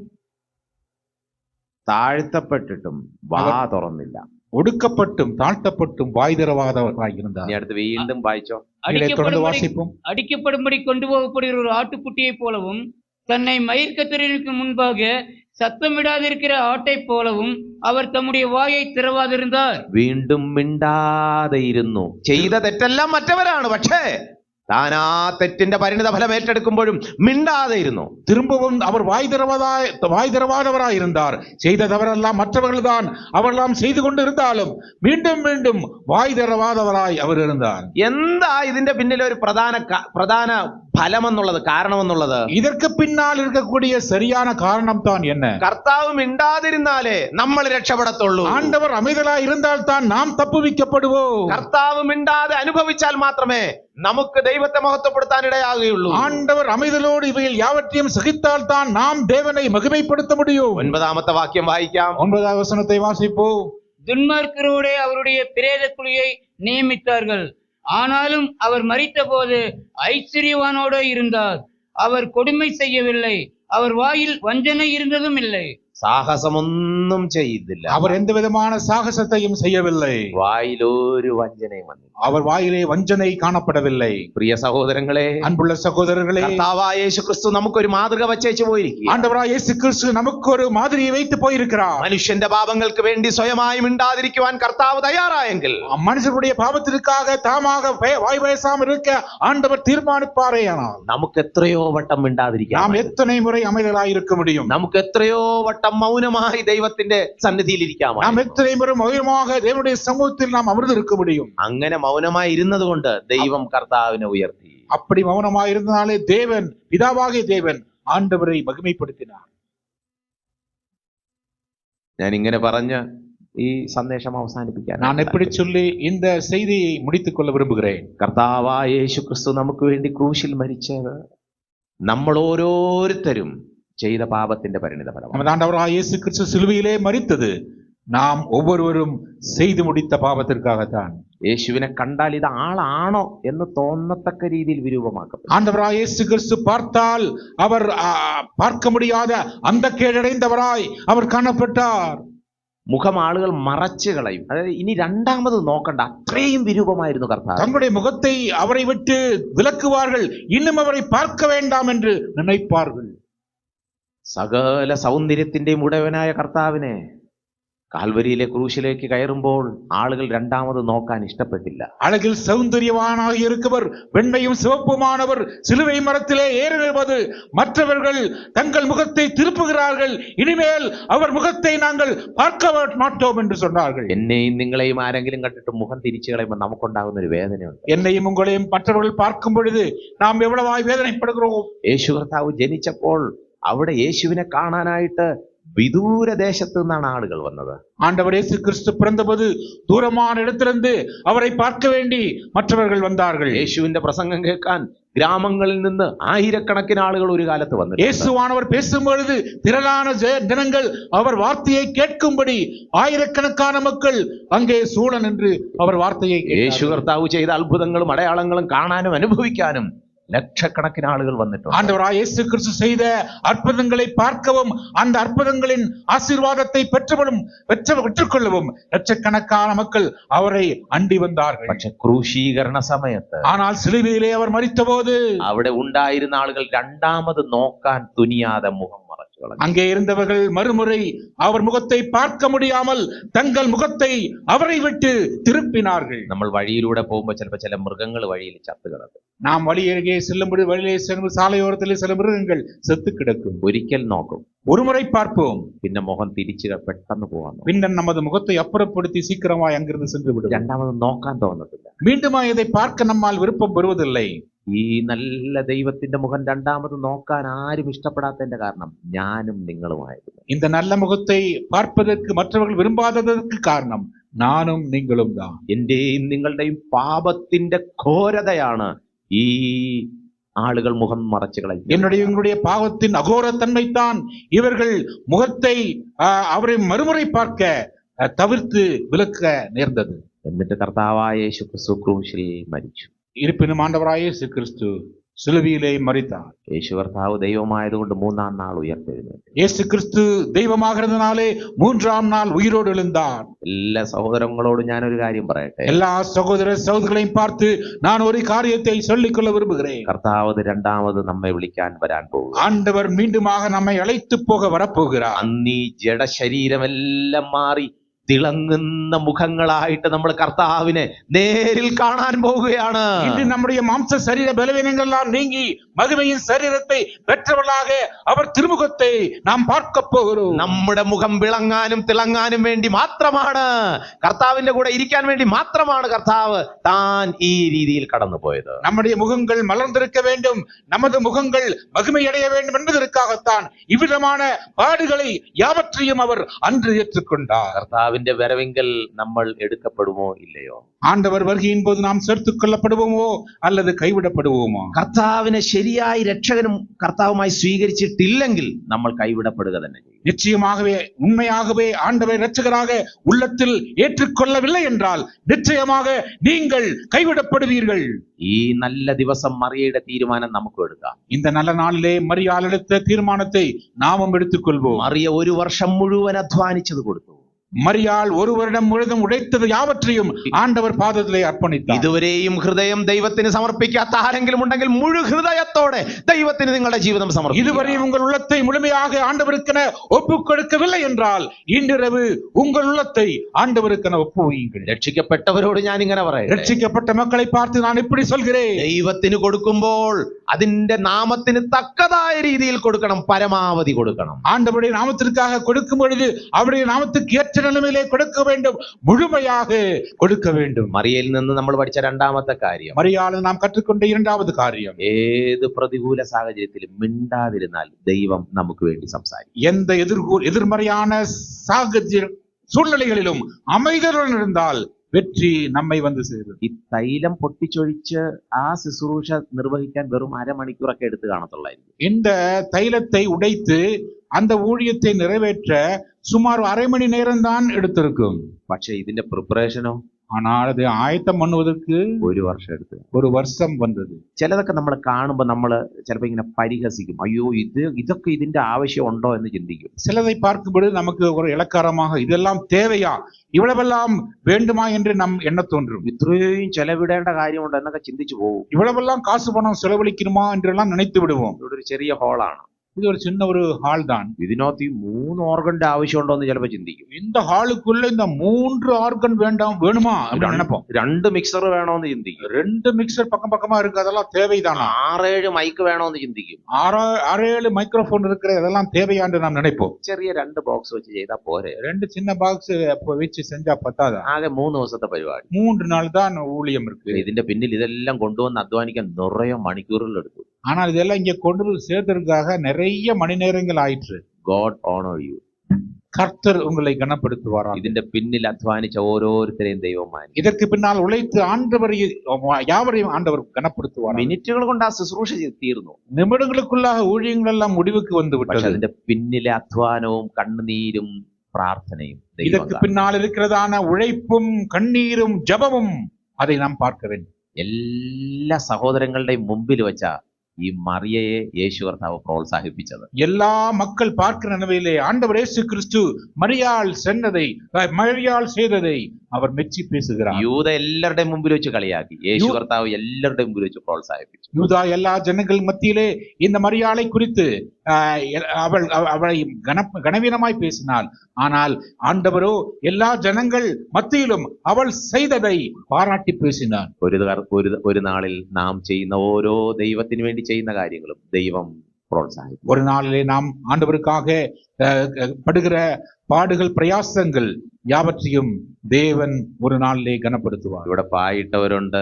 താഴ്ത്തപ്പെട്ടിട്ടും വാ തുറന്നില്ല. ஒடுக்கப்பட்டும் தாழ்த்தப்பட்டும் வாய் திறவாதவராய் இருந்தார். ഇനി അടുത്ത് വീണ്ടും വായിച്ചോ. இதை தொடர்ந்து அடிக்கப்படும்படி வாசிப்போம். அடிக்கப்படும்படி கொண்டு போகப்படுகிற ஒரு ஆட்டுக்குட்டியைப் போலவும் தன்னை மயிர்கத்தரினுக்கு முன்பாக சத்தமிடாதிருக்கிற ஆட்டைப் போலவும் அவர் தம்முடைய வாயை திறவாதிருந்தார். വീണ്ടും മിണ്ടാതെയിരുന്നു. ചെയ്ത തെറ്റെല്ലാം മറ്റവരാണ്, പക്ഷേ താൻ ആ തെറ്റിന്റെ പരിണിത ഫലം ഏറ്റെടുക്കുമ്പോഴും മിണ്ടാതെ ഇരുന്നു. திரும்பவும் அவர் வாய் திறவாதவராய் இருந்தார். செய்த தவறெல்லாம் மற்றவர்கள் தான் அவரெல்லாம் செய்து கொண்டு இருந்தாலும் மீண்டும் மீண்டும் வாய் திறவாதவராய் அவர் இருந்தார். എന്താ ഇതിന്റെ പിന്നിൽ ഒരു പ്രധാന ഫലമെന്നുള്ളത്, കാരണമെന്നുള്ളത്? இதற்கு பின்னால் இருக்கக்கூடிய சரியான காரணம் தான் என்ன? കർത്താവ് മിണ്ടാതിരുന്നാലേ നമ്മൾ രക്ഷപ്പെടത്തുള്ളൂ. ஆண்டவர் அமைதலாய் இருந்தால் தான் நாம் தப்புவிக்கப்படுவோம். കർത്താവ് മിണ്ടാതെ അനുഭവിച്ചാൽ മാത്രമേ നമുക്ക് ദൈവത്തെ മഹത്വപ്പെടുത്താൻ ഇടയാകുകയുള്ളൂ. ஆண்டவர் அமைதலோடு இவையில் யாவற்றையும் சகித்தால் தான் நாம் தேவனை மகிமைப்படுத்த முடியும். 9ാമത്തെ വാക്യം വായിക്കാം. 9வது வசனத்தை வாசிப்போம். துன்மார்க்கரோடே அவருடைய பிரேத குழியை நியமித்தார்கள். ஆனாலும் அவர் மரித்த போது ஐஸ்வர்யவானோடு இருந்தார். அவர் கொடுமை செய்யவில்லை. அவர் வாயில் வஞ்சனை இருந்ததும் இல்லை. സാഹസമൊന്നും ചെയ്തില്ല. அவர் எந்த விதமான சாகசத்தையும் செய்யவில்லை. വായിലൊരു വഞ്ചനയും വന്നില്ല. அவர் வாயிலே வஞ்சனை காணப்படவில்லை. പ്രിയ സഹോദരങ്ങളെ, அன்புள்ள சகோதரர்களே, കർത്താവായ യേശു ക്രിസ്തു നമുക്കൊരു മാതൃക വച്ചേച്ചു പോയിരിക്കുക. ஆண்டவராய் இயேசு கிறிஸ்து நமக்கு ஒரு மாதிரியை வைத்து போயிருக்கிறார். മനുഷ്യന്റെ പാപങ്ങൾക്ക് വേണ്ടി സ്വയമായി മിണ്ടാതിരിക്കുവാൻ കർത്താവ് തയ്യാറായെങ്കിൽ, மனுஷனுடைய பாவத்திற்காக தாமாக வாய் பேசாமல் இருக்க ஆண்டவர் தீர்மானிப்பாரேயானால் നമുക്ക് എത്രയോ വട്ടം മിണ്ടാതിരിക്കാം. நாம் எத்தனை முறை அமைதலாய் இருக்க முடியும்? നമുക്ക് എത്രയോ വട്ടം മൗനമായി ദൈവത്തിന്റെ സന്നിധിയിൽ ഇരിക്കാം. நாம் எத்தனை முறை மௌனமாக தேவனுடைய சமூகத்தில் நாம் அமர்ந்து இருக்க முடியும்? അങ്ങനെ മൗനമായി ഇരുന്നത് കൊണ്ട് ദൈവം കർത്താവിനെ ഉയർത്തി. அப்படி மௌனமாக இருந்தனாலே தேவன், பிதாவாகிய தேவன் ஆண்டவரை மகிமைப்படுத்தினார். ഞാൻ ഇങ്ങനെ പറഞ്ഞ് ഈ സന്ദേശം അവസാനിപ്പിക്കാൻ நான் எப்படி சொல்லி இந்த செய்தியை முடித்துக் கொள்ள விரும்புகிறேன். കർത്താവായ യേശു ക്രിസ്തു നമുക്ക് വേണ്ടി ക്രൂശിൽ മരിച്ചത് നമ്മൾ ഓരോരുത്തരും ചെയ്ത പാപത്തിന്റെ പരിണിത ഫലമാണ്. நமது ஆண்டவராகிய இயேசு கிறிஸ்து சிலுவையிலே மரித்தது நாம் ஒவ்வொருவரும் செய்து முடித்த பாவத்திற்காகத்தான். യേശുവിനെ കണ്ടാൽ ഇത് ആളാണോ എന്ന് തോന്നത്തക്ക രീതിയിൽ വിരൂപമാക്കപ്പെട്ടു. ஆண்டவராகிய இயேசு கிறிஸ்து பார்த்தால் அவர் பார்க்க முடியாத அந்த கேடடைந்தவராய் அவர் காணப்பட்டார். മുഖം ആളുകൾ മറച്ചു കളയും. അതായത് ഇനി രണ്ടാമത് നോക്കണ്ട, അത്രയും വിരൂപമായിരുന്നു കർത്താവ്. தங்களுடைய முகத்தை அவரை விட்டு விலக்குவார்கள், இன்னும் அவரை பார்க்க வேண்டாம் என்று நினைப்பார்கள். സകല സൗന്ദര്യത്തിന്റെയും ഉടയവനായ കർത്താവിനെ കാൽവരിയിലെ ക്രൂശിലേക്ക് കയറുമ്പോൾ ആളുകൾ രണ്ടാമത് നോക്കാൻ ഇഷ്ടപ്പെട്ടില്ല. அழகில் சௌந்தரியவானாக இருக்கவர், வெண்மையும் சிவப்புமானவர் சிலுவை மரத்திலே ஏறுவது மற்றவர்கள் தங்கள் முகத்தை திருப்புகிறார்கள். இனிமேல் அவர் முகத்தை நாங்கள் பார்க்க மாட்டோம் என்று சொன்னார்கள். എന്നെയും നിങ്ങളെയും ആരെങ്കിലും കണ്ടിട്ട് മുഖം തിരിച്ചു കളയുമ്പോൾ നമുക്കുണ്ടാകുന്ന ഒരു വേദനയുണ്ട്. என்னையும் உங்களையும் மற்றவர்கள் பார்க்கும் பொழுது நாம் எவ்வளவாய் வேதனைப்படுகிறோம். യേശു കർത്താവ് ജനിച്ചപ്പോൾ അവിടെ യേശുവിനെ കാണാനായിട്ട് വിദൂര ദേശത്ത് നിന്നാണ് ആളുകൾ വന്നത്. ஆண்டவர் இயேசு கிறிஸ்து பிறந்தபோது தூரமான இடத்திலிருந்து அவரை பார்க்க வேண்டி மற்றவர்கள் வந்தார்கள். യേശുവിന്റെ പ്രസംഗം കേൾക്കാൻ ഗ്രാമങ്ങളിൽ നിന്ന് ആയിരക്കണക്കിന് ആളുകൾ ഒരു കാലത്ത് വന്നു. இயேசுவானவர் பேசும்பொழுது திரளான ஜனங்கள் அவர் வார்த்தையை கேட்கும்படி ஆயிரக்கணக்கான மக்கள் அங்கே சூழ நின்று அவர் வார்த்தையை യേശു കർത്താവ് ചെയ്ത അത്ഭുതങ്ങളും അടയാളങ്ങളും കാണാനും അനുഭവിക്കാനും ലക്ഷക്കണക്കിന് ആളുകൾ വന്നിട്ടുണ്ട്. ஆண்டவராய் இயேசு கிறிஸ்து செய்த அற்புதங்களை பார்க்கவும் அந்த அற்புதங்களின் ஆசீர்வாதத்தை பெற்றுக்கொள்ளவும் லட்சக்கணக்கான மக்கள் அவரை அண்டி வந்தார்கள். പക്ഷെ ക്രൂശീകരണ സമയത്ത്, ஆனால் சிலுவையிலே அவர் மரித்தபோது അവിടെ ഉണ്ടായിരുന്ന ആളുകൾ രണ്ടാമത് നോക്കാൻ തുനിയാതെ മുഖം മറച്ചു കളഞ്ഞു. அங்கே இருந்தவர்கள் மறுமுறை அவர் முகத்தை பார்க்க முடியாமல் தங்கள் முகத்தை அவரை விட்டு திருப்பினார்கள். നമ്മൾ വഴിയിലൂടെ പോകുമ്പോൾ ചിലപ്പോൾ ചില മൃഗങ്ങൾ വഴിയിൽ ചത്തു കിടക്കും. நாம் வழியருகே செல்லும்படி வழியிலே செல்லும் சாலையோரத்திலே சில மிருகங்கள் செத்து கிடக்கும். ഒരിക്കൽ നോക്കും, ஒரு முறை பார்ப்போம், പിന്നെ முகம் തിരിച്ച് പെട്ടെന്ന് പോകാൻ നോക്കും. பின்னர் நமது முகத்தை அப்புறப்படுத்தி சீக்கிரமாய் அங்கிருந்து சென்று விடும். രണ്ടാമത് നോക്കാൻ തോന്നത്തില്ല. மீண்டுமாய் இதை பார்க்க நம்மால் விருப்பம் வருவதில்லை. ഈ നല്ല ദൈവത്തിന്റെ മുഖം രണ്ടാമത് നോക്കാൻ ആരും ഇഷ്ടപ്പെടാത്തതിന്റെ കാരണം ഞാനും നിങ്ങളുമായിരുന്നു. இந்த நல்ல முகத்தை பார்ப்பதற்கு மற்றவர்கள் விரும்பாததற்கு காரணம் நானும் நீங்களும் தான். എന്റെയും നിങ്ങളുടെയും പാപത്തിന്റെ ഘോരതയാണ് ഈ ആളുകൾ മുഖം മറച്ചു കളയും. என்னுடைய உங்களுடைய பாவத்தின் அகோரத்தன்மைத்தான் இவர்கள் முகத்தை அவரை மறுமுறை பார்க்க தவிர்த்து விலக்க நேர்ந்தது. എന്നിട്ട് കർത്താവായ യേശു ക്രിസ്തു ക്രൂശിൽ മരിച്ചു. இருப்பினும் ஆண்டவராய் இயேசு கிறிஸ்து சிலுவையிலே மரித்தார். യേശു കർത്താവ് ദൈവമായതുകൊണ്ട് മൂന്നാം നാൾ ഉയർത്തെഴുന്നേറ്റു. இயேசு கிறிஸ்து தெய்வமாகிறதுனாலே மூன்றாம் நாள் உயிரோடு எழுந்தார். എല്ലാ സഹോദരങ്ങളോടും ഞാനൊരു കാര്യം പറയട്ടെ. எல்லா சகோதர சகோதரிகளையும் பார்த்து நான் ஒரு காரியத்தை சொல்லிக்கொள்ள விரும்புகிறேன். കർത്താവ് രണ്ടാമത് നമ്മെ വിളിക്കാൻ വരാൻ പോകും. ஆண்டவர் மீண்டுமாக நம்மை அழைத்து போக வரப்போகிறார். അന്നീ ജഡശരീരമെല്ലാം മാറി തിളങ്ങുന്ന മുഖങ്ങളായിട്ട് നമ്മൾ കർത്താവിനെ നേരിൽ കാണാൻ പോകുകയാണ്. இன்று நம்முடைய மாம்ச சரீர பலவீனங்கள் எல்லாம் நீங்கி மகிமையின் சரீரத்தை பெற்றவர்களாக அவர் திருமுகத்தை நாம் பார்க்க போகிறோம். നമ്മുടെ മുഖം വിളങ്ങാനും തിളങ്ങാനും വേണ്ടി മാത്രമാണ്, കർത്താവിന്റെ കൂടെ ഇരിക്കാൻ വേണ്ടി മാത്രമാണ് കർത്താവ് താൻ ഈ രീതിയിൽ കടന്നുപോയത്. நம்முடைய முகங்கள் மலர்ந்திருக்க வேண்டும், நமது முகங்கள் மகிமை அடைய வேண்டும் என்பதற்காகத்தான் இவ்விதமான பாடுகளை யாவற்றையும் அவர் அன்று ஏற்றுக்கொண்டார். കർത്താവിന്റെ വരവെങ്കിൽ നമ്മൾ എടുക്കപ്പെടുമോ ഇല്ലയോ? ஆண்டவர் வருகையின் போது நாம் சேர்த்துக் கொள்ளப்படுவோமோ அல்லது கைவிடப்படுவோமோ? കർത്താവിനെ ശരിയായി രക്ഷകനും കർത്താവുമായി സ്വീകരിച്ചിട്ടില്ലെങ്കിൽ നമ്മൾ കൈവിടപ്പെടുക തന്നെ ചെയ്യും. நிச்சயமாகவே உண்மையாகவே ஆண்டவரை இரட்சகராக உள்ளத்தில் ஏற்றுக்கொள்ளவில்லை என்றால் நிச்சயமாக நீங்கள் கைவிடப்படுவீர்கள். ഈ നല്ല ദിവസം മറിയയുടെ തീരുമാനം നമുക്കും എടുക്കാം. இந்த நல்ல நாளிலே மரியாள் எடுத்த தீர்மானத்தை நாமும் எடுத்துக்கொள்வோம். മറിയ ഒരു വർഷം മുഴുവൻ അധ്വാനിച്ചത് കൊടുത്തു. மரியாள் ஒரு வருடம் முழுதும் உழைத்தது யாவற்றையும் ஆண்டவர் பாதத்திலே அர்ப்பணித்தார். ഇതുവരെയും ഹൃദയം ദൈവത്തിന് സമർപ്പിക്കാത്ത ആരെങ്കിലും ഉണ്ടെങ്കിൽ മുഴു ഹൃദയത്തോടെ ദൈവത്തിന് നിങ്ങളുടെ ജീവിതം സമർപ്പിക്കുക. இதுவரையும் உங்கள் உள்ளத்தை முழுமையாக ஆண்டவருக்கென ஒப்புக் கொடுக்கவில்லை என்றால் இன்றிரவு உங்கள் உள்ளத்தை ஆண்டவருக்கென ஒப்புவீங்கள். രക്ഷിക്കപ്പെട്ടവരോട് ഞാൻ ഇങ്ങനെ പറയാം, ரட்சிக்கப்பட்ட மக்களை பார்த்து நான் இப்படி சொல்கிறேன், ദൈവത്തിന് കൊടുക്കുമ്പോൾ അതിന്റെ നാമത്തിന് തക്കതായ രീതിയിൽ കൊടുക്കണം, പരമാവധി കൊടുക്കണം. ஆண்டவருடைய நாமத்திற்காக கொடுக்கும் பொழுது அவருடைய நாமத்துக்கு ஏற்ற நிலைமையிலே கொடுக்க வேண்டும், முழுமையாக கொடுக்க வேண்டும். മറിയയിൽ നിന്ന് നമ്മൾ പഠിച്ച രണ്ടാമത്തെ കാര്യം, மரியாள் நாம் கற்றுக்கொண்ட இரண்டாவது காரியம், ഏത് പ്രതികൂല സാഹചര്യത്തിലും മിണ്ടാതിരുന്നാൽ ദൈവം നമുക്ക് വേണ്ടി സംസാരിക്കും. எந்த எதிர்மறையான சூழ்நிலைகளிலும் அமைதலுடன் இருந்தால் வெற்றி நம்மை வந்து சேரும். ഈ തൈലം പൊട്ടിച്ചൊഴിച്ച് ആ ശുശ്രൂഷ നിർവഹിക്കാൻ വെറും അരമണിക്കൂറൊക്കെ എടുത്ത് കാണത്തുള്ളായിരിക്കും. இந்த தைலத்தை உடைத்து அந்த ஊழியத்தை நிறைவேற்ற சுமார் அரை மணி நேரம் தான் எடுத்திருக்கும். പക്ഷെ ഇതിന്റെ പ്രിപ്പറേഷനോ ஆனால் அது ஆயத்தம் பண்ணுவதற்கு ഒരു വർഷം എടുത്ത്. ஒரு வருஷம் வந்தது. ചിലതൊക്കെ നമ്മൾ കാണുമ്പോൾ നമ്മൾ ചിലപ്പോൾ ഇങ്ങനെ പരിഹസിക്കും, അയ്യോ ഇതൊക്കെ ഇതിന്റെ ആവശ്യം ഉണ്ടോ എന്ന് ചിന്തിക്കും. சிலதை பார்க்கும்போது நமக்கு ஒரு இலக்காரமாக இதெல்லாம் தேவையா, இவ்வளவெல்லாம் வேண்டுமா என்று நம் எண்ண தோன்றும். ഇത്രയും ചെലവിടേണ്ട കാര്യമുണ്ടോ എന്നൊക്കെ ചിന്തിച്ചു പോകും. இவ்வளவெல்லாம் காசு பணம் செலவழிக்கணுமா என்றெல்லாம் நினைத்து விடுவோம். ഇവിടെ ഒരു ചെറിയ ഹോളാണ്, இது ஒரு சின்ன ஒரு ஹால் தான். ഇതിനകത്ത് ഈ 3 ഓർഗന്റെ ആവശ്യമുണ്ടോ എന്ന് ചിലപ്പോൾ ചിന്തിക്കും. இந்த ஹாலுக்குள்ள இந்த 3 ஆர்கன் வேணுமா அப்படின்னு நினைப்போம். 2 മിക്സർ വേണോന്ന് ചിന്തിക്കും. 2 மிக்சர் பக்கம் பக்கமா இருக்கு, அதெல்லாம் தேவைதானா? 6-7 മൈക്ക് വേണോന്ന് ചിന്തിക്കും. 6-7 மைக்ரோஃபோன் இருக்கிற இதெல்லாம் தேவையா என்று நாம் நினைப்போம். ചെറിയ 2 ബോക്സ് വെച്ച് ചെയ്താൽ പോരെ? 2 சின்ன பாக்ஸ் வச்சு செஞ்சா பத்தாதா? ആകെ 3 ദിവസത്തെ പരിപാടി, 3 நாள் தான் ஊழியம் இருக்கு. ഇതിന്റെ പിന്നിൽ ഇതെല്ലാം കൊണ്ടുവന്ന് അധ്വാനിക്കാൻ നിറയെ മണിക്കൂറുകൾ എടുത്തു. ஆனால் இதெல்லாம் இங்க கொண்டு போய் சேர்த்ததற்காக நிறைய மணி நேரங்கள் ஆயிற்று. God honor you. கர்த்தர் உங்களை கனப்படுத்துவாராம். ഇതിന്റെ പിന്നിൽ അധ്വാനിച്ച ഓരോരുത്തരെയും ദൈവം മാനിക്കും. இதற்கு பின்னால் உழைத்து ஆண்டவர் யாவரையும் ஆண்டவர் கனப்படுத்துவார். മിനിറ്റുകൾ കൊണ്ട് ആ ശുശ്രൂഷ തീർന്നു. நிமிடங்களுக்குள்ளாக ஊழியங்கள் எல்லாம் முடிவுக்கு வந்து പക്ഷെ விட்டது. അതിന്റെ പിന്നിലെ അധ്വാനവും കണ്ണുനീരും പ്രാർത്ഥനയും இதற்கு பின்னால் இருக்கிறதான உழைப்பும் கண்ணீரும் ஜெபமும் அதை நாம் பார்க்க வேண்டும். എല്ലാ സഹോദരങ്ങളുടെയും മുമ്പിൽ വെച്ചാ ഈ മറിയയെ യേശു കർത്താവ് പ്രോത്സാഹിപ്പിച്ചത്. எல்லா மக்கள் பார்க்கிற நிலையிலே ஆண்டவர் இயேசு கிறிஸ்து மரியாள் செய்ததை அவர் மெச்சி பேசுகிறார். യൂത എല്ലാവരുടെയും മുമ്പിൽ വെച്ച് കളിയാക്കി, യേശു കർത്താവ് എല്ലാവരുടെയും മുമ്പിൽ വെച്ച് പ്രോത്സാഹിപ്പിച്ചു. யூதா எல்லா ஜனங்கள் மத்தியிலே இந்த மரியாளை குறித்து அவளை கனவீனமாய் பேசினாள். ஆனால் ஆண்டவரோ எல்லா ஜனங்கள் மத்தியிலும் அவள் செய்ததை பாராட்டி பேசினார். ഒരു നാളിൽ നാം ചെയ്യുന്ന ഓരോ ദൈവത്തിന് വേണ്ടി ചെയ്യുന്ന കാര്യങ്ങളും ദൈവം പ്രോത്സാഹിക്കും. ஒரு நாளிலே நாம் ஆண்டவருக்காக படுகிற பாடுகள் பிரயாசங்கள் யாவற்றையும் தேவன் ஒரு நாளிலே கனப்படுத்துவார். ഇവിടെ പായിട്ടവരുണ്ട്,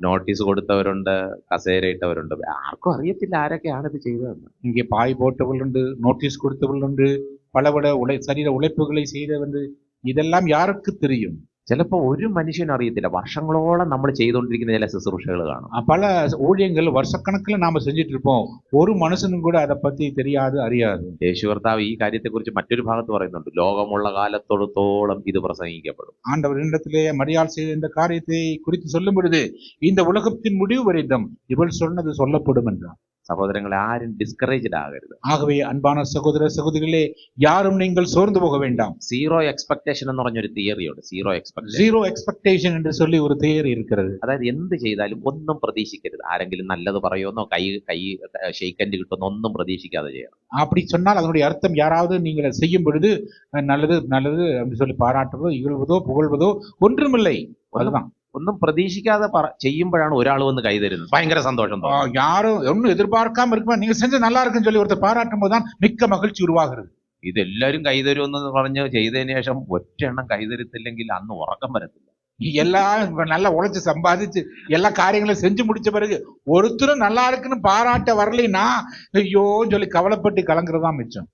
നോട്ടീസ് കൊടുത്തവരുണ്ട്, കസേര ഇട്ടവരുണ്ട്. ആർക്കും അറിയത്തില്ല ആരൊക്കെയാണ് ഇത് ചെയ്തതെന്ന്. இங்கே பாய் போட்டவள் உண்டு, நோட்டீஸ் கொடுத்தவள் உண்டு, பலவிட சரீர உழைப்புகளை செய்தவன், இதெல்லாம் யாருக்கு தெரியும்? ചിലപ്പോ ഒരു മനുഷ്യനും അറിയത്തില്ല, വർഷങ്ങളോളം നമ്മൾ ചെയ്തുകൊണ്ടിരിക്കുന്ന ചില ശുശ്രൂഷകൾ കാണും. பல ஊழியங்கள் வருஷக்கணக்கில் நாம செஞ்சுட்டு இருப்போம். ஒரு மனுஷனும் கூட அதை பத்தி தெரியாது, அறியாது. യേശു കർത്താവ് ഈ കാര്യത്തെക്കുറിച്ച് മറ്റൊരു ഭാഗത്ത് പറയുന്നുണ്ട്, ലോകമുള്ള കാലത്തോളത്തോളം ഇത് പ്രസംഗിക്കപ്പെടും. ஆண்டவர் இடத்திலே மரியாள் செய்த இந்த காரியத்தை குறித்து சொல்லும் பொழுது இந்த உலகத்தின் முடிவு வரைக்கும் இவள் சொன்னது சொல்லப்படும் என்றார். സഹോദരങ്ങളെ, ആരും ഡിസ്കറേജ്ഡ് ആകരുത്. ஆகவே அன்பான சகோதர சகோதரிகளே, யாரும் நீங்கள் சோர்ந்து போக வேண்டாம். സീറോ എക്സ്പെക്ടേഷൻ എന്ന് പറഞ്ഞൊരു തിയറിയുണ്ട്. സീറോ എക്സ്പെക്ടേഷൻ, ஜீரோ எக்ஸ்பெக்டேஷன் என்று சொல்லி ஒரு தியரி இருக்கிறது. അതായത് എന്ത് ചെയ്താലും ഒന്നും പ്രതീക്ഷിക്കരുത്. ആരെങ്കിലും നല്ലത് പറയുമെന്നോ കൈ ഷെയ്ക്കൻഡ് കിട്ടുമെന്നോ ഒന്നും പ്രതീക്ഷിക്കാതെ ചെയ്യണം. அப்படி சொன்னால் அதனுடைய அர்த்தம் யாராவது நீங்கள் செய்யும் பொழுது நல்லது நல்லது அப்படின்னு சொல்லி பாராட்டுவதோ இகழ்வதோ புகழ்வதோ ஒன்றுமில்லை. அதுதான். ഒന്നും പ്രതീക്ഷിക്കാതെ ചെയ്യുമ്പോഴാണ് ഒരാൾ വന്ന് കൈതരുന്നത്, ഭയങ്കര സന്തോഷം തോന്നും. யாரும் ஒன்னும் எதிர்பார்க்காம இருக்குமா, நீங்க செஞ்ச நல்லா இருக்குன்னு சொல்லி ஒருத்தர் பாராட்டும் போதுதான் மிக்க மகிழ்ச்சி உருவாகிறது. ഇതെല്ലാരും കൈതരുമെന്ന് പറഞ്ഞ് ചെയ്തതിനു ശേഷം ഒറ്റ എണ്ണം കൈതരുത്തില്ലെങ്കിൽ അന്ന് ഉറക്കം വരത്തില്ല. எல்லாம் நல்லா உழைச்சு சம்பாதிச்சு எல்லா காரியங்களும் செஞ்சு முடிச்ச பிறகு ஒருத்தரும் நல்லா இருக்குன்னு பாராட்ட வரலைன்னா ஐயோ சொல்லி கவலைப்பட்டு கலங்குறதா மிச்சம்.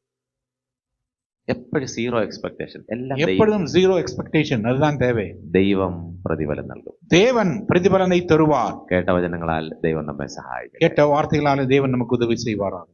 എപ്പോഴും സീറോ എക്സ്പെക്ടേഷൻ, എല്ലാം எப்பொழுதும் ஜீரோ எக்ஸ்பெக்டேஷன், அதுதான் தேவை. ദൈവം പ്രതിഫലം നൽകും. தேவன் பிரதிபலனை தருவார். കേട്ട വചനങ്ങളാൽ ദൈവം നമ്മെ സഹായിക്കും. கேட்ட வார்த்தைகளால தேவன் நமக்கு உதவி செய்வாராம்.